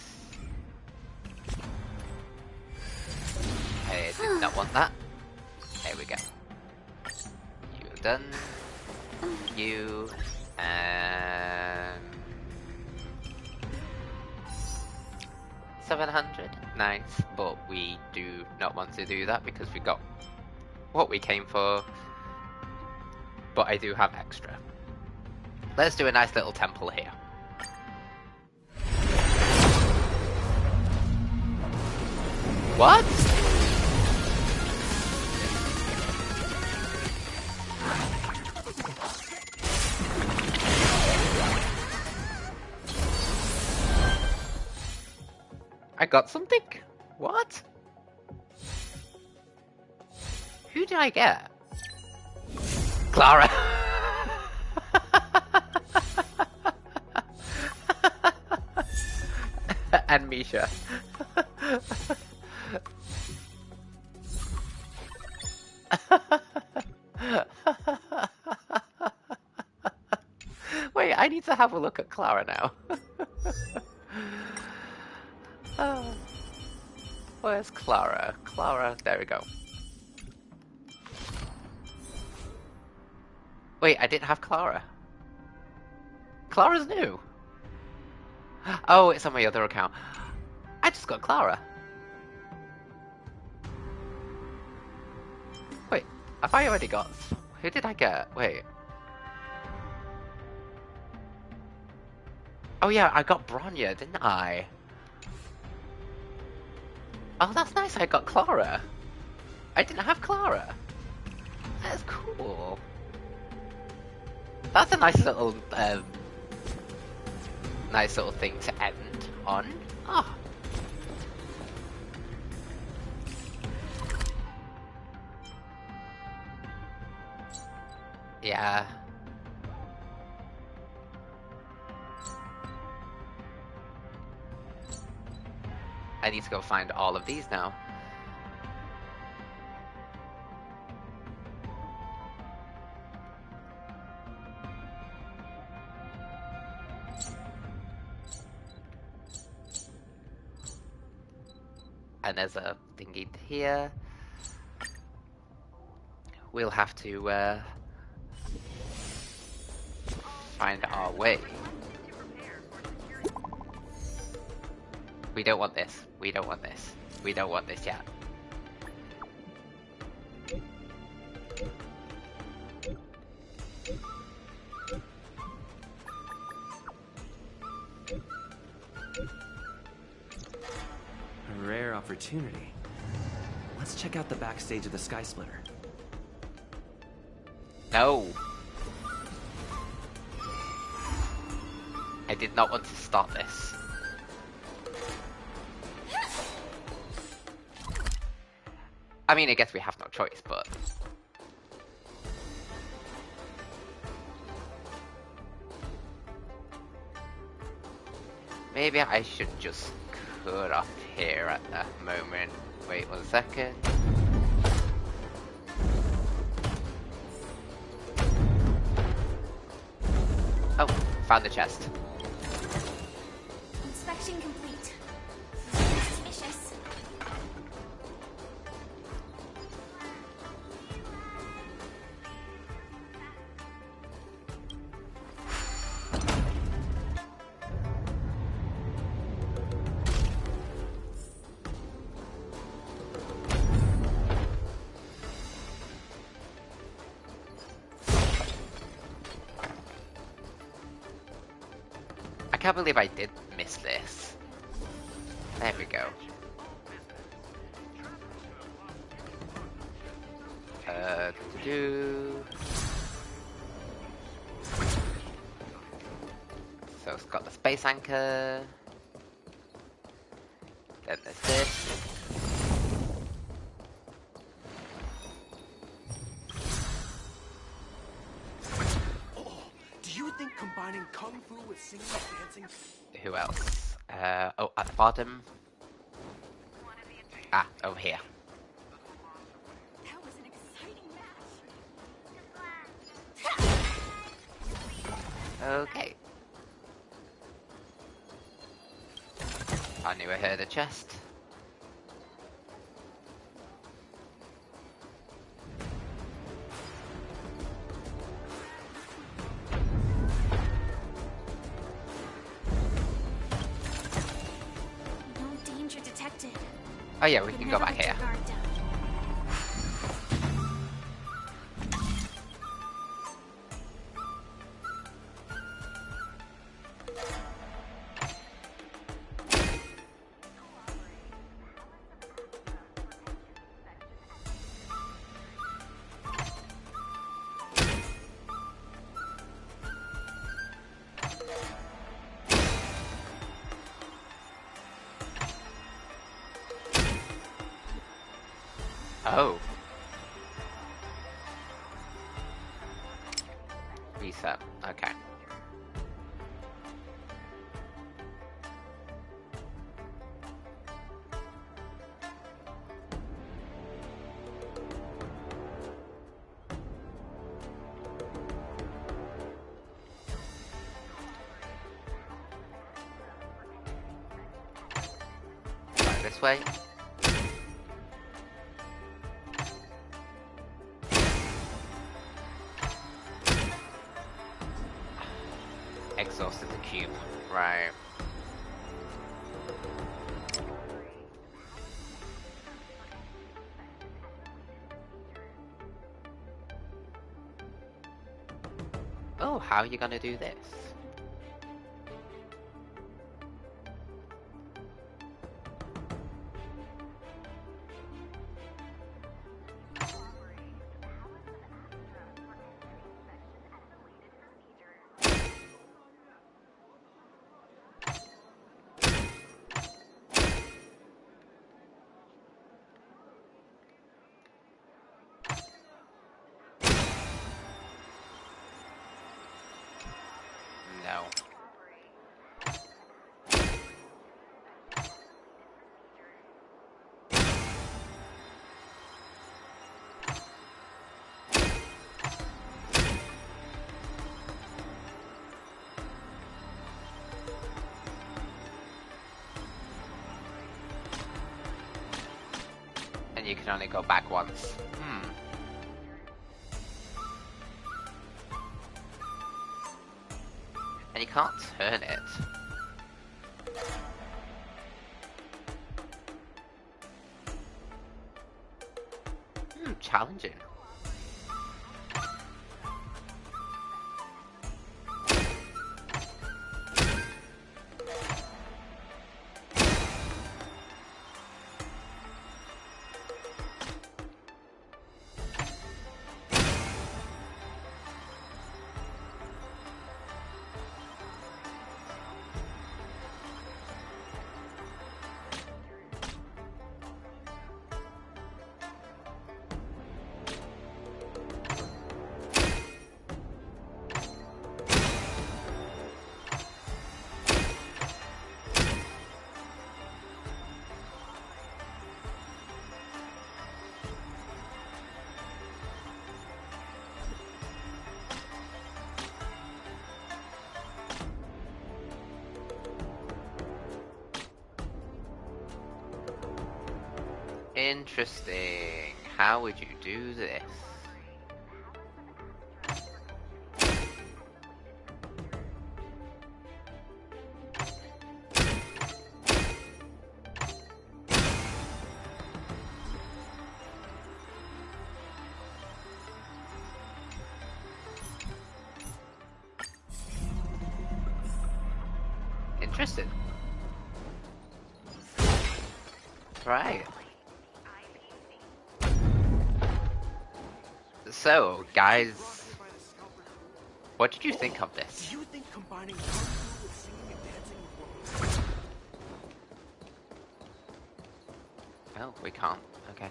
I did not want that. There we go. You're done. You. And 700? Nice, but we do not want to do that because we got what we came for. But I do have extra. Let's do a nice little temple here. What? I got something? What? Who did I get? Clara! And Misha. Wait, I need to have a look at Clara now. Where's Clara? Clara, there we go. Wait, I didn't have Clara. Clara's new. Oh, it's on my other account. I just got Clara. Wait, have I already got... Who did I get? Wait. Oh yeah, I got Bronya, didn't I? Oh, that's nice, I got Clara. I didn't have Clara. That's cool. That's a nice little thing to end on. Oh. Yeah. I need to go find all of these now. And there's a thingy here. We'll have to find our way. We don't want this. We don't want this. We don't want this yet. A rare opportunity. Let's check out the backstage of the Sky Splitter. No. I did not want to start this. I mean, I guess we have no choice, but... Maybe I should just cut off here at that moment. Wait 1 second. Oh, found the chest. Inspection complete. Suspicious. I can't believe I did miss this. There we go. So it's got the space anchor. Then there's this. Do you think combining kung fu with singing and dancing? Who else? Oh, at the bottom. Ah, over here. That was an exciting match. Okay. I knew I heard a chest. No danger detected. Oh yeah, we can go back here. Oh. Reset. Okay. this way. Exhausted the cube. Right. Oh, how are you gonna do this? No. And you can only go back once. And you can't turn it. Challenging. Interesting. How would you do this? Interesting. Right. So, guys, what did you think of this? Do you think combining parkour with singing and dancing would Oh, we can't. Okay.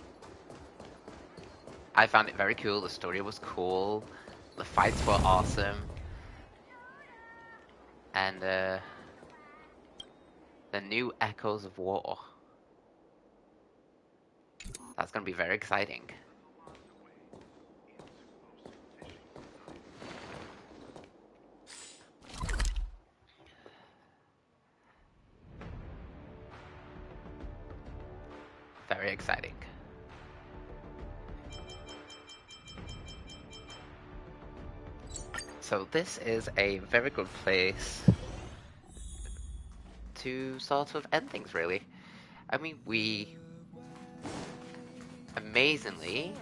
I found it very cool. The story was cool. The fights were awesome. And, the new Echoes of War. That's gonna be very exciting. Very exciting. So this is a very good place to sort of end things, really. I mean, we amazingly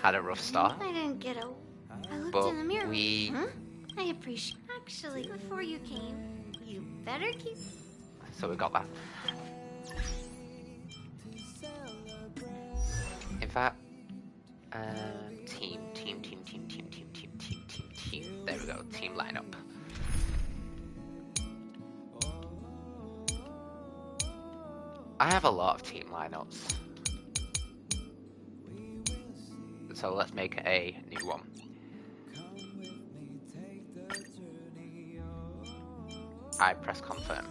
had a rough start. I didn't get a... I looked But in the mirror. we... Huh? I appreciate... Actually, before you came, you better keep... So we got that. In fact, team. There we go, team lineup. I have a lot of team lineups. So let's make a new one. I press confirm.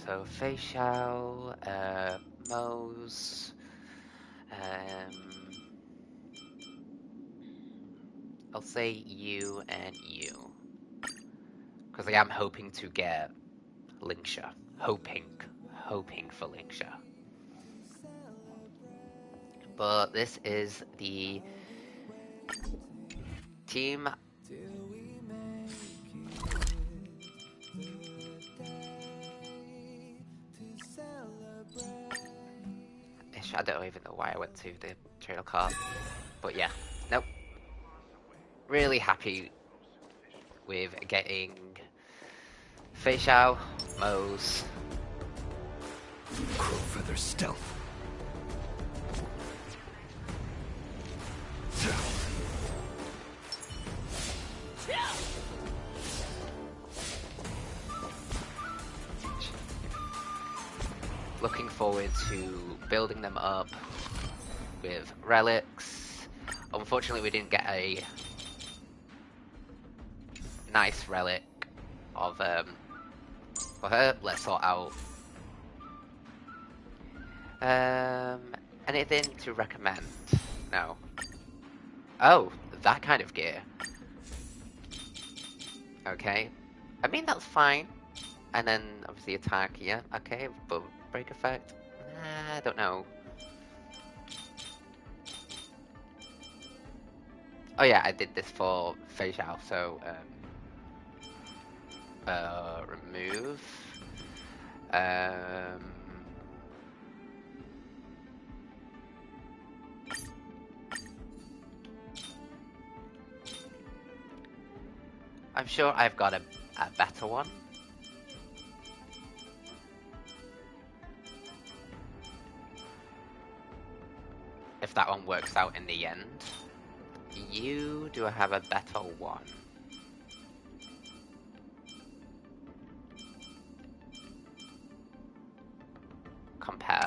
So facial, Mose, I'll say you and you. Because I am hoping to get Linksha. Hoping for Linksha. But this is the team. I don't even know why I went to the trail card. But yeah, nope. Really happy with getting Fei Xiao, Mose, Crowfeather stealth. Looking forward to building them up with relics. Unfortunately, we didn't get a nice relic of for her. Let's sort out anything to recommend. No. Oh, that kind of gear. Okay. I mean, that's fine. And then obviously attack, yeah, okay, but break effect? I don't know. Oh yeah, I did this for Fei Xiao, so remove. I'm sure I've got a better one. If that one works out in the end. Do I have a better one? Compare.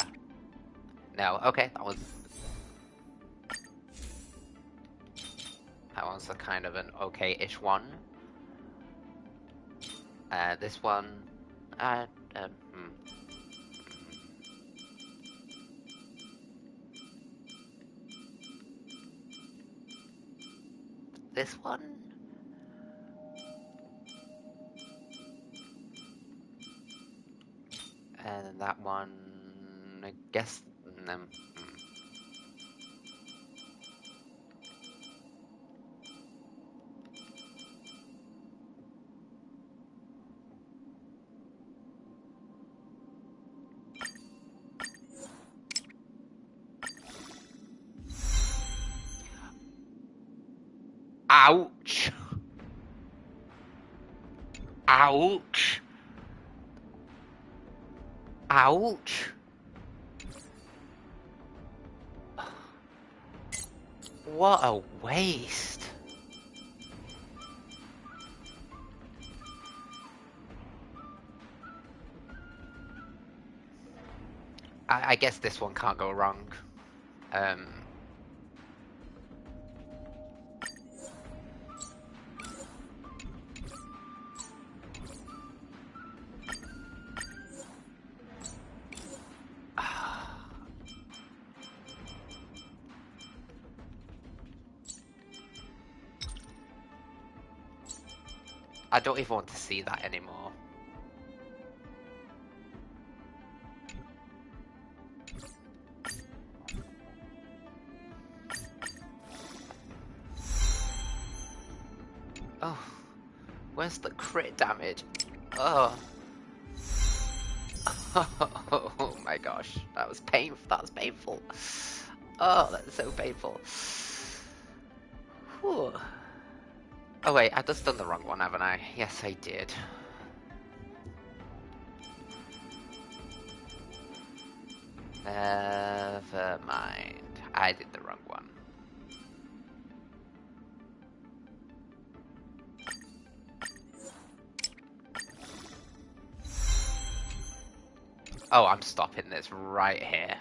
No, okay, that one's a kind of an okay-ish one. This one, This one? And that one, I guess, Ouch! Ouch! Ouch! What a waste! I guess this one can't go wrong. I don't even want to see that anymore. Oh, where's the crit damage? Oh. Oh my gosh, that was painful. That was painful. Oh, that's so painful. Whew. Oh wait, I've just done the wrong one, haven't I? Yes, I did. Never mind. I did the wrong one. Oh, I'm stopping this right here.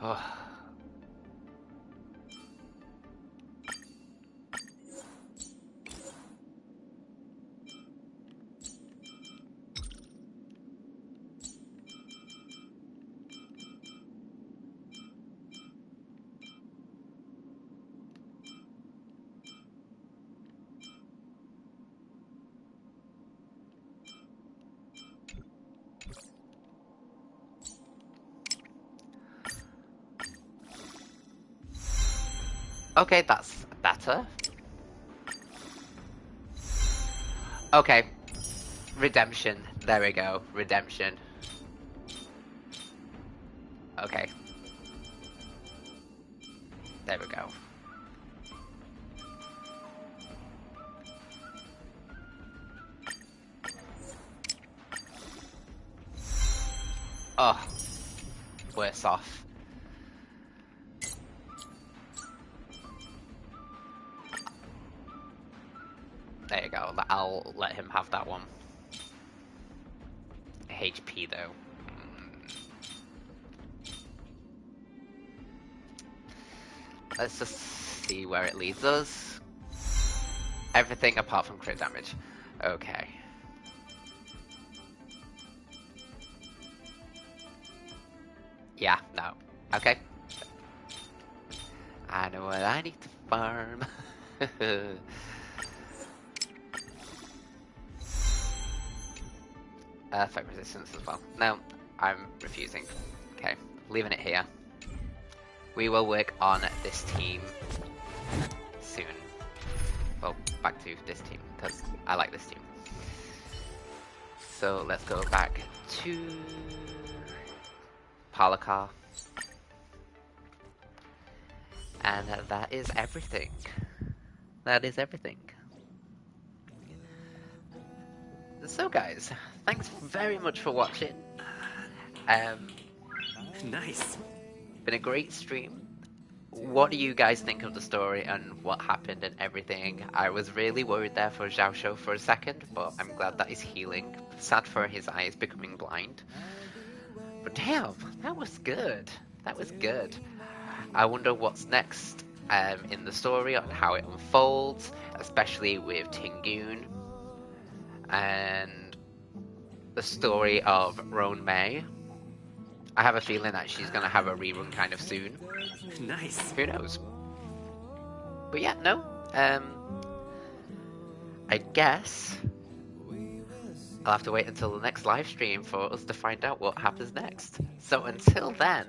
Oh. Okay, that's better. Okay. Redemption. There we go. Redemption. Okay. There we go. Oh. Worse off. There you go. I'll let him have that one. HP though. Let's just see where it leads us. Everything apart from crit damage. Okay. Yeah, no. Okay. I know what I need to farm. Effect resistance as well. No, I'm refusing. Okay, leaving it here. We will work on this team soon. Well, back to this team, because I like this team. So let's go back to Palakar. And that is everything. That is everything. So guys, thanks very much for watching. Nice. Been a great stream. What do you guys think of the story and what happened and everything? I was really worried there for Zhao Shou for a second, but I'm glad that he's healing. Sad for his eyes becoming blind. But damn, that was good. That was good. I wonder what's next in the story on how it unfolds, especially with Tingyun and the story of Roan Mei. I have a feeling that she's going to have a rerun kind of soon. Nice. Who knows? But yeah, no. I guess I'll have to wait until the next live stream for us to find out what happens next. So until then,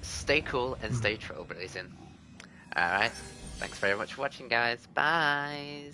stay cool and stay trailblazing. Alright, thanks very much for watching, guys. Bye.